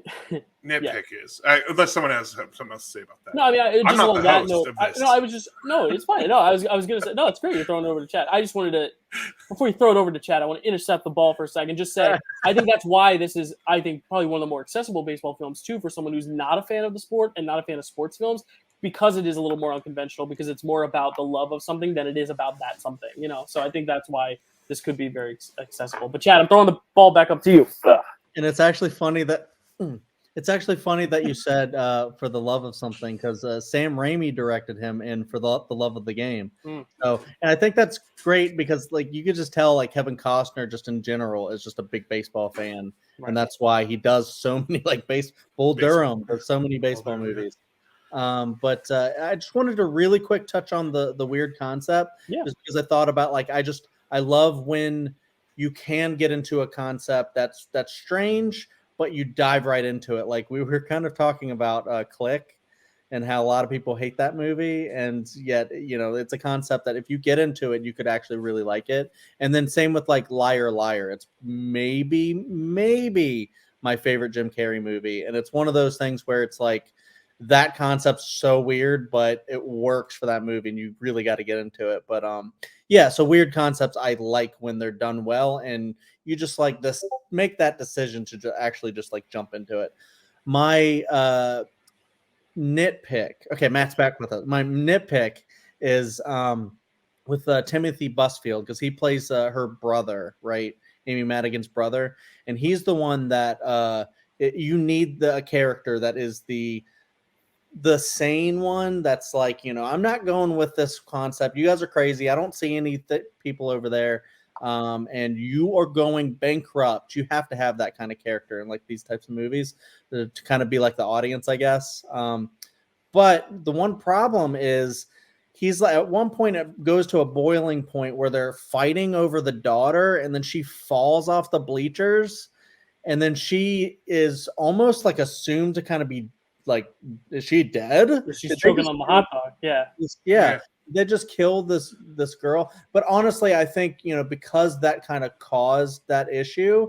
is, unless someone has something else to say about that. No, I mean, I'm not the host of this. It's fine. No, I was gonna say, no, it's great. You're throwing it over to Chad. I just wanted to, before you throw it over to Chad, I want to intercept the ball for a second. Just say, I think that's why this is, I think, probably one of the more accessible baseball films too, for someone who's not a fan of the sport and not a fan of sports films. because it is a little more unconventional, because it's more about the love of something than it is about that something, you know. So I think that's why this could be very accessible. But Chad, I'm throwing the ball back up to you. And it's actually funny that you said for the love of something, because Sam Raimi directed him in For the Love of the Game. So, and I think that's great because like you could just tell like Kevin Costner just in general is just a big baseball fan, and that's why he does so many like Bull Durham does so many baseball movies. But I just wanted to really quick touch on the weird concept, just because I thought about like I love when you can get into a concept that's strange, but you dive right into it. Like we were kind of talking about Click and how a lot of people hate that movie, and yet you know it's a concept that if you get into it, you could actually really like it. And then same with like Liar Liar. It's maybe my favorite Jim Carrey movie, and it's one of those things where it's like that concept's so weird, but it works for that movie, and you really got to get into it. But yeah, so weird concepts I like when they're done well, and you just like this make that decision to actually just like jump into it. My nitpick. Okay, Matt's back with us. My nitpick is with Timothy Busfield, because he plays her brother, right? Amy Madigan's brother, and he's the one that you need a character that is the sane one that's like, you know, I'm not going with this concept. You guys are crazy. I don't see any people over there. And you are going bankrupt. You have to have that kind of character in like these types of movies to kind of be like the audience, I guess. But the one problem is he's like, at one point it goes to a boiling point where they're fighting over the daughter, and then she falls off the bleachers, and then she is almost like assumed to kind of be like, is she dead? She's choking on the hot dog. Yeah. They just killed this girl. But honestly, I think, you know, because that kind of caused that issue,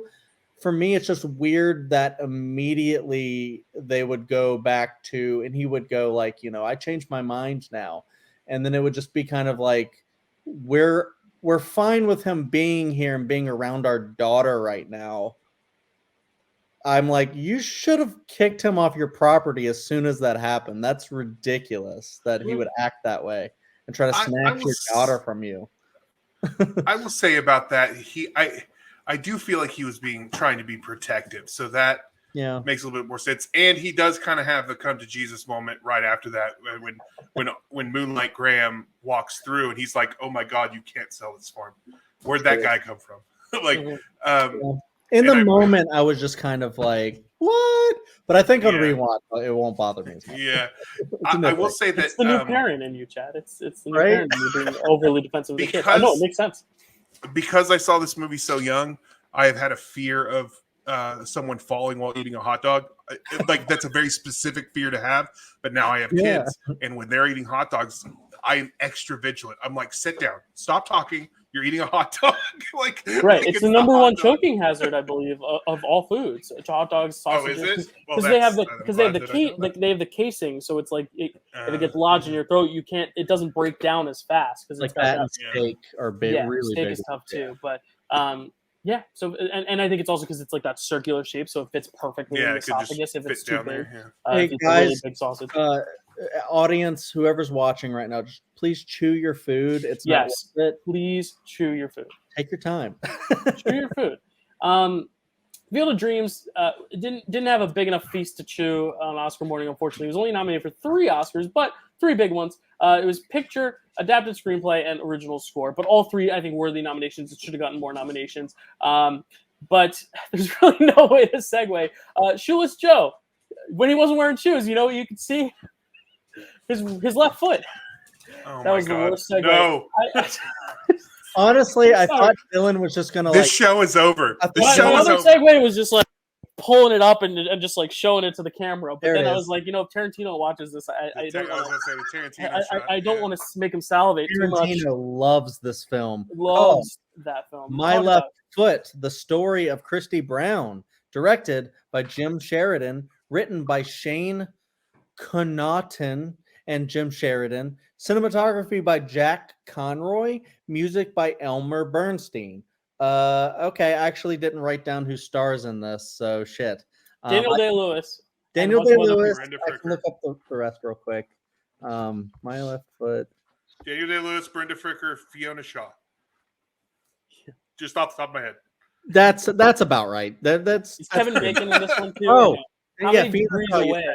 for me, it's just weird that immediately they would go back to, and he would go like, you know, I changed my mind now. And then it would just be kind of like, we're fine with him being here and being around our daughter right now. I'm like, you should have kicked him off your property as soon as that happened. That's ridiculous that he would act that way and try to snatch your daughter from you. I will say about that, I do feel like he was trying to be protective, so that makes a little bit more sense. And he does kind of have the come to Jesus moment right after that when Moonlight Graham walks through and he's like, "Oh my God, you can't sell this farm. Where'd that guy come from?" In the moment, I was just kind of like, "What?" But I think on rewatch, it won't bother me. Yeah, I will say that it's the new parent in you, Chad. It's the new parent in you being overly defensive of the kid. I know, it makes sense. Because I saw this movie so young, I have had a fear of someone falling while eating a hot dog. Like that's a very specific fear to have. But now I have kids, and when they're eating hot dogs, I am extra vigilant. I'm like, sit down, stop talking. You're eating a hot dog. It's the number one choking hazard, I believe, of all foods. Hot dogs, sausages. Oh, is it? Because they have they have the casing, so it's like if it gets lodged in your throat, you can't. It doesn't break down as fast because like that. And steak are big, really steak big. is tough too, but So and I think it's also because it's like that circular shape, so it fits perfectly in the esophagus if it's too big. Hey if it's guys, a really big sausage. Audience, whoever's watching right now, just please chew your food. It's not worth it. Please chew your food. Take your time. Chew your food. Field of Dreams didn't have a big enough feast to chew on Oscar morning, unfortunately. It was only nominated for 3 Oscars, but 3 big ones. It was Picture, Adapted Screenplay, and Original Score. But all 3, I think, worthy nominations. It should have gotten more nominations. But there's really no way to segue. Shoeless Joe, when he wasn't wearing shoes, you know, you could see his left foot. Oh that was the worst segue. No. Honestly, I thought Dylan was just gonna. This show is over. Another segue was just like pulling it up and just like showing it to the camera. But then I was like, you know, if Tarantino watches this, I don't want to make him salivate too much. Tarantino loves this film. Loves that film. My Left Foot: The Story of Christy Brown, directed by Jim Sheridan, written by Shane Connaughton and Jim Sheridan, cinematography by Jack Conroy, music by Elmer Bernstein. Okay, I actually didn't write down who stars in this, so shit. Daniel Day-Lewis. Daniel Day-Lewis. I can look up the rest real quick. My Left Foot. Daniel Day-Lewis, Brenda Fricker, Fiona Shaw. Just off the top of my head. That's about right. That's Kevin Bacon in this one too. Oh, how yeah, many Fiona degrees Shaw, away?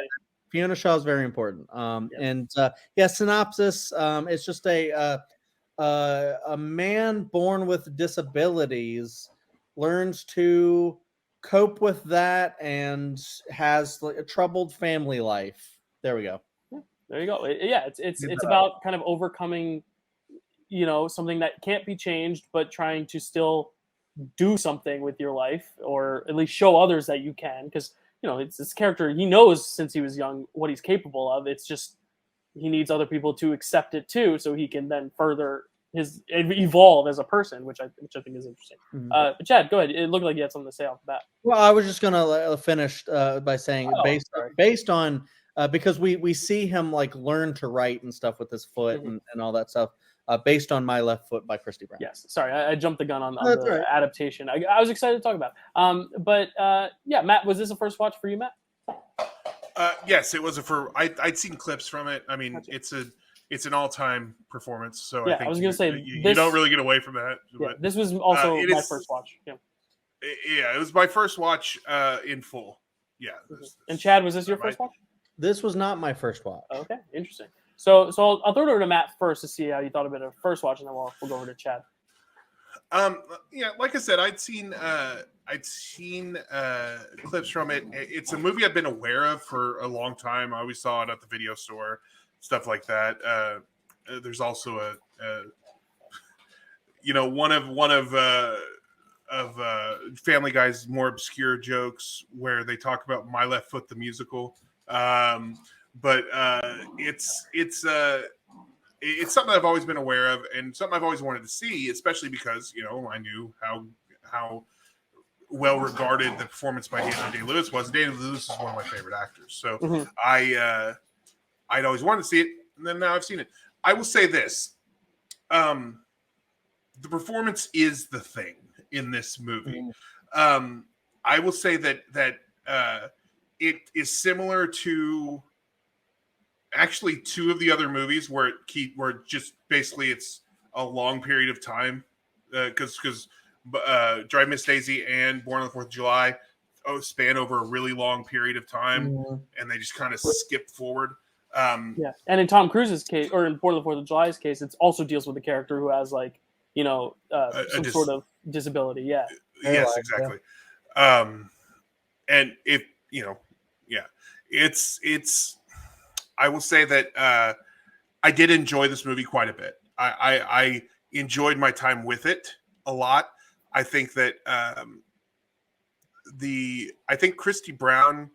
Fiona Shaw is very important. And synopsis. It's just a man born with disabilities learns to cope with that and has like a troubled family life. There we go. There you go. It's about kind of overcoming, something that can't be changed, but trying to still do something with your life, or at least show others that you can. Because it's this character, he knows since he was young what he's capable of. It's just he needs other people to accept it too, so he can then further evolve as a person, which I think is interesting. Mhm. But Chad, go ahead. It looked like you had something to say off the bat. Well, I was just gonna finish by saying based on because we see him like learn to write and stuff with his foot and all that stuff. Based on My Left Foot by Christy Brown. Yes, sorry, I jumped the gun on the adaptation. I was excited to talk about it. Yeah, Matt, was this a first watch for you, Matt? Yes, it was I'd seen clips from it. I mean, gotcha. It's an all-time performance. So yeah, I think I was going to say you don't really get away from that. Yeah, but, this was also my first watch. Yeah, it was my first watch in full. Yeah. And Chad, was this your first watch? This was not my first watch. Okay, interesting. So I'll throw it over to Matt first to see how you thought about it first watch, and then we'll go over to Chad. Yeah, like I said, I'd seen clips from it. It's a movie I've been aware of for a long time. I always saw it at the video store, stuff like that. There's also one of Family Guy's more obscure jokes where they talk about My Left Foot the musical. But it's something I've always been aware of and something I've always wanted to see, especially because I knew how well regarded the performance by Daniel Day-Lewis was. Daniel Day-Lewis is one of my favorite actors, so I'd always wanted to see it, and then now I've seen it. I will say this: the performance is the thing in this movie. I will say that it is similar to actually two of the other movies where just basically it's a long period of time because Drive Miss Daisy and Born on the 4th of July span over a really long period of time, and they just kind of skip forward. And in Tom Cruise's case, or in Born on the 4th of July's case, it also deals with a character who has some sort of disability. Yes, exactly. And if it's I will say that I did enjoy this movie quite a bit. I enjoyed my time with it a lot. I think that I think Christy Brown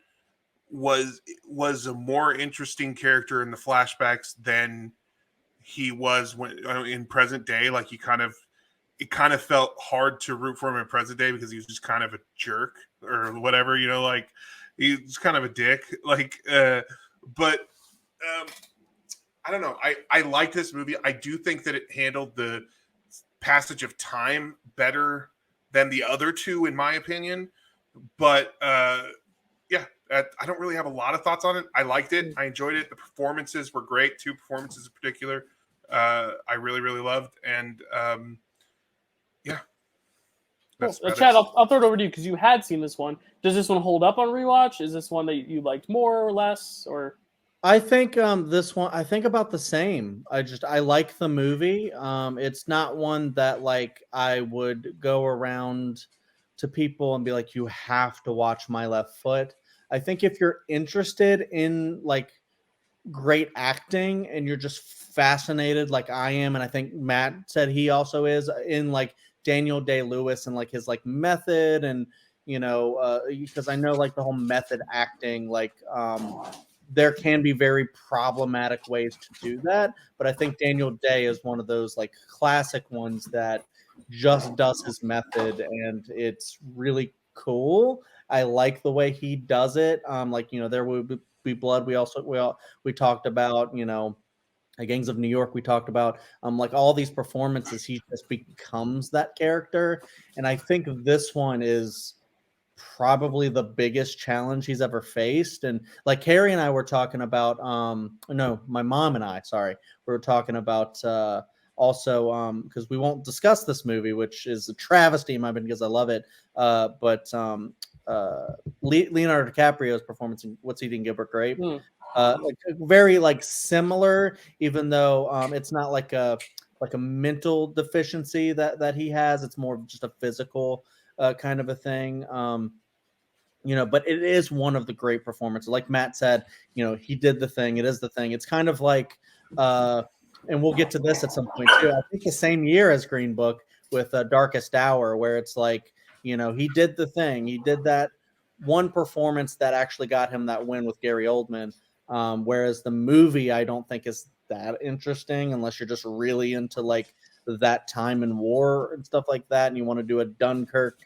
was a more interesting character in the flashbacks than he was when in present day. Like it kind of felt hard to root for him in present day because he was just kind of a jerk or whatever, like he was kind of a dick. But I don't know. I like this movie. I do think that it handled the passage of time better than the other two, in my opinion. But I don't really have a lot of thoughts on it. I liked it. I enjoyed it. The performances were great. Two performances in particular, I really, really loved. And cool. Chad, I'll throw it over to you because you had seen this one. Does this one hold up on rewatch? Is this one that you liked more or less, or? I think this one, I think about the same. I like the movie. It's not one that like I would go around to people and be like, you have to watch My Left Foot. I think if you're interested in like great acting and you're just fascinated like I am, and I think Matt said he also is, in like Daniel Day-Lewis and like his like method, and because I know like the whole method acting, like there can be very problematic ways to do that, but I think Daniel Day is one of those like classic ones that just does his method, and it's really cool. I like the way he does it. There Will Be Blood. We talked about, Gangs of New York. We talked about like all these performances. He just becomes that character, and I think this one is probably the biggest challenge he's ever faced. And like Carrie and I were talking about, no, my mom and I, sorry, we were talking about also because we won't discuss this movie, which is a travesty in my opinion because I love it. But Leonardo DiCaprio's performance in What's Eating Gilbert Grape, like very like similar, even though it's not like a mental deficiency that he has. It's more of just a physical kind of a thing. But it is one of the great performances. Like Matt said, he did the thing. It is the thing. It's kind of like, and we'll get to this at some point too. I think the same year as Green Book with Darkest Hour, where it's like, he did the thing. He did that one performance that actually got him that win with Gary Oldman. Whereas the movie, I don't think is that interesting unless you're just really into like that time in war and stuff like that, and you want to do a Dunkirk,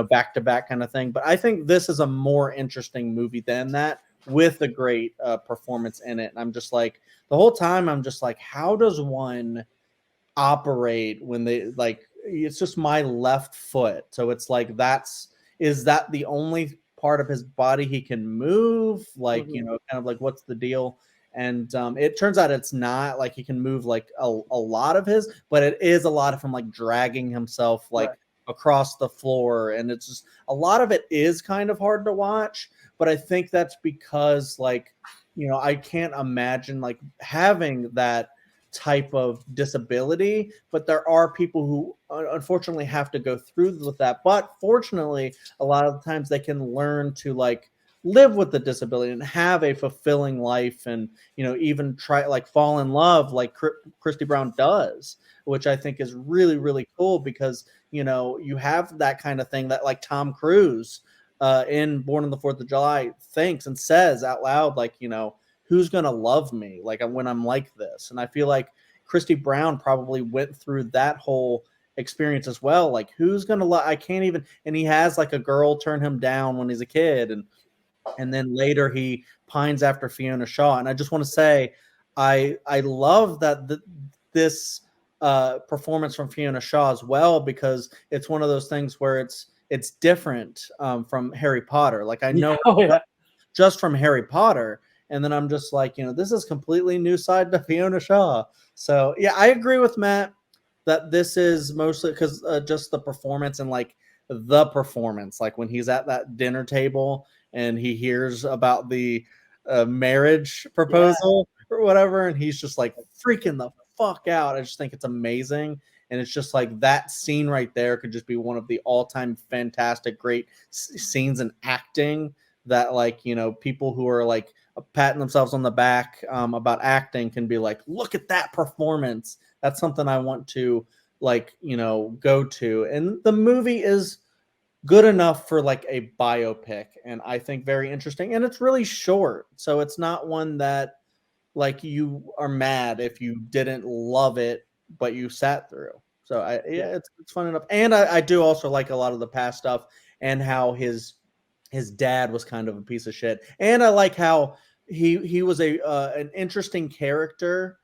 back to back kind of thing. But I think this is a more interesting movie than that, with a great performance in it. And I'm just like, the whole time, I'm just like, how does one operate when they like? It's just my left foot, so it's like is that the only part of his body he can move? Like, kind of like, what's the deal? And it turns out it's not like he can move like a lot of his, but it is a lot of him like dragging himself like across the floor. And it's just a lot of it is kind of hard to watch. But I think that's because like, I can't imagine like having that type of disability, but there are people who unfortunately have to go through with that. But fortunately, a lot of the times they can learn to like live with the disability and have a fulfilling life, and even try like fall in love like Christy Brown does, which I think is really, really cool, because you have that kind of thing that like Tom Cruise in Born on the 4th of July thinks and says out loud, like, who's gonna love me like when I'm like this? And I feel like Christy Brown probably went through that whole experience as well. Like, who's gonna love? I can't even. And he has like a girl turn him down when he's a kid, and then later he pines after Fiona Shaw. And I just want to say, I love that this performance from Fiona Shaw as well, because it's one of those things where it's different from Harry Potter. Like, I know just from Harry Potter. And then I'm just like, this is completely new side to Fiona Shaw. So yeah, I agree with Matt that this is mostly because just the performance, and like the performance, like when he's at that dinner table and he hears about the marriage proposal or whatever, and he's just like freaking the fuck out. I just think it's amazing. And it's just like that scene right there could just be one of the all-time fantastic, great scenes in acting that, like, people who are like patting themselves on the back about acting can be like, look at that performance. That's something I want to like, go to. And the movie is good enough for like a biopic, and I think very interesting. And it's really short, so it's not one that like you are mad if you didn't love it, but you sat through. So it's fun enough. And I do also like a lot of the past stuff, and how his dad was kind of a piece of shit. And I like how he was an interesting character,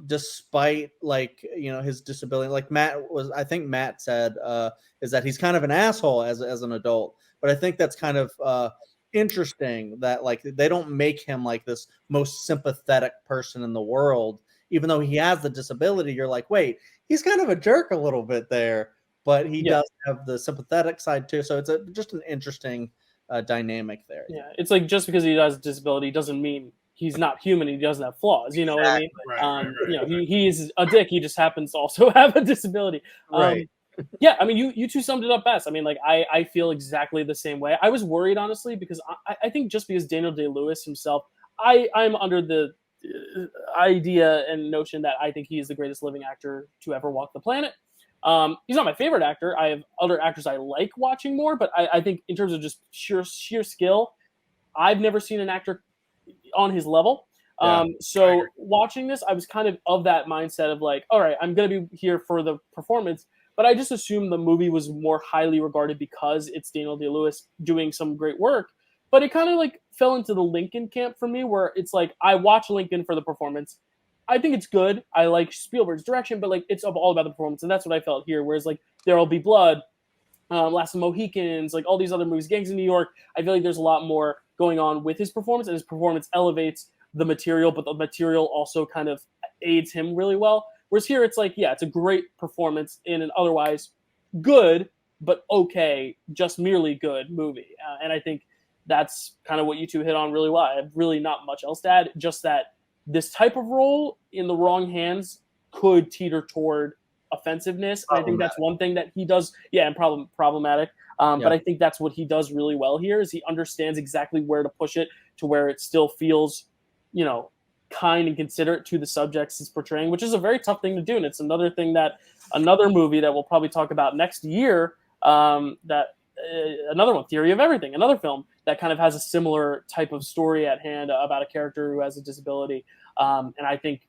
despite like, his disability. Like I think Matt said, is that he's kind of an asshole as an adult. But I think that's kind of interesting that like they don't make him like this most sympathetic person in the world, even though he has the disability. You're like, wait, he's kind of a jerk a little bit there, but he does have the sympathetic side too. So it's just an interesting dynamic there. Yeah, it's like, just because he has a disability doesn't mean he's not human. He doesn't have flaws. You know what I mean? Right. He's a dick. He just happens to also have a disability. Right. Yeah, I mean, you two summed it up best. I mean, like, I feel exactly the same way. I was worried, honestly, because I think just because Daniel Day-Lewis himself, I'm under the idea and notion that I think he is the greatest living actor to ever walk the planet. He's not my favorite actor. I have other actors I like watching more, but I think in terms of just sheer skill, I've never seen an actor on his level. So watching this, I was kind of that mindset of like, all right, I'm going to be here for the performance, but I just assumed the movie was more highly regarded because it's Daniel Day-Lewis doing some great work. But it kind of like fell into the Lincoln camp for me, where it's like, I watch Lincoln for the performance. I think it's good. I like Spielberg's direction, but like, it's all about the performance, and that's what I felt here. Whereas like There'll Be Blood, Last of the Mohicans, like all these other movies, Gangs of New York. I feel like there's a lot more going on with his performance, and his performance elevates the material, but the material also kind of aids him really well. Whereas here, it's like, yeah, it's a great performance in an otherwise good but okay, just merely good movie, and I think that's kind of what you two hit on really well. I have really not much else to add, just that this type of role in the wrong hands could teeter toward offensiveness. And I think that's one thing that he does. Yeah, and problematic. But I think that's what he does really well here is he understands exactly where to push it to where it still feels, kind and considerate to the subjects he's portraying, which is a very tough thing to do. And it's another thing that another movie that we'll probably talk about next year, another one, Theory of Everything, another film that kind of has a similar type of story at hand about a character who has a disability. And I think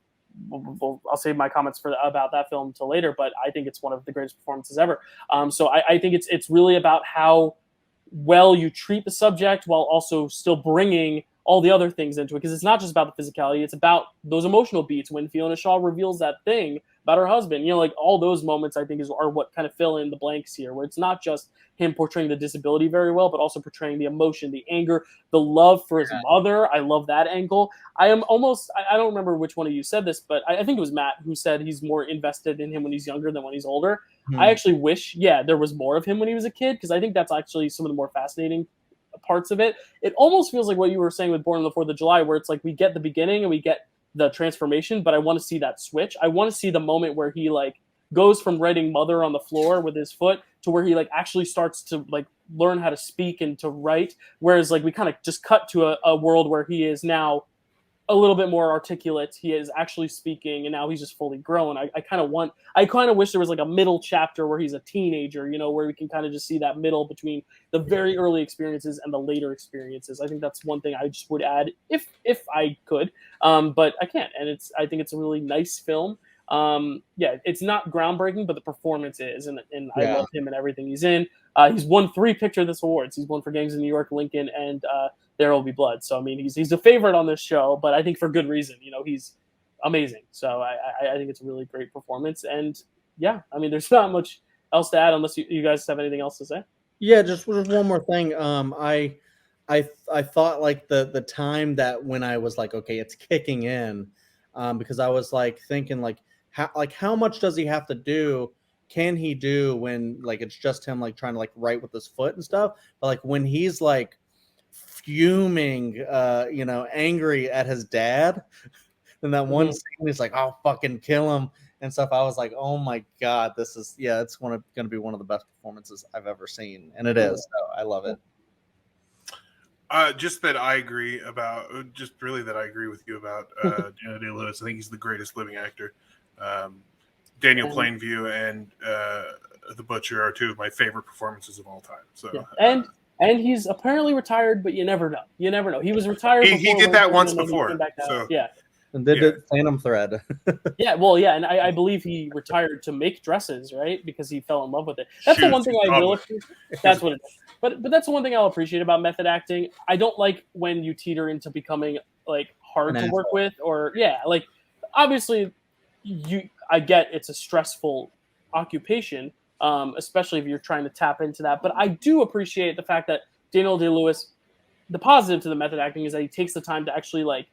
I'll save my comments about that film until later, but I think it's one of the greatest performances ever. So I think it's really about how well you treat the subject while also still bringing all the other things into it, because it's not just about the physicality, it's about those emotional beats when Fiona Shaw reveals that thing about her husband. Like all those moments I think are what kind of fill in the blanks here, where it's not just him portraying the disability very well, but also portraying the emotion, the anger, the love for his mother. I love that angle. I don't remember which one of you said this, but I think it was Matt who said he's more invested in him when he's younger than when he's older. I actually wish, there was more of him when he was a kid, because I think that's actually some of the more fascinating parts of it. It almost feels like what you were saying with Born on the 4th of July, where it's like we get the beginning and we get the transformation, but I want to see that switch. I want to see the moment where he goes from writing mother on the floor with his foot to where he actually starts to learn how to speak and to write. Whereas we kind of just cut to a world where he is now a little bit more articulate. He is actually speaking, and now he's just fully grown. I kind of wish there was a middle chapter where he's a teenager, where we can kind of just see that middle between the very early experiences and the later experiences. I think that's one thing I just would add if I could, but I can't. And I think it's a really nice film. It's not groundbreaking, but the performance is, and I love him and everything he's in. He's won 3 Picture This awards. He's won for Gangs of New York, Lincoln, and There Will Be Blood. So I mean, he's a favorite on this show, but I think for good reason. He's amazing. So I think it's a really great performance. And yeah, I mean, there's not much else to add unless you guys have anything else to say. Yeah, just one more thing. I thought the time that when I was okay, it's kicking in, because I was thinking how much does he have to do? Can he do when it's just him trying to write with his foot and stuff? But when he's fuming, angry at his dad, and that one scene he's I'll fucking kill him and stuff. I was oh my god, this is it's going to be one of the best performances I've ever seen, and it is. So I love it. Just that I agree about, just really that I agree with you about Daniel Day-Lewis. I think he's the greatest living actor. Daniel Plainview and The Butcher are 2 of my favorite performances of all time. So and he's apparently retired, but you never know. You never know. He was retired. He did that once before. So and did the Phantom Thread. And I believe he retired to make dresses, right? Because he fell in love with it. That's the one thing I will appreciate. That's what it is. But that's the one thing I'll appreciate about method acting. I don't like when you teeter into becoming hard to work with, or obviously I get it's a stressful occupation, especially if you're trying to tap into that. But I do appreciate the fact that Daniel Day-Lewis, the positive to the method acting is that he takes the time to actually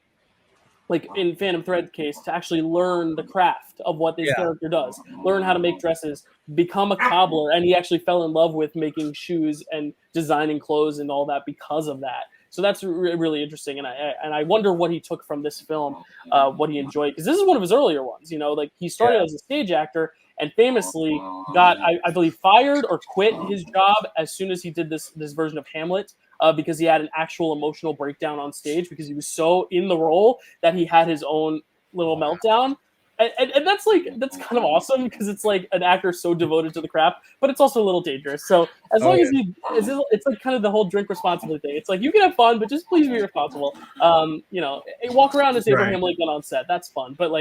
in Phantom Thread case, to actually learn the craft of what this character does, learn how to make dresses, become a cobbler, and he actually fell in love with making shoes and designing clothes and all that because of that. So that's really interesting, and I wonder what he took from this film, what he enjoyed, because this is one of his earlier ones. He started as a stage actor and famously got, I believe, fired or quit his job as soon as he did this version of Hamlet, because he had an actual emotional breakdown on stage because he was so in the role that he had his own little meltdown. And that's kind of awesome, because it's an actor so devoted to the craft, but it's also a little dangerous. So as long as it's kind of the whole drink responsibly thing. It's you can have fun, but just please be responsible. Walk around as Abraham Lincoln on set. That's fun, but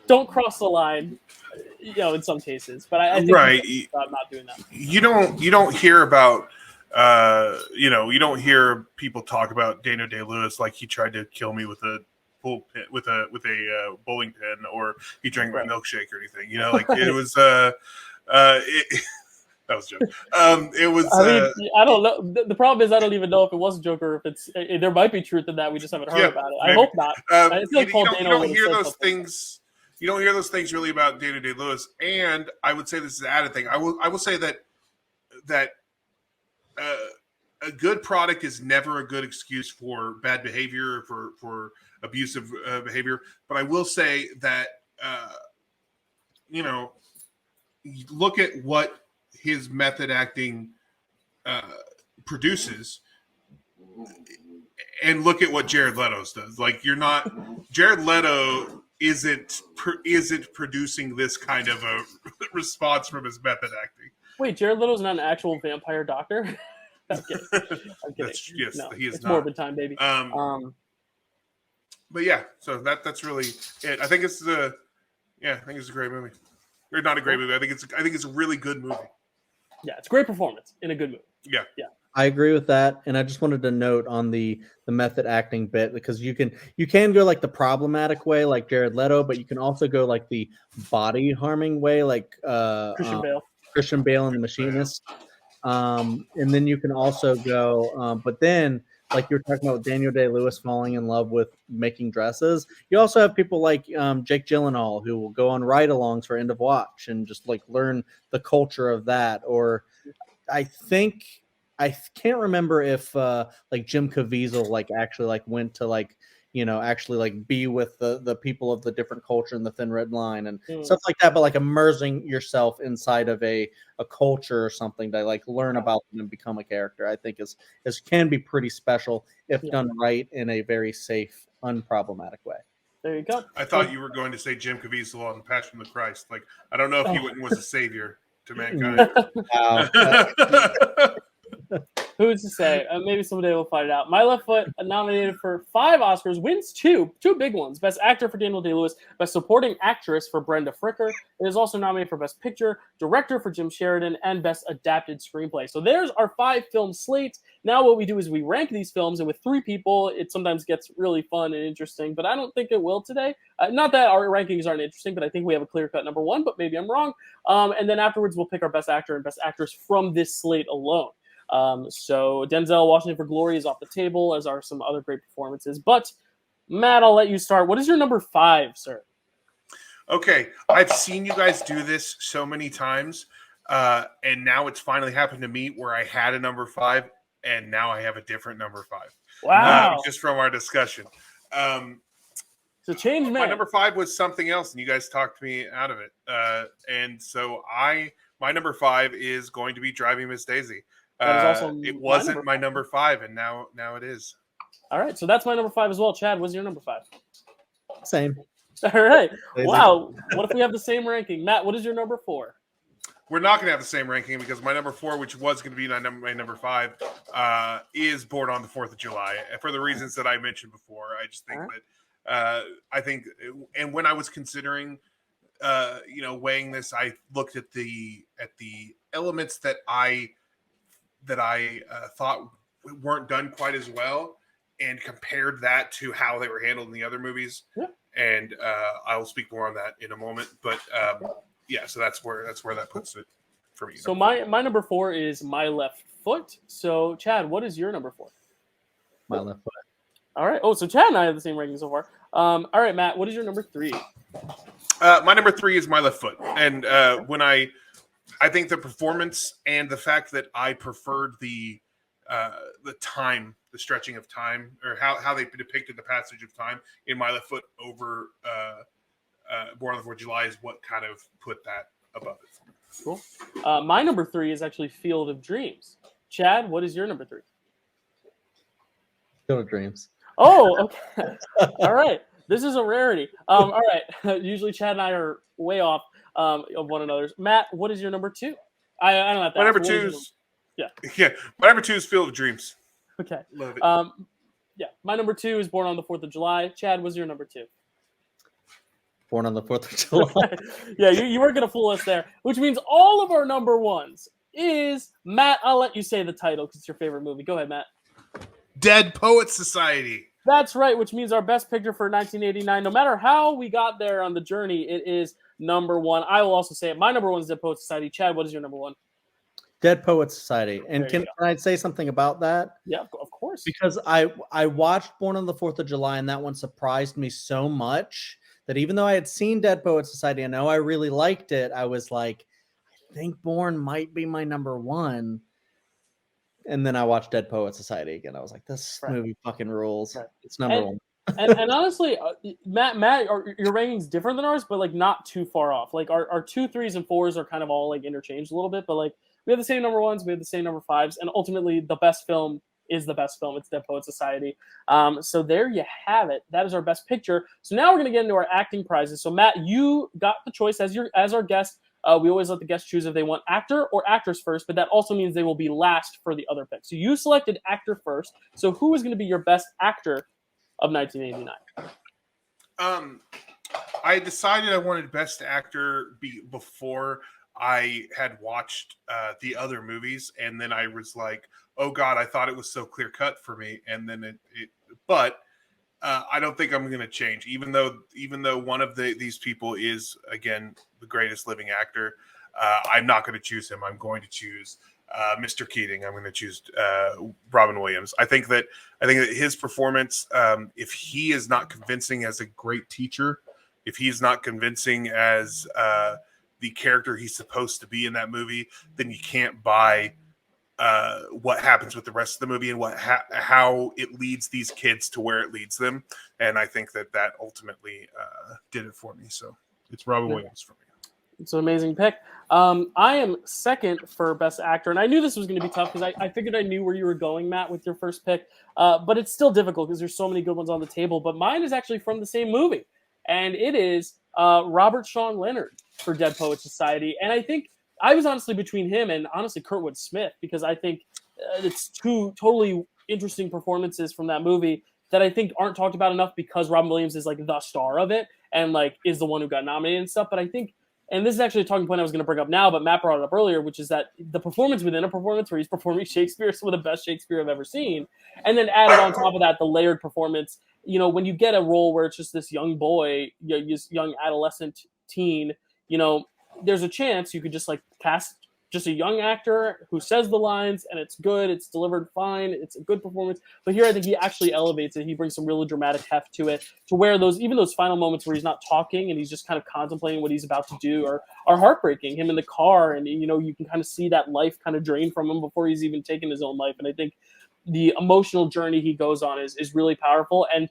don't cross the line. In some cases, but I think I'm not doing that. You don't hear about. You don't hear people talk about Daniel Day-Lewis like he tried to kill me with a with a bowling pin, or he drank my milkshake or anything. It was That was a joke. It was. I mean, I don't know. The problem is I don't even know if it was a joke or if it's. There might be truth in that. We just haven't heard about it. Maybe. I hope not. I feel like Paul Dano you don't would hear have said those something. things. You don't hear those things really about Daniel Day-Lewis. And I would say this is an added thing. I will say that a good product is never a good excuse for bad behavior, for abusive behavior. But I will say that you look at what his method acting produces, and look at what Jared Leto's does. Like, Jared Leto isn't producing this kind of a response from his method acting. Wait, Jared Leto's not an actual vampire doctor? I'm kidding. Yes, no, he is it's not. morbid time, baby. But yeah, so that's really it. I think it's a great movie. Or not a great movie. I think it's a really good movie. Yeah, it's a great performance in a good movie. Yeah. I agree with that, and I just wanted to note on the method acting bit, because you can go like the problematic way, like Jared Leto, but you can also go like the body harming way, like Christian Bale and The Machinist, and then you can also go, but then like you're talking about Daniel Day-Lewis falling in love with making dresses. You also have people like Jake Gyllenhaal who will go on ride-alongs for End of Watch and just like learn the culture of that. Or I can't remember if like Jim Caviezel like actually like went to like actually like be with the people of the different culture in the Thin Red Line and stuff like that, but like immersing yourself inside of a culture or something to like learn about them and become a character, I think is can be pretty special if done right in a very safe, unproblematic way. There you go. I thought you were going to say Jim Caviezel on The Passion of the Christ. Like, I don't know if he was a savior to mankind. Wow. Who's to say? Maybe someday we'll find it out. My Left Foot, nominated for 5 Oscars, wins two big ones. Best Actor for Daniel Day-Lewis, Best Supporting Actress for Brenda Fricker. It is also nominated for Best Picture, Director for Jim Sheridan, and Best Adapted Screenplay. So there's our 5-film slate. Now what we do is we rank these films, and with 3 people, it sometimes gets really fun and interesting, but I don't think it will today. Not that our rankings aren't interesting, but I think we have a clear-cut number 1, but maybe I'm wrong. And then afterwards, we'll pick our Best Actor and Best Actress from this slate alone. So Denzel Washington for Glory is off the table, as are some other great performances. But Matt, I'll let you start. What is your number 5, sir? Okay, I've seen you guys do this so many times, and now it's finally happened to me where I had a number 5, and now I have a different number 5. Wow! Just from our discussion. So change, man. My number 5 was something else, and you guys talked me out of it. And so my number 5 is going to be Driving Miss Daisy. It wasn't my number 5, and now it is. All right, so that's my number 5 as well. Chad, what's your number 5? Same. All right. Wow. What if we have the same ranking? Matt, what is your number 4? We're not going to have the same ranking because my number 4, which was going to be my number 5, is Born on the 4th of July. For the reasons that I mentioned before, I just think that and when I was considering, weighing this, I looked at the elements that I thought weren't done quite as well, and compared that to how they were handled in the other movies. Yeah. And I will speak more on that in a moment. But so that's where that puts it for me. So my number 4 is My Left Foot. So Chad, what is your number 4? My Left Foot. All right. Oh, so Chad and I have the same ranking so far. All right, Matt, what is your number 3? My number 3 is My Left Foot, and when I think the performance and the fact that I preferred the time, the stretching of time, or how they depicted the passage of time in My Left Foot over Born on the 4th of July is what kind of put that above it. Cool. My number 3 is actually Field of Dreams. Chad, what is your number 3? Field of Dreams. Oh, okay. All right. This is a rarity. All right. Usually Chad and I are way off of one another's. Matt, what is your number 2? I don't have that. My number 2 is my number 2 is Field of Dreams. Okay. Love it. My number 2 is Born on the 4th of July. Chad, what's your number 2? Born on the 4th of July. Yeah, you weren't gonna fool us there. Which means all of our number 1s is Matt. I'll let you say the title because it's your favorite movie. Go ahead, Matt. Dead Poets Society. That's right, which means our best picture for 1989. No matter how we got there on the journey, it is number 1. I will also say it. My number 1 is Dead Poets Society. Chad, what is your number 1? Dead Poets Society. And There you can I say something about that? Yeah, of course. Because I watched Born on the 4th of July, and that one surprised me so much that even though I had seen Dead Poets Society, I know I really liked it. I was like, I think Born might be my number one. And then I watched Dead Poets Society again. I was like, this movie fucking rules. Right. It's number one. and honestly, Matt, your ranking's different than ours, but like not too far off. Like our 2, 3s, and 4s are kind of all like interchanged a little bit, but like we have the same number 1s, we have the same number 5s, and ultimately the best film is the best film. It's Dead Poets Society. So there you have it. That is our best picture. So now we're gonna get into our acting prizes. So Matt, you got the choice as our guest. We always let the guests choose if they want actor or actress first, but that also means they will be last for the other pick. So you selected actor first. So who is going to be your best actor of 1989? I decided I wanted best actor before I had watched the other movies, and then I was like, oh God, I thought it was so clear cut for me, and then but I don't think I'm going to change, even though one of these people is again the greatest living actor. I'm not going to choose him. I'm going to choose Mr. Keating. I'm going to choose Robin Williams. I think that his performance, if he is not convincing as a great teacher, if he's not convincing as the character he's supposed to be in that movie, then you can't buy what happens with the rest of the movie and how it leads these kids to where it leads them. And I think that ultimately did it for me. So it's Robin Williams for me. It's an amazing pick. I am second for best actor, and I knew this was going to be tough because I figured I knew where you were going, Matt, with your first pick. But it's still difficult because there's so many good ones on the table. But mine is actually from the same movie, and it is Robert Sean Leonard for Dead Poets Society. And I think I was honestly between him and honestly Kurtwood Smith, because I think it's two totally interesting performances from that movie that I think aren't talked about enough because Robin Williams is like the star of it and like is the one who got nominated and stuff. But I think, and this is actually a talking point I was going to bring up now, but Matt brought it up earlier, which is that the performance within a performance where he's performing Shakespeare, some of the best Shakespeare I've ever seen. And then added on top of that, the layered performance. You know, when you get a role where it's just this young boy, this young adolescent teen, you know, there's a chance you could just like cast just a young actor who says the lines and it's good, it's delivered fine, it's a good performance. But here I think he actually elevates it. He brings some really dramatic heft to it, to where even those final moments where he's not talking and he's just kind of contemplating what he's about to do are heartbreaking. Him in the car, and you know, you can kind of see that life kind of drain from him before he's even taken his own life. And I think the emotional journey he goes on is really powerful. And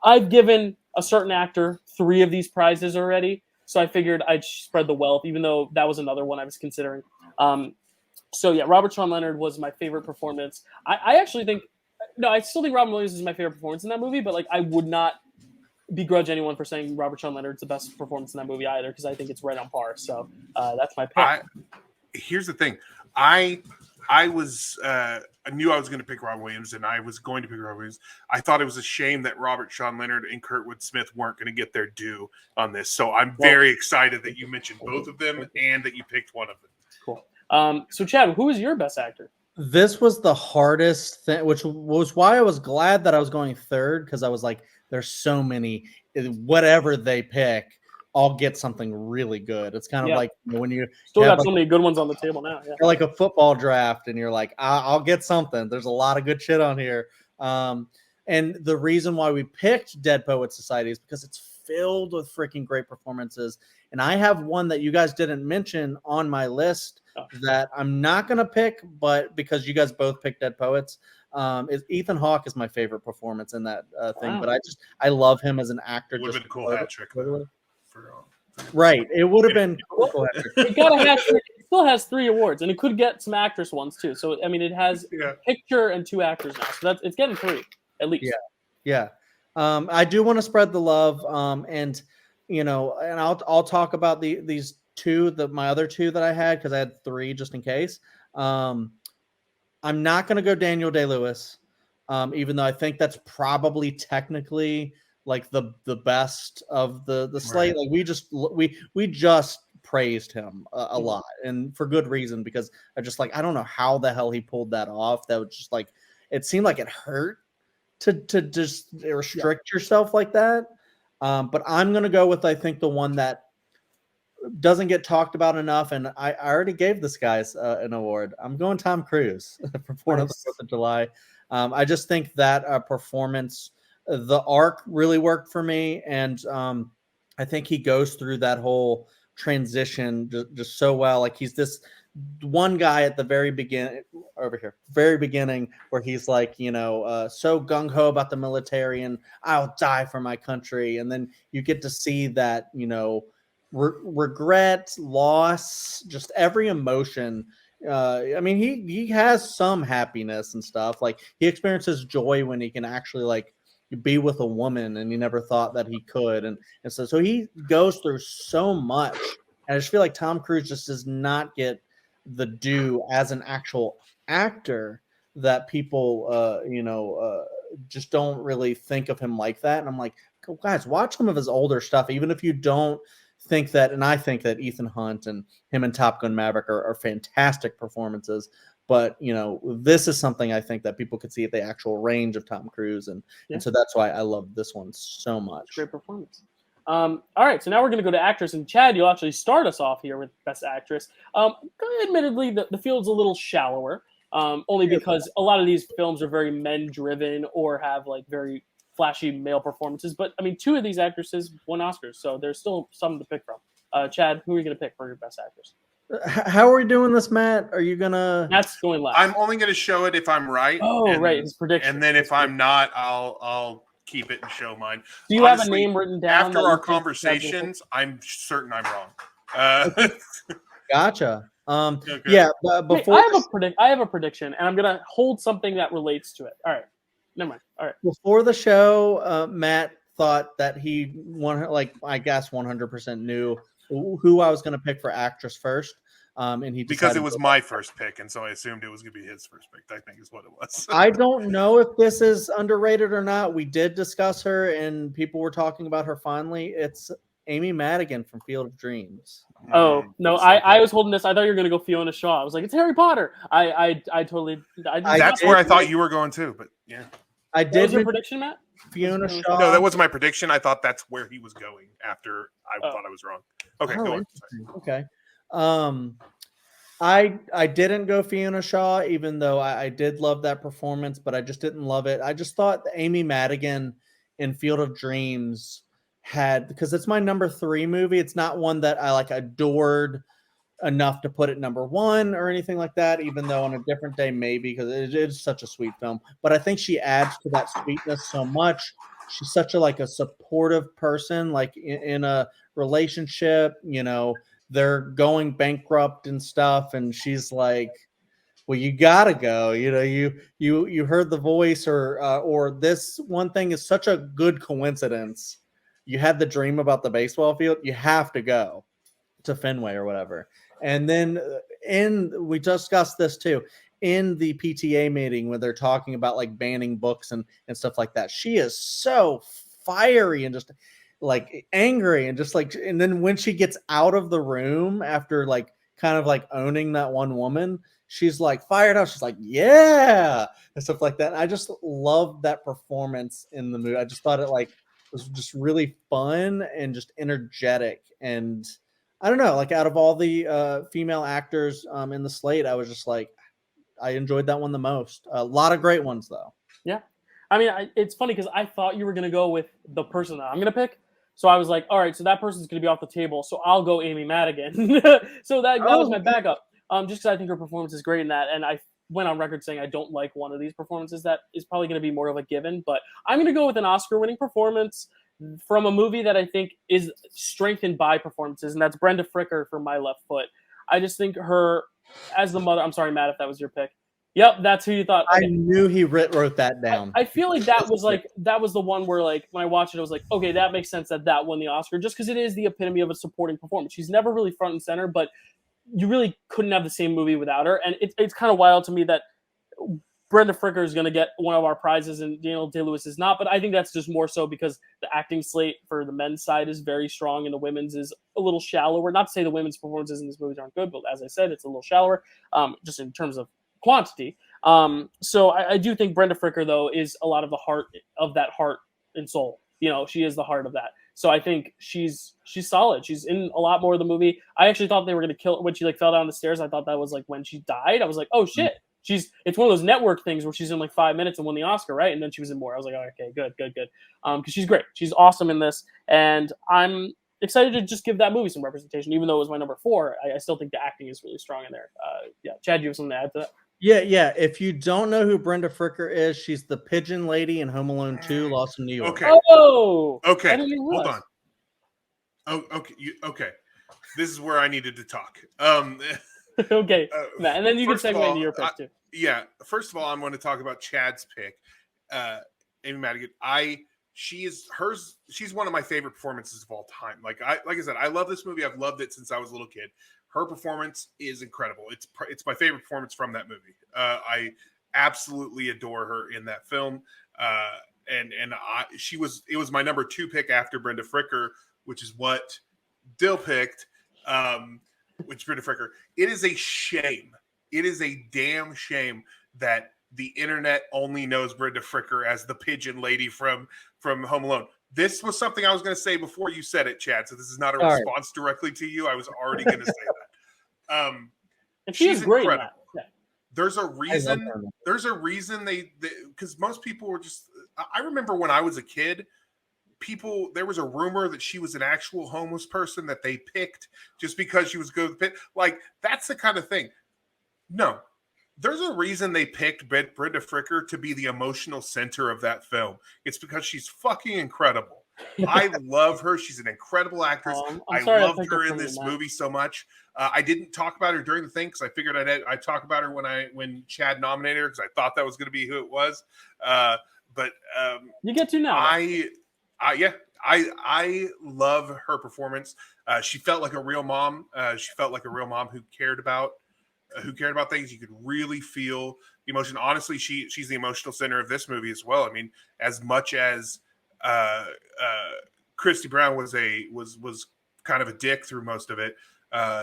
I've given a certain actor 3 of these prizes already, so I figured I'd spread the wealth, even though that was another one I was considering. So yeah, Robert Sean Leonard was my favorite performance. I actually think, no, I still think Robin Williams is my favorite performance in that movie, but like I would not begrudge anyone for saying Robert Sean Leonard's the best performance in that movie either, because I think it's right on par. So that's my pick. Here's the thing. I knew I was going to pick Robin Williams, and I was going to pick Robin Williams. I thought it was a shame that Robert Sean Leonard and Kurtwood Smith weren't going to get their due on this. So I'm very excited that you mentioned both of them and that you picked one of them. Cool. So Chad, who is your best actor? This was the hardest thing, which was why I was glad that I was going third, because I was like, there's so many, whatever they pick, I'll get something really good. It's kind of like when you still got so many good ones on the table now. Yeah. Like a football draft, and you're like, I'll get something. There's a lot of good shit on here. And the reason why we picked Dead Poets Society is because it's filled with freaking great performances. And I have one that you guys didn't mention on my list that I'm not going to pick, but because you guys both picked Dead Poets, is Ethan Hawke is my favorite performance in that thing. Wow. But I love him as an actor. Would have been cool hat trick. Right. It would have been cool. It got a hat trick. It still has 3 awards, and it could get some actress ones too. So I mean, it has picture and 2 actors now. So it's getting 3 at least. Yeah. I do want to spread the love. And you know, and I'll talk about these 2, my other 2 that I had, because I had 3 just in case. I'm not going to go Daniel Day-Lewis, even though I think that's probably technically like the best of the slate. Right. Like we just praised him a lot, and for good reason, because I don't know how the hell he pulled that off. That was just like, it seemed like it hurt to just restrict yourself like that. But I'm gonna go with, I think, the one that doesn't get talked about enough, and I already gave this guy's an award. I'm going Tom Cruise for Born on the 4th of July. I just think that performance, the arc really worked for me, and I think he goes through that whole transition just so well. Like he's this one guy at the very beginning where he's like, so gung-ho about the military and I'll die for my country. And then you get to see that, regret, loss, just every emotion. I mean, he has some happiness and stuff. Like he experiences joy when he can actually like be with a woman, and he never thought that he could. And so he goes through so much. And I just feel like Tom Cruise just does not get the due as an actual actor that people, just don't really think of him like that. And I'm like, guys, watch some of his older stuff, even if you don't think that. And I think that Ethan Hunt and him and Top Gun Maverick are fantastic performances. But, this is something I think that people could see at the actual range of Tom Cruise. And so that's why I love this one so much. Great performance. All right, so now we're going to go to actress. And Chad, you'll actually start us off here with Best Actress. Admittedly, the field's a little shallower, only because a lot of these films are very men-driven or have like very flashy male performances. But, I mean, 2 of these actresses won Oscars, so there's still some to pick from. Chad, who are you going to pick for your Best Actress? How are we doing this, Matt? Are you gonna? Matt's going last. I'm only going to show it if I'm right. Right, his prediction. And then if I'm not, I'll keep it and show mine. Do you have a name written down? After our conversations, I'm certain I'm wrong. Gotcha. Okay. Yeah, but before I have a prediction, and I'm gonna hold something that relates to it. All right, never mind. All right. Before the show, Matt thought that he 100% knew who I was going to pick for actress first. And he because it was my first pick, and so I assumed it was going to be his first pick. I think is what it was. I don't know if this is underrated or not. We did discuss her, and people were talking about her fondly. It's Amy Madigan from Field of Dreams. Oh no, I was holding this. I thought you were going to go Fiona Shaw. I was like, it's Harry Potter. I totally. That's where I thought you were going too, but yeah. I did. What was your prediction, Matt? Fiona Shaw. No, that wasn't my prediction. I thought that's where he was going after I thought I was wrong. Okay, go on. Okay. I didn't go Fiona Shaw, even though I did love that performance, but I just didn't love it. I just thought Amy Madigan in Field of Dreams because it's my number 3 movie. It's not one that I like adored enough to put it number 1 or anything like that, even though on a different day, maybe, because it is such a sweet film. But I think she adds to that sweetness so much. She's such a supportive person, like in a relationship, they're going bankrupt and stuff. And she's like, well, you gotta go, you heard the voice or this one thing is such a good coincidence. You had the dream about the baseball field. You have to go to Fenway or whatever. And then we discussed this too, in the PTA meeting when they're talking about like banning books and stuff like that. She is so fiery and just like angry and just like, and then when she gets out of the room after like kind of like owning that one woman, she's like fired up. She's like, yeah, and stuff like that. And I just love that performance in the movie. I just thought it was just really fun and just energetic. And I don't know, like out of all the female actors in the slate, I was just like, I enjoyed that one the most. A lot of great ones though. Yeah. I mean, it's funny because I thought you were going to go with the person that I'm going to pick. So I was like, all right, so that person's going to be off the table. So I'll go Amy Madigan. So that was my backup. Just because I think her performance is great in that. And I went on record saying I don't like one of these performances. That is probably going to be more of a given. But I'm going to go with an Oscar-winning performance from a movie that I think is strengthened by performances. And that's Brenda Fricker for My Left Foot. I just think her as the mother. I'm sorry, Matt, if that was your pick. Yep, that's who you thought. Okay. I knew he wrote that down. I feel like that was the one where like when I watched it, I was like, okay, that makes sense that won the Oscar just because it is the epitome of a supporting performance. She's never really front and center, but you really couldn't have the same movie without her. And it's kind of wild to me that Brenda Fricker is going to get one of our prizes and Daniel Day-Lewis is not. But I think that's just more so because the acting slate for the men's side is very strong and the women's is a little shallower. Not to say the women's performances in these movies aren't good, but as I said, it's a little shallower just in terms of quantity. So I do think Brenda Fricker, though, is a lot of the heart of that heart and soul. She is the heart of that. So I think she's solid. She's in a lot more of the movie. I actually thought they were going to kill when she like fell down the stairs. I thought that was like when she died. I was like, oh shit. It's one of those network things where she's in like 5 minutes and won the Oscar, right? And then she was in more. I was like, oh, okay, good. Because she's great. She's awesome in this, and I'm excited to just give that movie some representation. Even though it was my number 4, I still think the acting is really strong in there. Yeah, Chad, you have something to add to that? Yeah. If you don't know who Brenda Fricker is, she's the pigeon lady in Home Alone 2, Lost in New York. Okay. Oh, okay. Hold on. Oh, okay. Okay. This is where I needed to talk. Okay, Matt, and then you can segue into your pick too. Yeah. First of all, I'm going to talk about Chad's pick, Amy Madigan. She's one of my favorite performances of all time. Like I said, I love this movie. I've loved it since I was a little kid. Her performance is incredible. It's my favorite performance from that movie. I absolutely adore her in that film. It was my number 2 pick after Brenda Fricker, which is what Dyl picked. Which Brenda Fricker. It is a shame. It is a damn shame that the internet only knows Brenda Fricker as the pigeon lady from Home Alone. This was something I was going to say before you said it, Chad. So this is not a response directly to you. I was already going to say that. And she's great. Incredible. Yeah. There's a reason. There's a reason they because most people were just. I remember when I was a kid. There was a rumor that she was an actual homeless person that they picked just because she was good with the pit. Like, that's the kind of thing. No, there's a reason they picked Brenda Fricker to be the emotional center of that film. It's because she's fucking incredible. I love her. She's an incredible actress. I loved her in this movie so much. I didn't talk about her during the thing because I figured I'd talk about her when Chad nominated her because I thought that was going to be who it was. But you get to now. I love her performance. She felt like a real mom. She felt like a real mom who cared about things. You could really feel the emotion. Honestly, she's the emotional center of this movie as well. I mean, as much as Christy Brown was kind of a dick through most of it,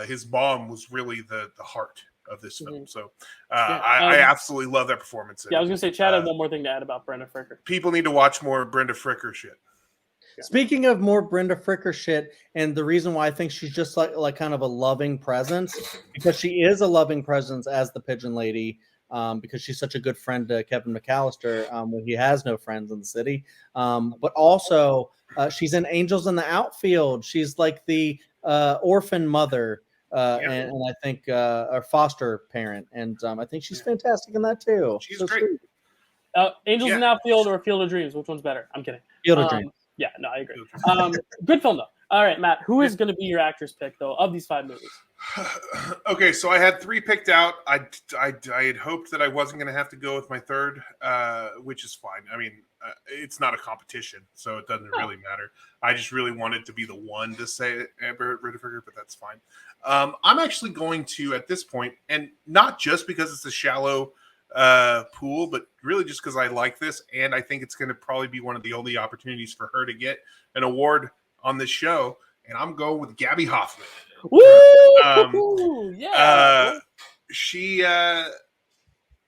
his mom was really the heart of this film. So I absolutely love that performance. Yeah, I was gonna say, Chad had one more thing to add about Brenda Fricker. People need to watch more Brenda Fricker shit. Speaking of more Brenda Fricker shit, and the reason why I think she's just like kind of a loving presence, because she is a loving presence as the pigeon lady, because she's such a good friend to Kevin McAllister when he has no friends in the city. But also, she's in Angels in the Outfield. She's like the orphan mother, and I think a foster parent, and I think she's fantastic in that too. She's great. Angels in the Outfield or Field of Dreams? Which one's better? I'm kidding. Field of Dreams. Yeah, no, I agree. Good film, though. All right, Matt, who is going to be your actor's pick, though, of these 5 movies? Okay, so I had 3 picked out. I had hoped that I wasn't going to have to go with my third, which is fine. I mean, it's not a competition, so it doesn't really matter. I just really wanted to be the one to say Brenda Fricker, but that's fine. I'm actually going to, at this point, and not just because it's a shallow pool, but really just because I like this, and I think it's going to probably be one of the only opportunities for her to get an award on this show, and I'm going with Gabby Hoffman. Woo! She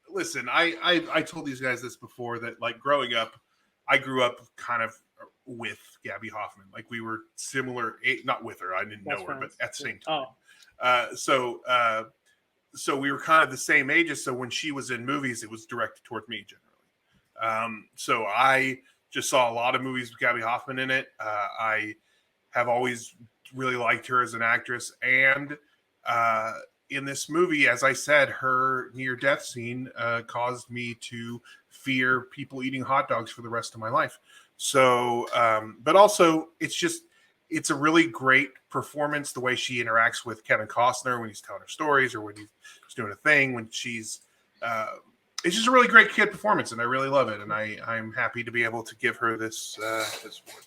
listen, I told these guys this before, that like growing up, I grew up kind of with Gabby Hoffman. Like we were similar, not with her, I didn't know her, but at the same time. So we were kind of the same ages. So when she was in movies, it was directed toward me generally. So I just saw a lot of movies with Gabby Hoffman in it. I have always really liked her as an actress. And in this movie, as I said, her near-death scene caused me to fear people eating hot dogs for the rest of my life. So, but also it's a really great performance, the way she interacts with Kevin Costner when he's telling her stories or when he's doing a thing, when she's it's just a really great kid performance, and I really love it, and I'm happy to be able to give her this award.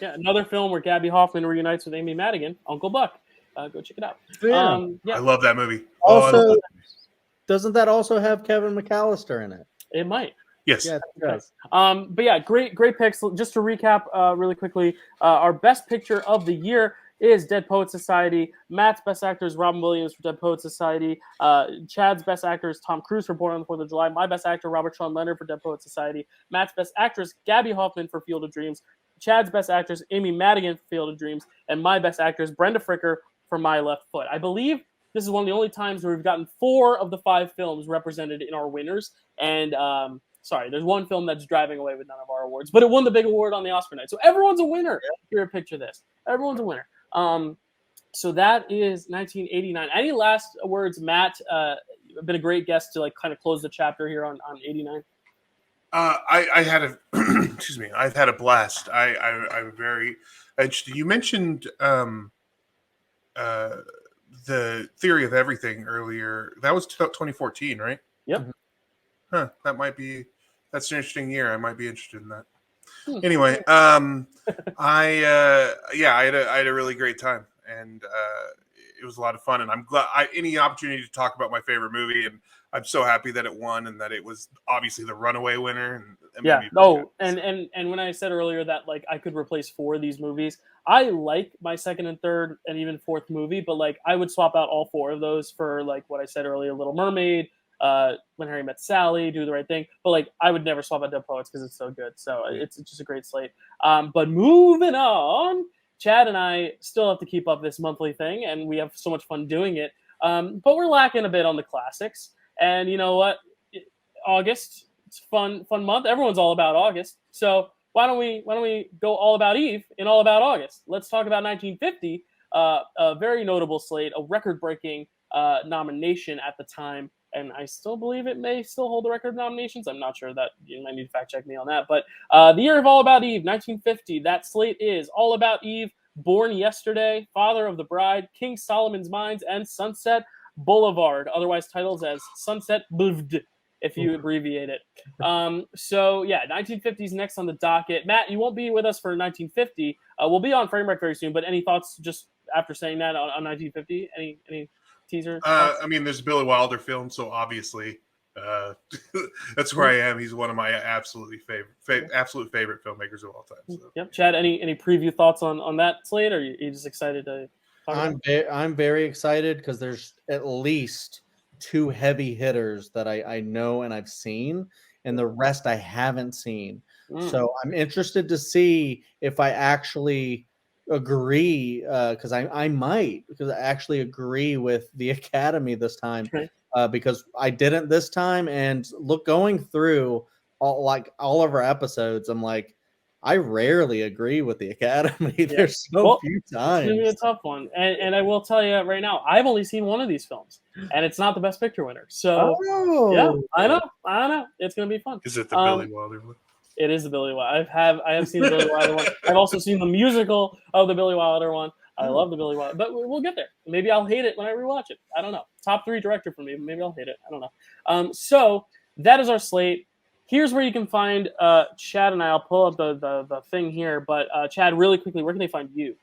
Yeah, another film where Gabby Hoffman reunites with Amy Madigan, Uncle Buck. Go check it out. I love that movie. Also, doesn't that also have Kevin McAllister in it? It might. Yes. Yeah, it does. But yeah, great picks. Just to recap really quickly, our best picture of the year is Dead Poets Society. Matt's best actor is Robin Williams for Dead Poets Society. Chad's best actor is Tom Cruise for Born on the 4th of July. My best actor, Robert Sean Leonard for Dead Poets Society. Matt's best actress, Gabby Hoffman for Field of Dreams. Chad's Best Actress, Amy Madigan for Field of Dreams, and my Best Actress, Brenda Fricker for My Left Foot. I believe this is one of the only times where we've gotten 4 of the 5 films represented in our winners. And sorry, there's one film that's driving away with none of our awards, but it won the big award on the Oscar night. So everyone's a winner. Here, picture this. Everyone's a winner. So that is 1989. Any last words, Matt? Been a great guest to like kind of close the chapter here on 89. I had a excuse me. I've had a blast. I'm very interested. You mentioned the Theory of Everything earlier. That was 2014, right? Yep. Huh. That's an interesting year. I might be interested in that. Anyway, I had a really great time, and it was a lot of fun. And I'm glad any opportunity to talk about my favorite movie, and I'm so happy that it won and that it was obviously the runaway winner. And and when I said earlier that like I could replace 4 of these movies, I like my second and third and even fourth movie, but like I would swap out all 4 of those for like what I said earlier, Little Mermaid, When Harry Met Sally, Do the Right Thing. But like I would never swap out Dead Poets because it's so good. So it's just a great slate. But moving on, Chad and I still have to keep up this monthly thing, and we have so much fun doing it. But we're lacking a bit on the classics. And you know what? August, it's fun month. Everyone's all about August. So why don't we go all about Eve in all about August? Let's talk about 1950, a very notable slate, a record-breaking nomination at the time. And I still believe it may still hold the record of nominations. I'm not sure. That you might need to fact check me on that. But the year of All About Eve, 1950, that slate is All About Eve, Born Yesterday, Father of the Bride, King Solomon's Mines, and Sunset Boulevard, otherwise titled as Sunset Boulevard, if you abbreviate it. So yeah, 1950 is next on the docket. Matt, you won't be with us for 1950. We'll be on Framewreck very soon, but any thoughts just after saying that on 1950? Any teaser? I mean, there's a Billy Wilder film, so obviously that's where I am. He's one of my absolute favorite filmmakers of all time. So. Yep. Chad, any preview thoughts on that slate, or are you just excited to talk about it? I'm very excited because there's at least 2 heavy hitters that I know and I've seen, and the rest I haven't seen. So I'm interested to see if I actually agree, because I might, because I actually agree with the Academy this time, because I didn't this time. And going through all of our episodes, I'm like, I rarely agree with the Academy. There's few times. It's gonna be a tough one, and I will tell you right now, I've only seen one of these films, and it's not the Best Picture winner. So yeah, I know, it's gonna be fun. Is it the Billy Wilder one? It is the Billy Wilder. I have seen the Billy Wilder one. I've also seen the musical of the Billy Wilder one. I love the Billy Wilder, but we'll get there. Maybe I'll hate it when I rewatch it. I don't know. Top 3 director for me. Maybe I'll hate it. I don't know. So that is our slate. Here's where you can find Chad and I. I'll pull up the thing here. But Chad, really quickly, where can they find you?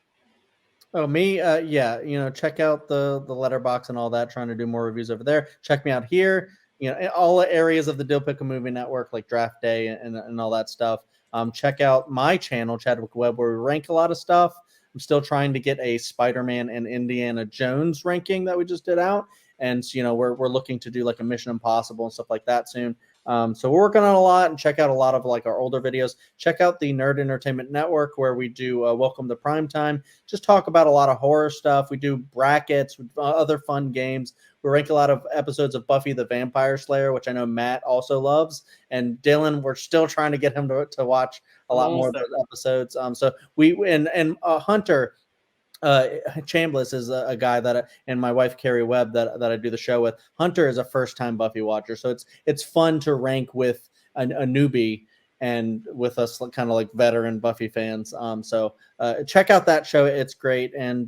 Oh, me? Check out the letterbox and all that. Trying to do more reviews over there. Check me out here. In all the areas of the Dyl Pickle Movie Network, like Draft Day and all that stuff. Check out my channel, Chadwick Webb, where we rank a lot of stuff. I'm still trying to get a Spider-Man and Indiana Jones ranking that we just did out. And, we're looking to do like a Mission Impossible and stuff like that soon. So we're working on a lot, and check out a lot of like our older videos. Check out the Nerd Entertainment Network, where we do Welcome to Primetime. Just talk about a lot of horror stuff. We do brackets, other fun games. We rank a lot of episodes of Buffy the Vampire Slayer, which I know Matt also loves. And Dylan, we're still trying to get him to watch a lot more of those episodes. So we and Hunter Chambliss is a guy that and my wife Carrie Webb that I do the show with. Hunter is a first-time Buffy watcher, so it's fun to rank with a newbie and with us kind of like veteran Buffy fans. So check out that show; it's great. And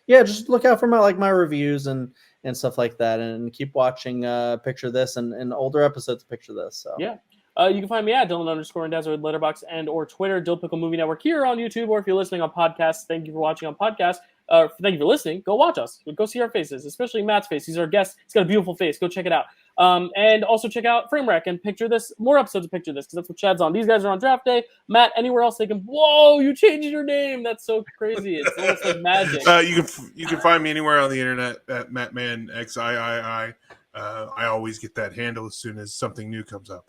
just look out for my reviews and stuff like that, and keep watching Picture This and older episodes of Picture This. So yeah. You can find me at Dylan_Randazzo at Letterboxd and or Twitter, Dyl Pickle Movie Network here on YouTube, or if you're listening on podcasts, thank you for watching on podcasts. Thank you for listening. Go watch us. Go see our faces, especially Matt's face. He's our guest. He's got a beautiful face. Go check it out. And also check out Framewreck and Picture This. More episodes of Picture This, because that's what Chad's on. These guys are on Draft Day. Matt, anywhere else they can. Whoa, you changed your name. That's so crazy. It's almost like magic. You can find me anywhere on the internet at MattManXIII. I always get that handle as soon as something new comes up.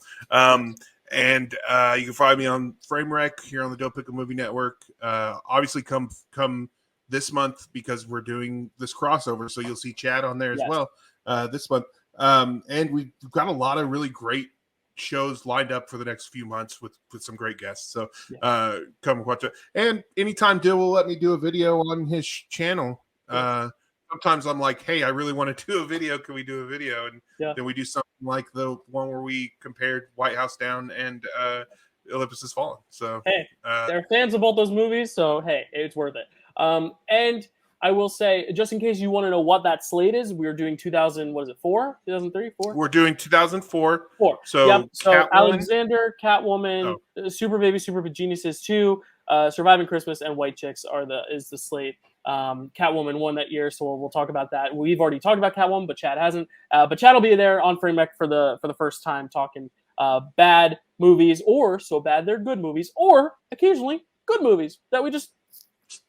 And you can find me on Framewreck here on the Dyl Pickle Movie Network. Obviously, come this month because we're doing this crossover, so you'll see Chad on there as well this month. And we've got a lot of really great shows lined up for the next few months with some great guests. So come watch it. And anytime Dyl will let me do a video on his channel, sometimes I'm like, hey, I really want to do a video. Can we do a video? And then we do something like the one where we compared White House Down and Olympus Has Fallen. So hey, they're fans of both those movies, so hey, it's worth it. And I will say, just in case you want to know what that slate is, we're doing 2004? We're doing 2004. So Alexander, Catwoman, Super Baby, Super Geniuses 2, Surviving Christmas, and White Chicks is the slate. Catwoman won that year, so we'll talk about that. We've already talked about Catwoman, but Chad hasn't. But Chad will be there on Framewreck for the first time, talking bad movies, or so bad they're good movies, or occasionally good movies that we just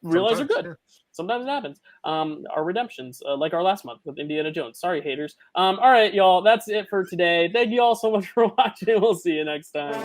realize are good. Yeah. Sometimes it happens. Our redemptions, like our last month with Indiana Jones. Sorry, haters. All right, y'all. That's it for today. Thank you all so much for watching. We'll see you next time.